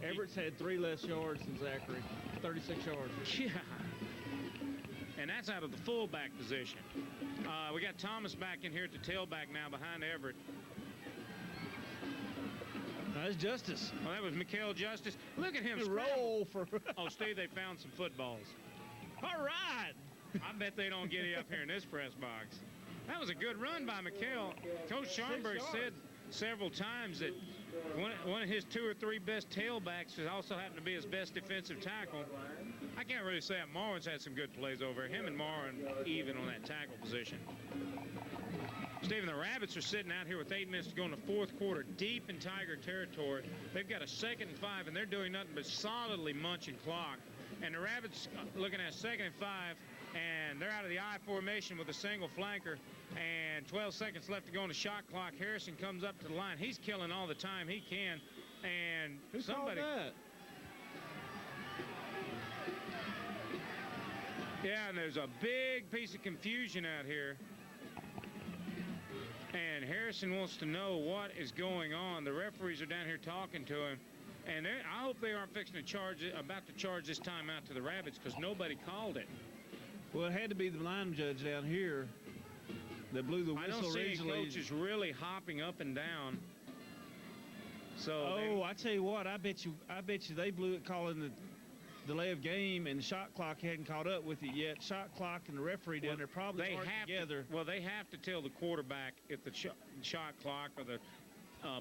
Everett's had 3 less yards than Zachary, 36 yards. Yeah. And that's out of the fullback position. We got Thomas back in here at the tailback now behind Everett. That's Justice. Well, that was Mikael Justice. Look at him Roll for. Oh, Steve, they found some footballs. All right. I bet they don't get it up here in this press box. That was a good run by Mikael. Coach Scharnberg said several times that one of his 2 or 3 best tailbacks also happened to be his best defensive tackle. I can't really say that. Marwin's had some good plays over him, and Marwin even on that tackle position. Stephen, the Rabbits are sitting out here with 8 minutes to go in the 4th quarter, deep in Tiger territory. They've got a 2nd and 5, and they're doing nothing but solidly munching clock. And the Rabbits looking at 2nd and 5, and they're out of the I formation with a single flanker, and 12 seconds left to go on the shot clock. Harrison comes up to the line. He's killing all the time he can, and Who somebody. called that? Yeah, and there's a big piece of confusion out here. And Harrison wants to know what is going on. The referees are down here talking to him. And I hope they aren't fixing to charge this timeout to the Rabbits, because nobody called it. Well, it had to be the line judge down here that blew the I whistle don't see any originally. coaches really hopping up and down. So I tell you what, I bet you they blew it calling the delay of game, and the shot clock hadn't caught up with it yet. Shot clock and the referee down there probably worked together. They have to tell the quarterback if the shot clock or the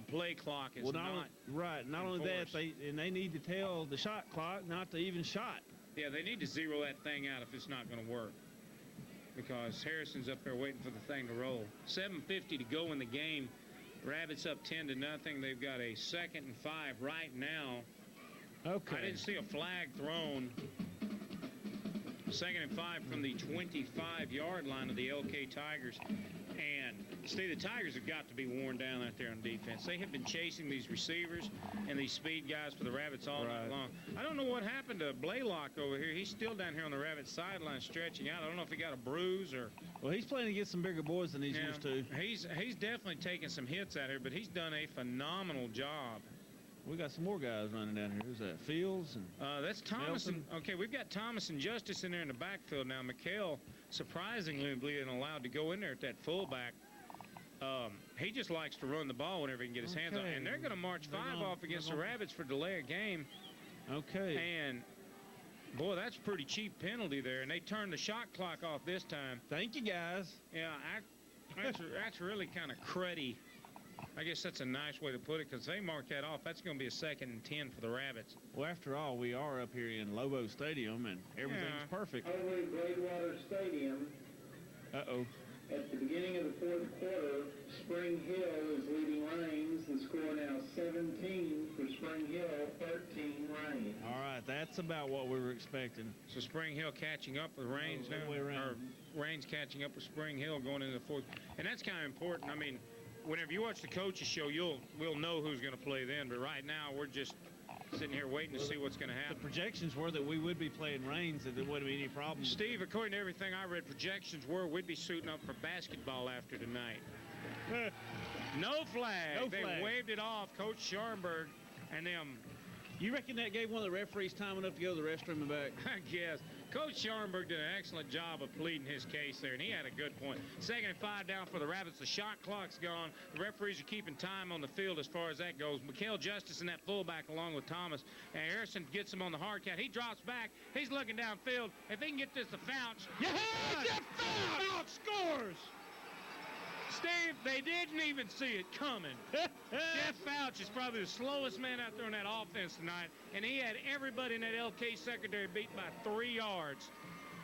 play clock is not right. Not only that, they need to tell the shot clock not to even shot. Yeah, they need to zero that thing out if it's not going to work, because Harrison's up there waiting for the thing to roll. 7:50 to go in the game. Rabbits up 10-0. They've got a 2nd and 5 right now. Okay. I didn't see a flag thrown. 2nd and 5 from the 25-yard line of the LK Tigers. And, Steve, the Tigers have got to be worn down out there on defense. They have been chasing these receivers and these speed guys for the Rabbits all night long. I don't know what happened to Blaylock over here. He's still down here on the Rabbits sideline stretching out. I don't know if he got a bruise or... Well, he's playing against some bigger boys than he's used to. He's definitely taking some hits out here, but he's done a phenomenal job. We got some more guys running down here. Who's that? Fields and that's Thomas. Okay, we've got Thomas and Justice in there in the backfield now. Mikael, surprisingly, being allowed to go in there at that fullback. He just likes to run the ball whenever he can get his hands on it. And they're going to march 5 off against the Rabbits for delay of game. Okay. And, boy, that's a pretty cheap penalty there. And they turned the shot clock off this time. Thank you, guys. Yeah, that's really kind of cruddy. I guess that's a nice way to put it, because they mark that off. That's going to be a 2nd and 10 for the Rabbits. Well, after all, we are up here in Lobo Stadium, and everything's perfect. Over at Gladewater Stadium, Uh-oh. at the beginning of the 4th quarter, Spring Hill is leading Rains. The score now 17 for Spring Hill, 13 Rains. All right, that's about what we were expecting. So Spring Hill catching up with Rains now, or Rains catching up with Spring Hill going into the 4th. And that's kind of important. I mean, whenever you watch the coaches show, we'll know who's going to play then. But right now, we're just sitting here waiting to see what's going to happen. The projections were that we would be playing Rains, and there wouldn't be any problem. Steve, according to everything I read, projections were we'd be suiting up for basketball after tonight. No flag. No They flag. waved it off. Coach Scharnberg and them. You reckon that gave one of the referees time enough to go to the restroom and back? I guess. Coach Scharnberg did an excellent job of pleading his case there, and he had a good point. 2nd and 5 down for the Rabbits. The shot clock's gone. The referees are keeping time on the field as far as that goes. Mikael Justice and that fullback along with Thomas. And Harrison gets him on the hard count. He drops back. He's looking downfield. If he can get this to Fouch. Yeah! Jeff Fouch scores! Steve, they didn't even see it coming. Jeff Fouch is probably the slowest man out there on that offense tonight, and he had everybody in that LK secondary beat by 3 yards.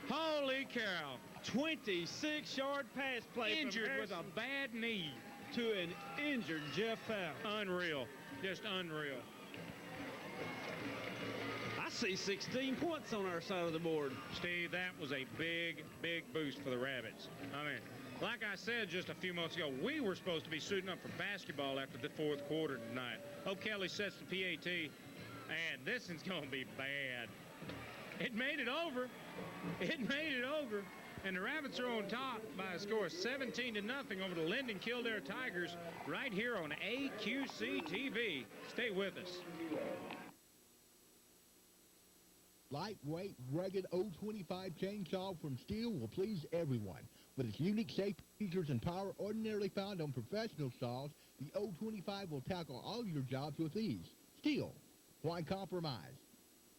Holy cow. 26-yard pass play. Injured with a bad knee. To an injured Jeff Fouch. Unreal. Just unreal. I see 16 points on our side of the board. Steve, that was a big, big boost for the Rabbits. I mean, like I said just a few months ago, we were supposed to be suiting up for basketball after the 4th quarter tonight. O'Kelly sets the PAT, and this is going to be bad. It made it over. It made it over. And the Rabbits are on top by a score of 17-0 over the Linden-Kildare Tigers right here on AQC TV. Stay with us. Lightweight, rugged 025 chainsaw from Steel will please everyone. With its unique safety features and power ordinarily found on professional saws, The 025 will tackle all your jobs with ease. Steel. Why compromise?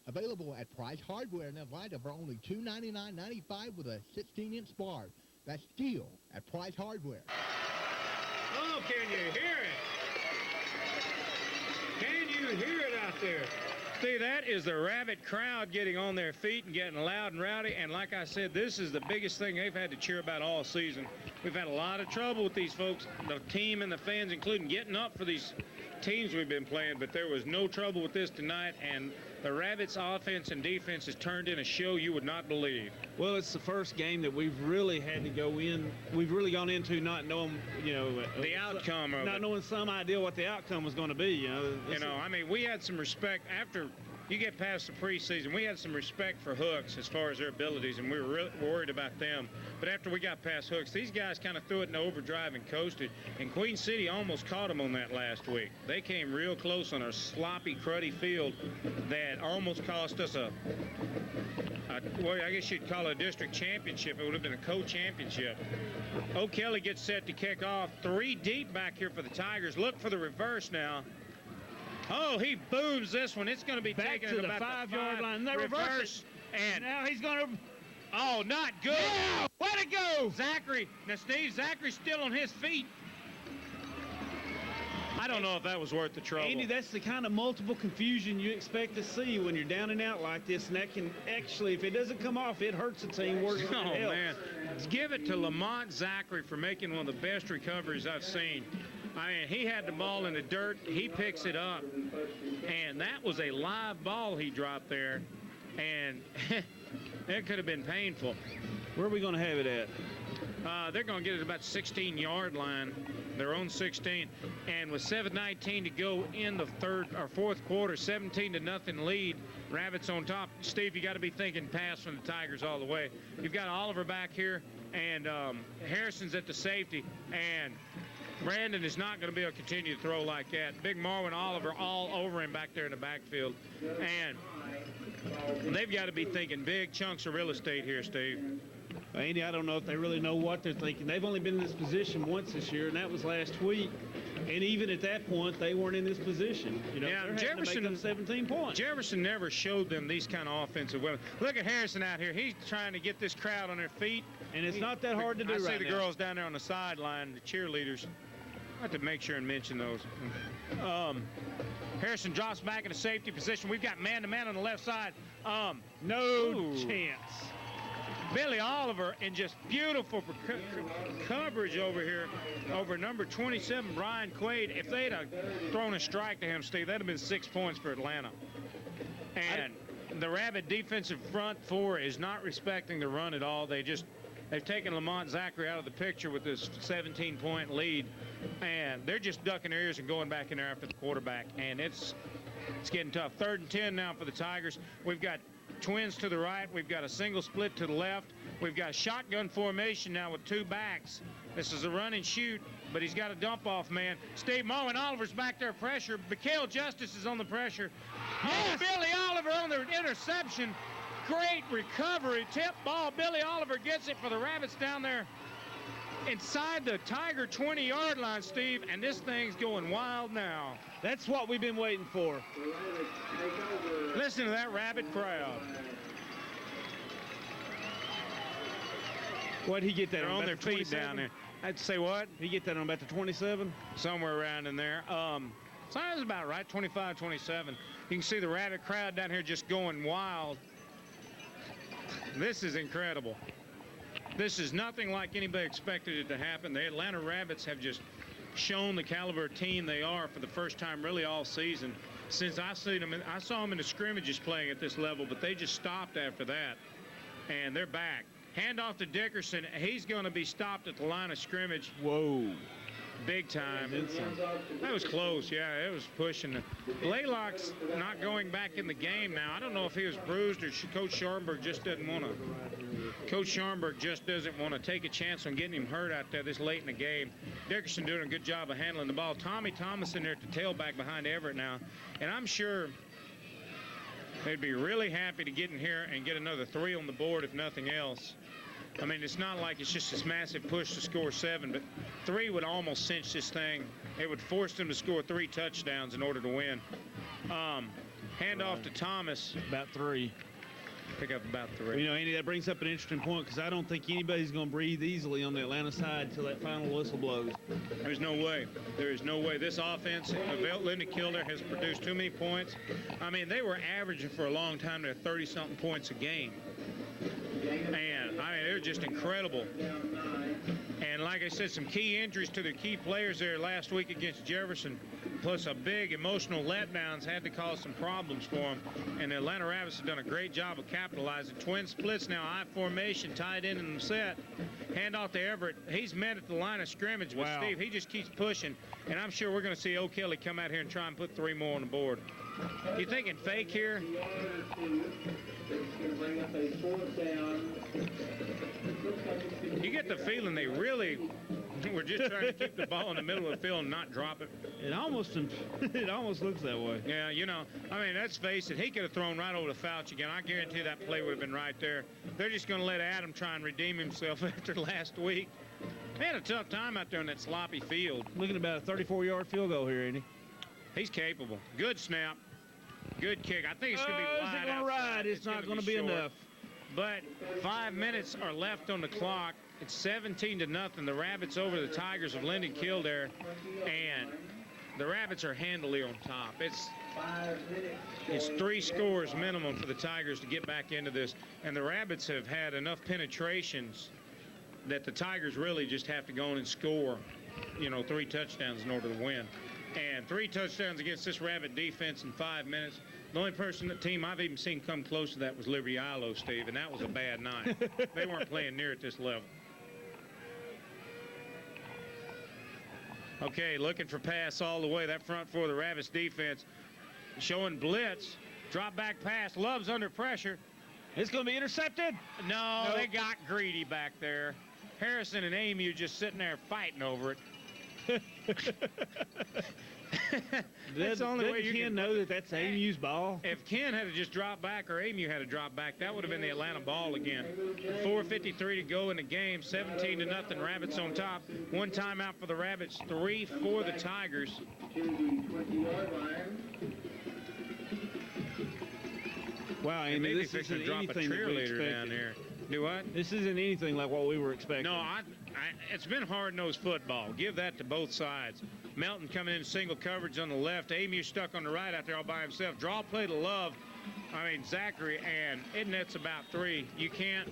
Available at Price Hardware in Atlanta for only $299.95 with a 16-inch bar. That's Steel at Price Hardware. Oh, can you hear it? Can you hear it out there? See, that is the Rabbit crowd getting on their feet and getting loud and rowdy. And like I said, this is the biggest thing they've had to cheer about all season. We've had a lot of trouble with these folks, the team and the fans, including getting up for these teams we've been playing. But there was no trouble with this tonight. And the Rabbits' offense and defense has turned in a show you would not believe. Well, it's the first game that we've really had to go in. We've really gone into not knowing, The outcome of not it. knowing some idea what the outcome was going to be. I mean, we had some respect after you get past the preseason. We had some respect for Hooks as far as their abilities, and we were really worried about them. But after we got past Hooks, these guys kind of threw it in overdrive and coasted. And Queen City almost caught them on that last week. They came real close on a sloppy, cruddy field that almost cost us well, I guess you'd call it a district championship. It would have been a co-championship. O'Kelly gets set to kick off. 3 deep back here for the Tigers. Look for the reverse now. Oh, he booms this one. It's going to be Back taken to at the about 5-yard line. They reverse it. And now he's going to. oh, not good. Yeah! Way to go! Zachary. Now, Steve, Zachary's still on his feet. I don't know if that was worth the trouble. Andy, that's the kind of multiple confusion you expect to see when you're down and out like this, and that can actually, if it doesn't come off, it hurts the team worse than it helps. Man. Give it to Lamont Zachary for making one of the best recoveries I've seen. I mean, he had the ball in the dirt. He picks it up. And that was a live ball he dropped there. And it could have been painful. Where are we going to have it at? They're going to get it about 16-yard line, their own 16. And with 7:19 to go in the third or fourth quarter, 17-0 lead, Rabbits on top. Steve, you got to be thinking pass from the Tigers all the way. You've got Oliver back here, and Harrison's at the safety, and Brandon is not going to be able to continue to throw like that. Big Marvin Oliver all over him back there in the backfield. And they've got to be thinking big chunks of real estate here, Steve. Andy, I don't know if they really know what they're thinking. They've only been in this position once this year, and that was last week. And even at that point, they weren't in this position. Yeah, they're having to make up 17 points. Jefferson never showed them these kind of offensive weapons. Look at Harrison out here. He's trying to get this crowd on their feet. And it's not that hard to do I see right the now. girls down there on the sideline, the cheerleaders. I have to make sure and mention those. Harrison drops back in a safety position. We've got man-to-man on the left side. No chance. Billy Oliver in just beautiful coverage over here over number 27, Brian Quaid. If they'd have thrown a strike to him, Steve, that'd have been 6 points for Atlanta. And the Rabbit defensive front four is not respecting the run at all. They've taken Lamont Zachary out of the picture with this 17-point lead, and they're just ducking their ears and going back in there after the quarterback. And it's getting tough. 3rd and 10 now for the Tigers. We've got twins to the right. We've got a single split to the left. We've got shotgun formation now with 2 backs. This is a run and shoot, but he's got a dump off man. Steve Marvin Oliver's back there pressure. Mikhail Justice is on the pressure. Yes! Oh, Billy Oliver on the interception. Great recovery. Tip ball. Billy Oliver gets it for the Rabbits down there inside the Tiger 20-yard line, Steve, and this thing's going wild now. That's what we've been waiting for. Listen to that Rabbit crowd. What'd he get that They're on their feet down there. I'd say what? He get that on about the 27? Somewhere around in there. Sounds about right, 25, 27. You can see the Rabbit crowd down here just going wild. This is incredible. This is nothing like anybody expected it to happen. The Atlanta Rabbits have just shown the caliber of team they are for the first time really all season. Since I saw them in the scrimmages playing at this level, but they just stopped after that, and they're back. Hand off to Dickerson. He's going to be stopped at the line of scrimmage. Whoa. Big time. That was close, yeah, it was pushing. Blaylock's not going back in the game now. I don't know if he was bruised or Coach Scharnberg just doesn't want to. Coach Scharnberg just doesn't want to take a chance on getting him hurt out there this late in the game. Dickerson doing a good job of handling the ball. Tommy Thomas in there at the tailback behind Everett now. And I'm sure they'd be really happy to get in here and get another 3 on the board if nothing else. I mean, it's not like it's just this massive push to score 7, but 3 would almost cinch this thing. It would force them to score 3 touchdowns in order to win. Hand off to Thomas. About 3. Pick up about 3. You know, Andy, that brings up an interesting point because I don't think anybody's going to breathe easily on the Atlanta side until that final whistle blows. There's no way. There is no way. This offense of Linden-Kildare has produced too many points. I mean, they were averaging for a long time to 30-something points a game. And, I mean, they're just incredible. And like I said, some key injuries to their key players there last week against Jefferson, plus a big emotional letdowns had to cause some problems for them. And the Atlanta Rabbits have done a great job of capitalizing. Twin splits now, I formation, tied in the set. Hand off to Everett. He's met at the line of scrimmage with Steve. He just keeps pushing. And I'm sure we're going to see O'Kelly come out here and try and put 3 more on the board. You thinking fake here? You get the feeling they really were just trying to keep the ball in the middle of the field and not drop it. It almost looks that way. Yeah, you know, I mean, let's face it. He could have thrown right over the Fouch again. I guarantee that play would have been right there. They're just going to let Adam try and redeem himself after last week. They had a tough time out there in that sloppy field. Looking about a 34-yard field goal here, Andy. He's capable. Good snap. Good kick. I think it's going to be wide. Is it going to ride? It's not going to be enough. But 5 minutes are left on the clock. It's 17-0. The Rabbits over the Tigers of Linden-Kildare, and the Rabbits are handily on top. It's 3 scores minimum for the Tigers to get back into this, and the Rabbits have had enough penetrations that the Tigers really just have to go in and score, 3 touchdowns in order to win. And 3 touchdowns against this Rabbit defense in 5 minutes. The only team I've even seen come close to that was Liberty Ilo, Steve, and that was a bad night. They weren't playing near at this level. Okay, looking for pass all the way. That front four of the Rabbits defense showing blitz. Drop back pass. Love's under pressure. It's going to be intercepted. No, they got greedy back there. Harrison and Amy just sitting there fighting over it. That's the only way you Ken know that that's AMU's ball. If Ken had to just drop back or AMU had to drop back, that would have been the Atlanta ball again. 4:53 to go in the game, 17-0, Rabbits on top. 1 timeout for the Rabbits, 3 for the Tigers. Wow, and maybe this isn't drop a anything that we cheerleader down there. Do what? This isn't anything like what we were expecting. No, it's been hard-nosed football. Give that to both sides. Melton coming in single coverage on the left. Amy stuck on the right out there all by himself. Draw play to Love. Zachary, and it nets about 3. You can't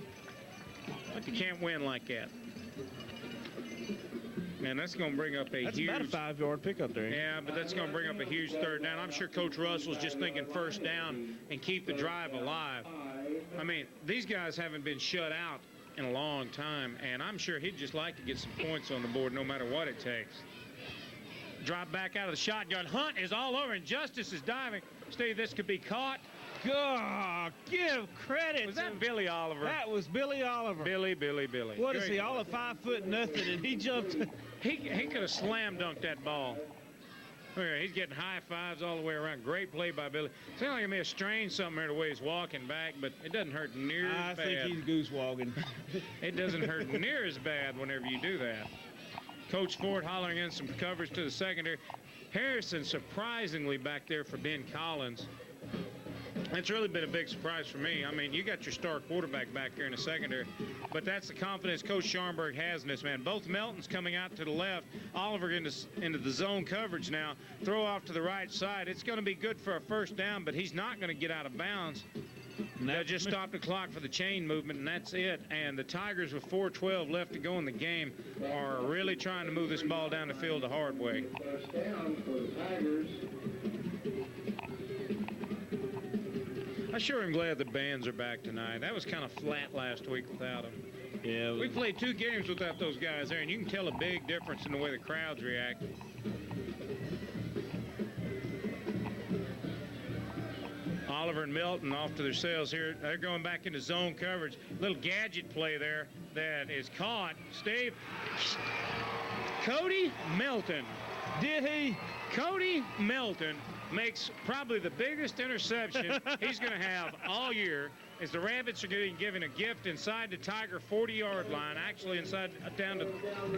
win like that. Man, that's going to bring up That's about a 5-yard pickup there. Yeah, but that's going to bring up a huge 3rd down. I'm sure Coach Russell's just thinking 1st down and keep the drive alive. These guys haven't been shut out in a long time, and I'm sure he'd just like to get some points on the board no matter what it takes. Drop back out of the shotgun. Hunt is all over, and Justice is diving. Steve, this could be caught. God, give credit. Was that Billy Oliver? That was Billy Oliver. Billy. What is he, all of 5 foot nothing, and he jumped. He could have slam dunked that ball. Okay, he's getting high fives all the way around. Great play by Billy. Seems like he may have strained something there the way he's walking back, but it doesn't hurt near as bad. I think he's goose walking. It doesn't hurt near as bad whenever you do that. Coach Ford hollering in some coverage to the secondary. Harrison surprisingly back there for Ben Collins. It's really been a big surprise for me. You got your star quarterback back here in the secondary, but that's the confidence Coach Scharnberg has in this man. Both Meltons coming out to the left. Oliver into the zone coverage now. Throw off to the right side. It's going to be good for a 1st down, but he's not going to get out of bounds. They'll just stop the clock for the chain movement, and that's it. And the Tigers, with 4:12 left to go in the game, are really trying to move this ball down the field the hard way. 1st down for the Tigers. I sure am glad the bands are back tonight. That was kind of flat last week without them. Yeah, we played 2 games without those guys there, and you can tell a big difference in the way the crowds react. Oliver and Melton off to their sails here. They're going back into zone coverage. Little gadget play there that is caught. Steve, Cody Melton. Did he? Cody Melton makes probably the biggest interception he's going to have all year. is the Rabbits are getting given a gift inside the Tiger 40-yard line, actually inside down to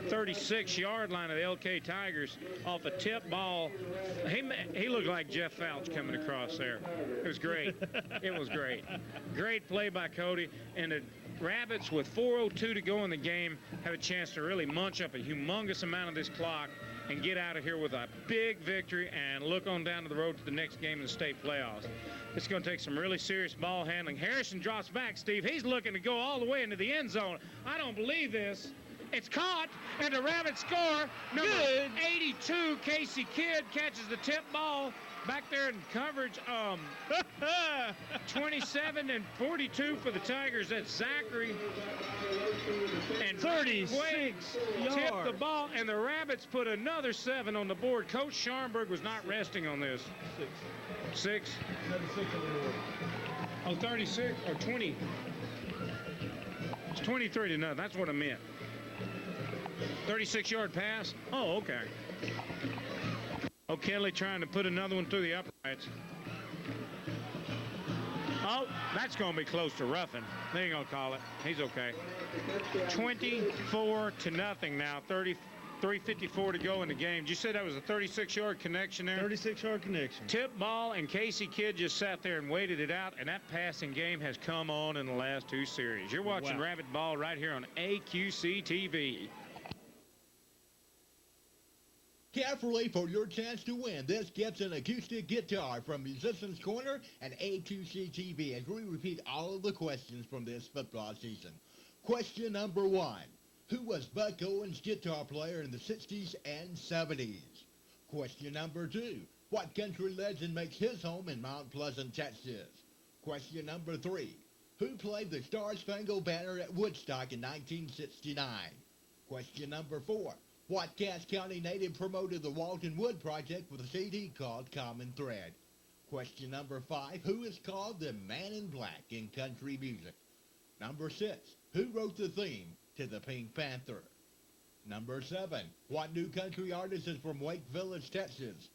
36-yard line of the LK Tigers off a tip ball. He looked like Jeff Fouch coming across there. It was great. It was great. Great play by Cody, and the Rabbits with 4:02 to go in the game have a chance to really munch up a humongous amount of this clock and get out of here with a big victory and look on down to the road to the next game in the state playoffs. It's going to take some really serious ball handling. Harrison drops back, Steve. He's looking to go all the way into the end zone. I don't believe this. It's caught, and the Rabbits score. Number 82, Casey Kidd, catches the tip ball back there in coverage. 27 and 42 for the Tigers. That's Zachary. And 36 tipped the ball, and the Rabbits put another 7 on the board. Coach Scharnberg was not resting on this. 6. Oh, 36 or 20. It's 23 to nothing. That's what I meant. 36-yard pass. Oh, okay. O'Kelly trying to put another one through the uprights. Oh, that's going to be close to roughing. They ain't going to call it. He's okay. 24 to nothing now. 3:54 to go in the game. Did you say that was a 36-yard connection there? 36-yard connection. Tip ball, and Casey Kidd just sat there and waited it out, and that passing game has come on in the last 2 series. You're watching Rabbit Ball right here on AQC TV. Carefully for your chance to win. This gets an acoustic guitar from Musician's Corner and A2C TV as we repeat all of the questions from this football season. Question number 1. Who was Buck Owens' guitar player in the 60s and 70s? Question number 2. What country legend makes his home in Mount Pleasant, Texas? Question number 3. Who played the Star-Spangled Banner at Woodstock in 1969? Question number 4. What Cass County native promoted the Walton Wood Project with a CD called Common Thread? Question number 5. Who is called the Man in Black in country music? Number 6. Who wrote the theme to the Pink Panther? Number 7. What new country artist is from Wake Village, Texas?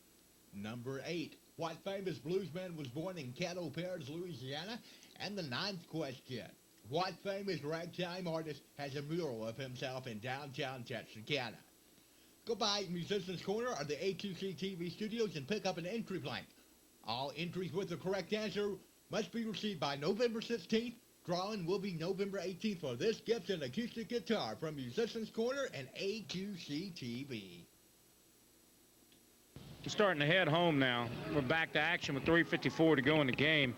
Number 8. What famous bluesman was born in Caddo Parish, Louisiana? And the 9th question. What famous ragtime artist has a mural of himself in downtown Texarkana? Go by Musician's Corner or the A2C TV studios and pick up an entry blank. All entries with the correct answer must be received by November 16th. Drawing will be November 18th for this Gibson acoustic guitar from Musician's Corner and A2C TV. We're starting to head home now. We're back to action with 3:54 to go in the game.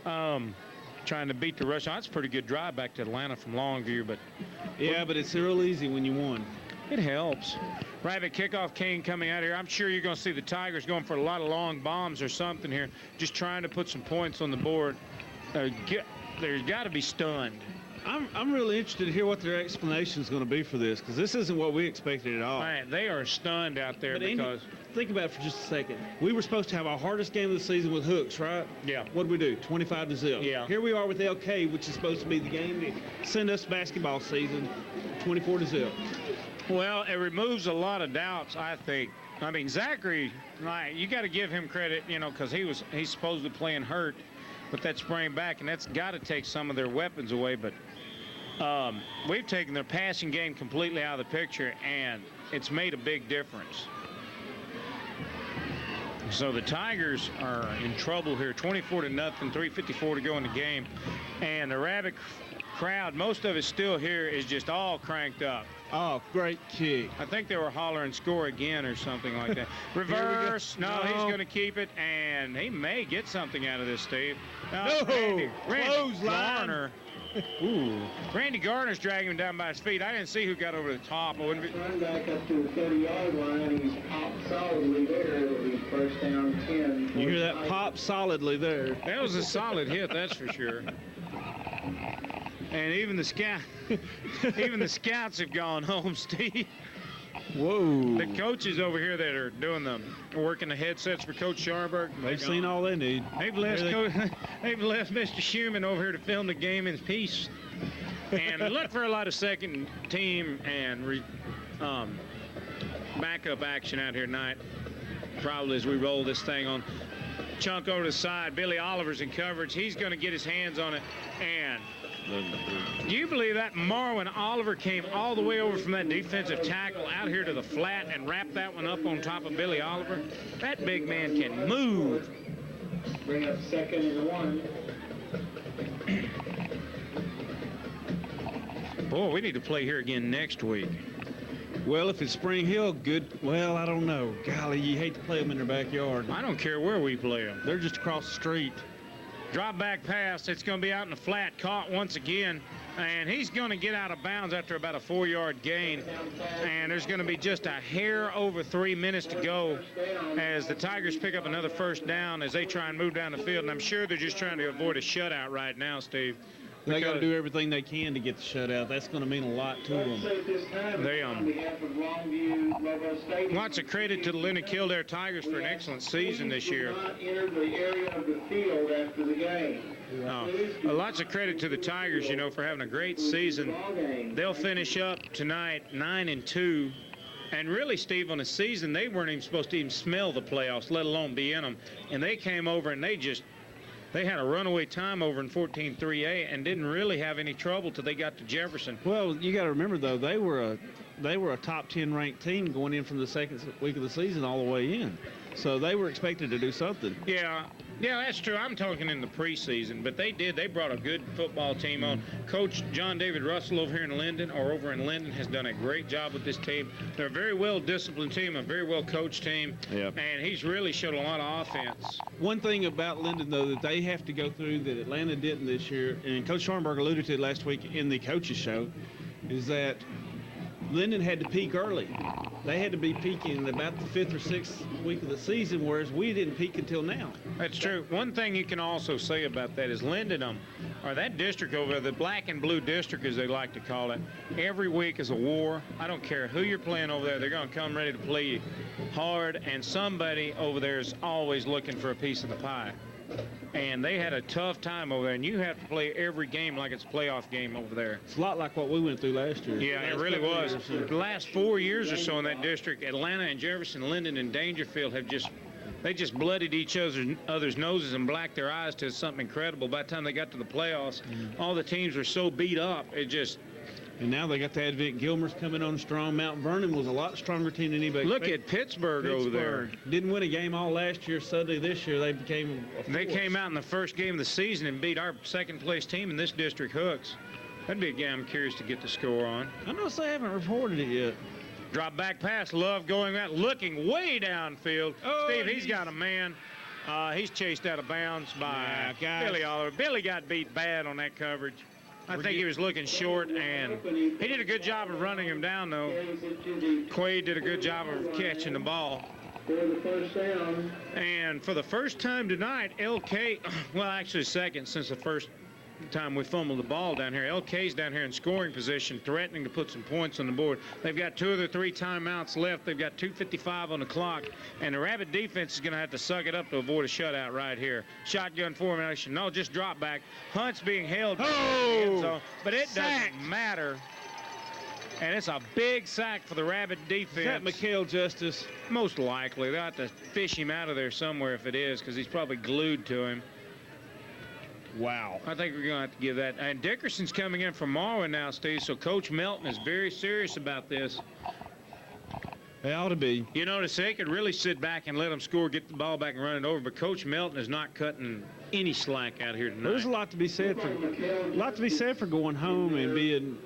Trying to beat the rush. That's a pretty good drive back to Atlanta from Longview, but Yeah, but it's real easy when you won. it helps. Rabbit kickoff king coming out here. I'm sure you're going to see the Tigers going for a lot of long bombs or something here, just trying to put some points on the board. There's got to be stunned. I'm really interested to hear what their explanation is going to be for this, because this isn't what we expected at all. Man, they are stunned out there But because... think about it for just a second. We were supposed to have our hardest game of the season with hooks, right? Yeah. What did we do? 25-0. Yeah. Here we are with LK, which is supposed to be the game to send us basketball season, 24-0. Well, it removes a lot of doubts, I think. I mean, Zachary, right, you got to give him credit, you know, because he's supposedly playing hurt with that sprained back, and that's got to take some of their weapons away. But we've taken their passing game completely out of the picture, and it's made a big difference. So the Tigers are in trouble here, 24-0, 3:54 to go in the game, and the Rabbit crowd, most of it still here, is just all cranked up. Oh, great kick. I think they were hollering score again or something like that. Reverse. No, he's going to keep it, and he may get something out of this, Steve. No, Randy clothesline. Garner. Ooh. Randy Garner's dragging him down by his feet. I didn't see who got over the top. I wouldn't be... Run back up to the 30-yard line. He's popped solidly there. It'll be first down 10. You hear that pop solidly there. That was a solid hit, that's for sure. And even the scouts have gone home, Steve. Whoa. The coaches over here that are doing working the headsets for Coach Scharnberg. They've seen all they need. They've left Mr. Schumann over here to film the game in peace. And look for a lot of second team and backup action out here tonight. Probably as we roll this thing on. chunk over to the side. Billy Oliver's in coverage. He's going to get his hands on it. And do you believe that Marwin Oliver came all the way over from that defensive tackle out here to the flat and wrapped that one up on top of Billy Oliver? That big man can move. Bring up 2nd and 1. Boy, we need to play here again next week. Well, if it's Spring Hill, good. Well, I don't know. Golly, you hate to play them in their backyard. I don't care where we play them. They're just across the street. Drop back pass. It's going to be out in the flat. Caught once again. And he's going to get out of bounds after about a 4-yard gain. And there's going to be just a hair over 3 minutes to go as the Tigers pick up another first down as they try and move down the field. And I'm sure they're just trying to avoid a shutout right now, Steve. They got to do everything they can to get the shutout. That's going to mean a lot to them. They lots of credit to the Linden-Kildare Tigers for an excellent season this year. Lots of credit to the Tigers, you know, for having a great season. They'll finish up tonight 9-2. And really, Steve, on the season, they weren't even supposed to even smell the playoffs, let alone be in them. And they came over and they had a runaway time over in 14-3A and didn't really have any trouble till they got to Jefferson. Well, you got to remember, though, they were a top 10 ranked team going in from the second week of the season all the way in. So they were expected to do something. Yeah, that's true. I'm talking in the preseason, but they did. They brought a good football team on. Coach John David Russell over in Linden has done a great job with this team. They're a very well-disciplined team, a very well-coached team, and he's really showed a lot of offense. One thing about Linden, though, that they have to go through that Atlanta didn't this year, and Coach Scharnberg alluded to it last week in the coaches show, is that Linden had to peak early. They had to be peaking about the 5th or 6th week of the season, whereas we didn't peak until now. That's true. One thing you can also say about that is Linden, or that district over there, the black and blue district as they like to call it, every week is a war. I don't care who you're playing over there. They're going to come ready to play you hard, and somebody over there is always looking for a piece of the pie. And they had a tough time over there, and you have to play every game like it's a playoff game over there. It's a lot like what we went through last year. Yeah, it really was. The last 4 years or so in that district, Atlanta and Jefferson, Linden, and Dangerfield have just blooded each other's noses and blacked their eyes to something incredible. By the time they got to the playoffs, all the teams were so beat up, and now they got the Advent Gilmers coming on strong. Mount Vernon was a lot stronger team than anybody expected. Look at Pittsburgh over there. Didn't win a game all last year. Suddenly this year they became a force. They came out in the first game of the season and beat our second-place team in this district, Hooks. That'd be a game I'm curious to get the score on. I know they haven't reported it yet. Drop back pass. Love going out, looking way downfield. Steve, he's got a man. He's chased out of bounds by Billy Oliver. Billy got beat bad on that coverage. I think he was looking short, and he did a good job of running him down, though. Quaid did a good job of catching the ball. And for the first time tonight, LK, well, actually second since the first time we fumbled the ball down here. LK's down here in scoring position, threatening to put some points on the board. They've got 2 of their 3 timeouts left. They've got 2:55 on the clock, and the Rabbit defense is going to have to suck it up to avoid a shutout right here. Shotgun formation. No, just drop back. Hunt's being held. But it doesn't matter. And it's a big sack for the Rabbit defense. Is that McHale Justice? Most likely. They'll have to fish him out of there somewhere if it is, because he's probably glued to him. Wow. I think we're going to have to give that. And Dickerson's coming in from Marwin now, Steve, so Coach Melton is very serious about this. They ought to be. You notice they could really sit back and let them score, get the ball back and run it over, but Coach Melton is not cutting any slack out here tonight. There's a lot to be said for going home and being,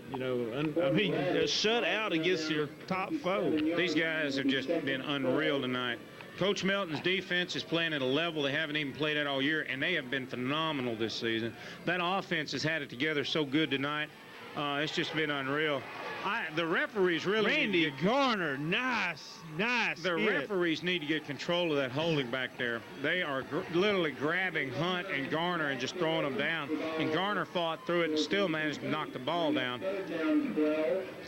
shut out against your top foe. These guys have just been unreal tonight. Coach Melton's defense is playing at a level they haven't even played at all year, and they have been phenomenal this season. That offense has had it together so good tonight. It's just been unreal. The referees really... Randy Garner, nice. The referees need to get control of that holding back there. They are literally grabbing Hunt and Garner and just throwing them down. And Garner fought through it and still managed to knock the ball down.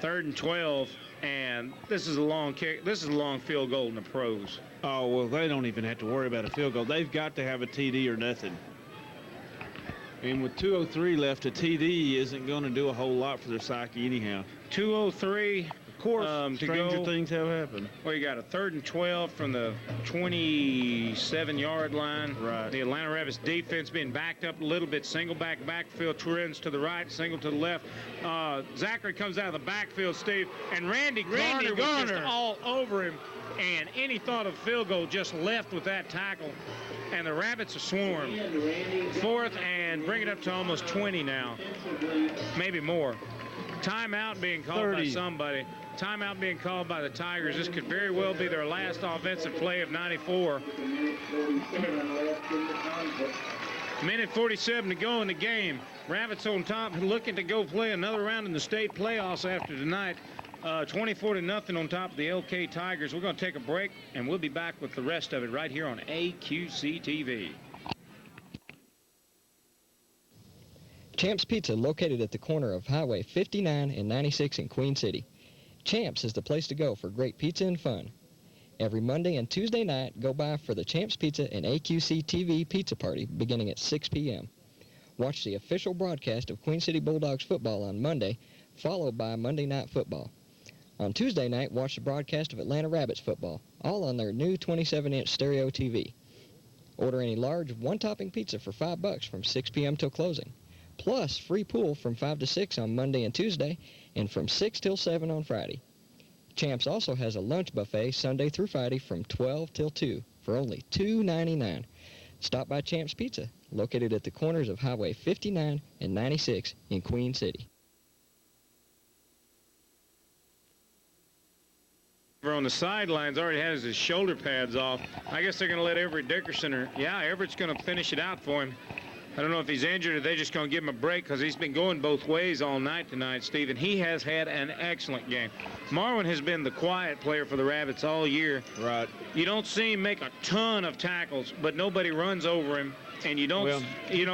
3rd and 12, and this is a long kick. This is a long field goal in the pros. Oh, well, they don't even have to worry about a field goal. They've got to have a TD or nothing. And with 2:03 left, a TD isn't going to do a whole lot for their psyche anyhow. 2:03, Of course, stranger things have happened. Well, you got a 3rd and 12 from the 27-yard line. Right. The Atlanta Rapids defense being backed up a little bit. Single backfield, trends to the right, single to the left. Zachary comes out of the backfield, Steve, and Randy Garner was just all over him. And any thought of field goal just left with that tackle. And the Rabbits are swarmed. 4th and bring it up to almost 20 now. Maybe more. Timeout being called 30. by somebody. Timeout being called by the Tigers. This could very well be their last offensive play of 94. Minute 47 to go in the game. Rabbits on top, looking to go play another round in the state playoffs after tonight. 24-0 on top of the LK Tigers. We're going to take a break, and we'll be back with the rest of it right here on AQC TV. Champs Pizza, located at the corner of Highway 59 and 96 in Queen City. Champs is the place to go for great pizza and fun. Every Monday and Tuesday night, go by for the Champs Pizza and AQC TV pizza party beginning at 6 p.m. Watch the official broadcast of Queen City Bulldogs football on Monday, followed by Monday Night Football. On Tuesday night, watch the broadcast of Atlanta Rabbits football, all on their new 27-inch stereo TV. Order any large one-topping pizza for $5 from 6 p.m. till closing. Plus, free pool from 5 to 6 on Monday and Tuesday, and from 6 till 7 on Friday. Champs also has a lunch buffet Sunday through Friday from 12 till 2 for only $2.99. Stop by Champs Pizza, located at the corners of Highway 59 and 96 in Queen City. On the sidelines already has his shoulder pads off. I guess they're going to let Everett Dickerson, Everett's going to finish it out for him. I don't know if he's injured or they're just going to give him a break because he's been going both ways all night tonight, Stephen. He has had an excellent game. Marwin has been the quiet player for the Rabbits all year. Right. You don't see him make a ton of tackles, but nobody runs over him. And you don't,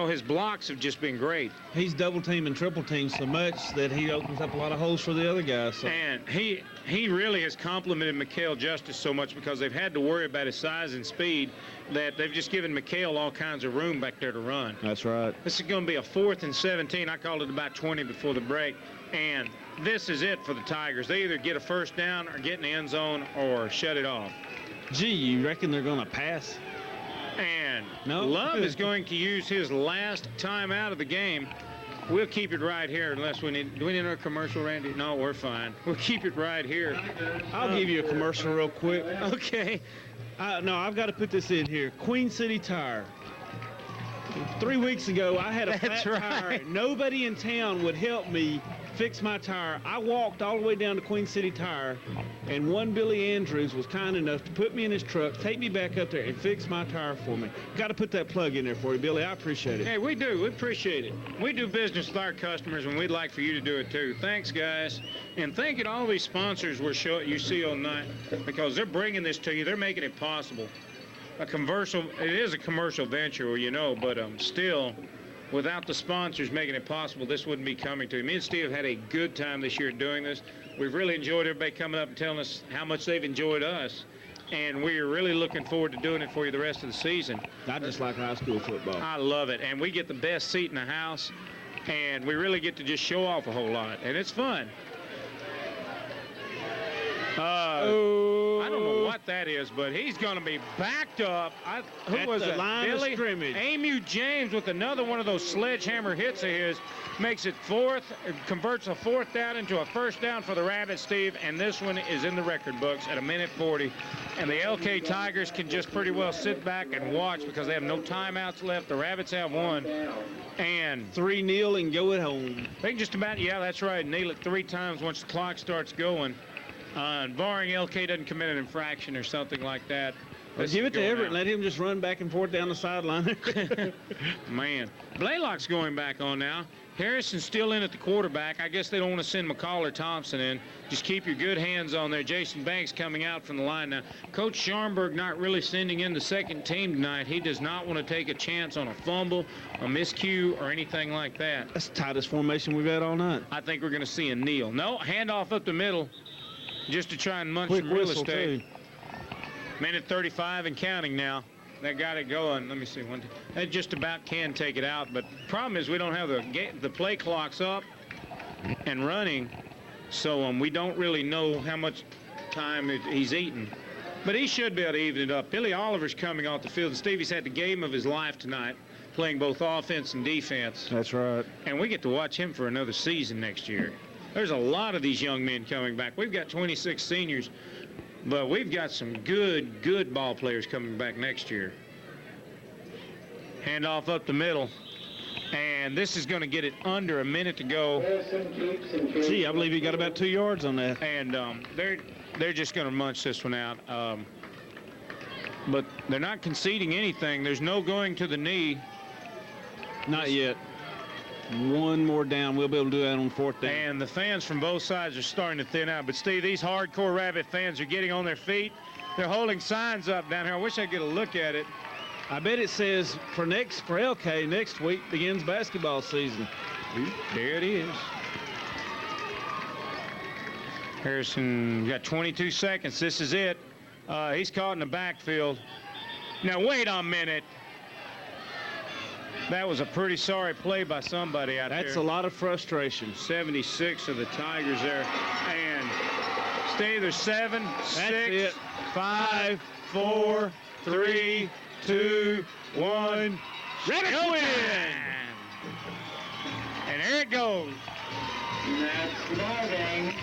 his blocks have just been great. He's double teamed and triple teamed so much that he opens up a lot of holes for the other guys. So. And he really has complimented Mikhail Justice so much because they've had to worry about his size and speed that they've just given Mikhail all kinds of room back there to run. That's right. This is going to be a 4th and 17. I called it about 20 before the break. And this is it for the Tigers. They either get a first down or get in the end zone or shut it off. Gee, you reckon they're going to pass? And no. Love is going to use his last time out of the game. We'll keep it right here unless do we need another commercial, Randy? No, we're fine. We'll keep it right here. I'll give you a commercial real quick. Okay. No, I've got to put this in here. Queen City Tire. 3 weeks ago, I had a flat tire. Nobody in town would help me fix my tire. I walked all the way down to Queen City Tire, and one Billy Andrews was kind enough to put me in his truck, take me back up there, and fix my tire for me. Got to put that plug in there for you, Billy. I appreciate it. Hey, we do. We appreciate it. We do business with our customers, and we'd like for you to do it too. Thanks, guys. And thank you to all these sponsors you see all night, because they're bringing this to you. They're making it possible. It is a commercial venture, but still, without the sponsors making it possible, this wouldn't be coming to you. Me and Steve have had a good time this year doing this. We've really enjoyed everybody coming up and telling us how much they've enjoyed us. And we're really looking forward to doing it for you the rest of the season. I just like high school football. I love it. And we get the best seat in the house. And we really get to just show off a whole lot. And it's fun. I don't know what that is, but he's going to be backed up. Who was it? Billy? Amu James with another one of those sledgehammer hits of his. Makes it converts a 4th down into a 1st down for the Rabbits, Steve, and this one is in the record books at 1:40. And the LK Tigers can just pretty well sit back and watch because they have no timeouts left. The Rabbits have one. And 3 kneel and go at home. They can just about, that's right, kneel it 3 times once the clock starts going. Barring LK doesn't commit an infraction or something like that. Give it to Everett and let him just run back and forth down the sideline. Man. Blaylock's going back on now. Harrison's still in at the quarterback. I guess they don't want to send McCall or Thompson in. Just keep your good hands on there. Jason Banks coming out from the line now. Coach Scharnberg not really sending in the second team tonight. He does not want to take a chance on a fumble, a miscue, or anything like that. That's the tightest formation we've had all night. I think we're going to see a kneel. No, handoff up the middle just to try and munch Quick some real whistle, estate. too. Minute 35 and counting now. That got it going. Let me see. That just about can take it out. But the problem is we don't have the play clocks up and running. So we don't really know how much time he's eaten. But he should be able to even it up. Billy Oliver's coming off the field. And Stevie's had the game of his life tonight, playing both offense and defense. That's right. And we get to watch him for another season next year. There's a lot of these young men coming back. We've got 26 seniors, but we've got some good ball players coming back next year. Handoff up the middle. And this is going to get it under a minute to go. Gee, I believe he got about 2 yards on that. And they're just going to munch this one out. But they're not conceding anything. There's no going to the knee. Not yet. One more down. We'll be able to do that on 4th down. And the fans from both sides are starting to thin out. But, Steve, these hardcore Rabbit fans are getting on their feet. They're holding signs up down here. I wish I could get a look at it. I bet it says for LK next week begins basketball season. There it is. Harrison got 22 seconds. This is it. He's caught in the backfield. Now, wait a minute. That was a pretty sorry play by somebody out there. That's a lot of frustration. 76 of the Tigers there. And Steve, there's 7, 6, 5, 4, 3, 2, 1. Rabbits win! And there it goes. That's Marvin.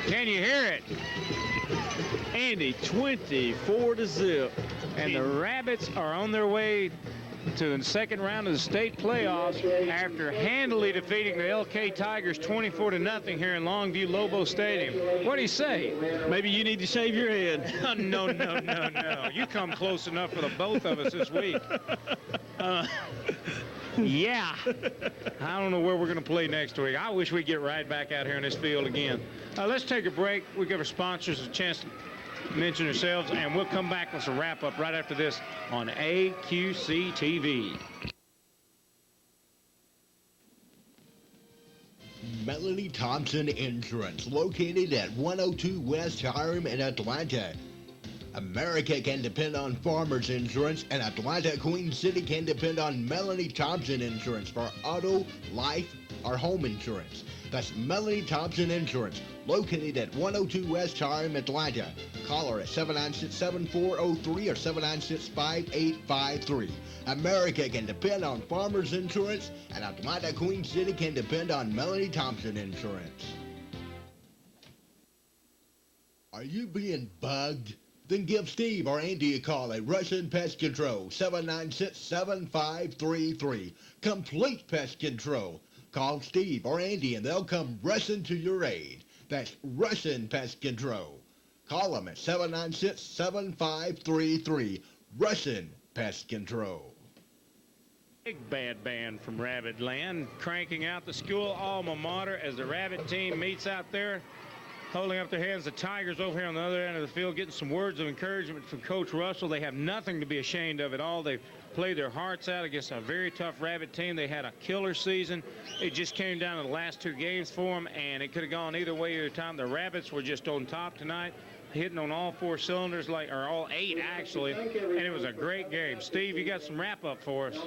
Can you hear it? Andy, 24-0. And the Rabbits are on their way to the second round of the state playoffs after handily defeating the LK Tigers 24-0 here in Longview Lobo Stadium. What do you say? Maybe you need to shave your head. No. You come close enough for the both of us this week. Yeah. I don't know where we're going to play next week. I wish we'd get right back out here in this field again. Let's take a break. We'll give our sponsors a chance to mention themselves, and we'll come back with some wrap-up right after this on AQC TV. Melanie Thompson Insurance, located at 102 West Hiram in Atlanta. America can depend on Farmers Insurance, and Atlanta, Queen City can depend on Melanie Thompson Insurance for auto, life, or home insurance. That's Melanie Thompson Insurance, located at 102 West Hiram, Atlanta. Call her at 796-7403 or 796-5853. America can depend on Farmers Insurance, and Atlanta, Queen City can depend on Melanie Thompson Insurance. Are you being bugged? Then give Steve or Andy a call at Russian Pest Control, 796-7533. Complete Pest Control. Call Steve or Andy and they'll come rushing to your aid. That's Russian Pest Control. Call them at 796-7533. Russian Pest Control. Big bad band from Rabbit Land cranking out the school alma mater as the Rabbit team meets out there, holding up their hands. The Tigers over here on the other end of the field getting some words of encouragement from Coach Russell. They have nothing to be ashamed of at all. They've played their hearts out against a very tough Rabbit team. They had a killer season. It just came down to the last 2 games for them, and it could have gone either way either time. The Rabbits were just on top tonight, hitting on all 4 cylinders, or all 8 actually, and it was a great game. Steve, you got some wrap-up for us.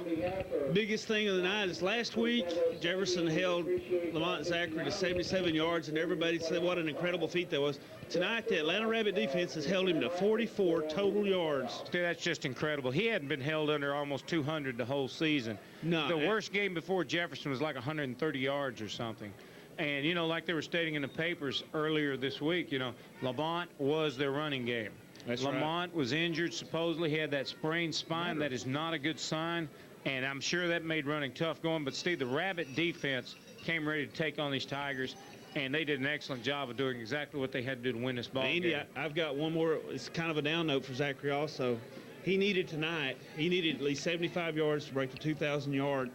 Biggest thing of the night is last week, Jefferson held Lamont Zachary to 77 yards, and everybody said what an incredible feat that was. Tonight, the Atlanta Rabbit defense has held him to 44 total yards. Steve, that's just incredible. He hadn't been held under almost 200 the whole season. No. The worst game before Jefferson was like 130 yards or something. And, like they were stating in the papers earlier this week, Lamont was their running game. That's Lamont was injured, supposedly. He had that sprained spine. That is not a good sign. And I'm sure that made running tough going. But, Steve, the Rabbit defense came ready to take on these Tigers, and they did an excellent job of doing exactly what they had to do to win this ball Andy, game. I've got one more. It's kind of a down note for Zachary also. He needed at least 75 yards to break the 2,000-yard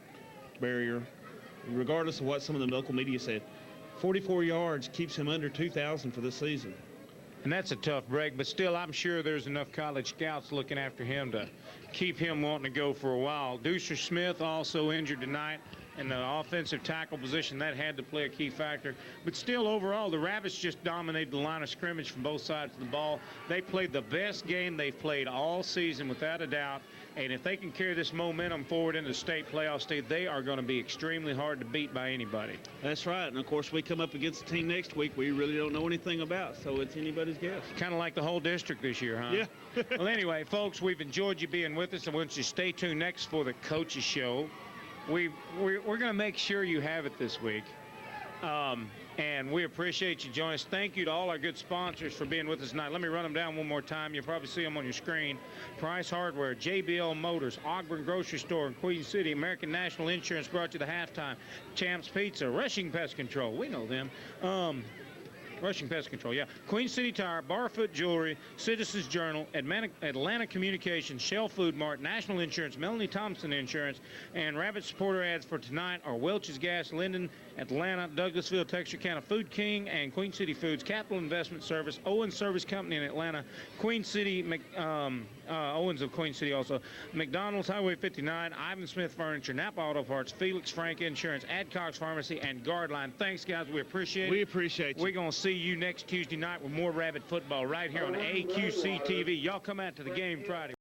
barrier, regardless of what some of the local media said. 44 yards keeps him under 2,000 for this season. And that's a tough break, but still, I'm sure there's enough college scouts looking after him to keep him wanting to go for a while. Deucer Smith also injured tonight. and the offensive tackle position, that had to play a key factor. But still, overall, the Rabbits just dominated the line of scrimmage from both sides of the ball. They played the best game they've played all season, without a doubt. And if they can carry this momentum forward into the state playoff state, they are going to be extremely hard to beat by anybody. That's right. And, of course, we come up against a team next week we really don't know anything about, so it's anybody's guess. Kind of like the whole district this year, huh? Yeah. Well, anyway, folks, we've enjoyed you being with us. I want you to stay tuned next for the Coaches Show. We're going to make sure you have it this week. And we appreciate you joining us. Thank you to all our good sponsors for being with us tonight. Let me run them down one more time. You'll probably see them on your screen. Price Hardware, JBL Motors, Ogburn Grocery Store in Queen City, American National Insurance brought you the halftime, Champs Pizza, Rushing Pest Control. We know them. Rushing Pest Control, yeah. Queen City Tire, Barfoot Jewelry, Citizens Journal, Atlanta Communications, Shell Food Mart, National Insurance, Melanie Thompson Insurance, and Rabbit supporter ads for tonight are Welch's Gas, Linden, Atlanta, Douglasville, Texarkana, Food King, and Queen City Foods, Capital Investment Service, Owens Service Company in Atlanta, Queen City, Owens of Queen City also, McDonald's, Highway 59, Ivan Smith Furniture, Napa Auto Parts, Felix Frank Insurance, Adcox Pharmacy, and Guardline. Thanks, guys. We appreciate it. We appreciate you. We're going to see you next Tuesday night with more Rabbit football right here on AQC TV. Y'all come out to the game Friday.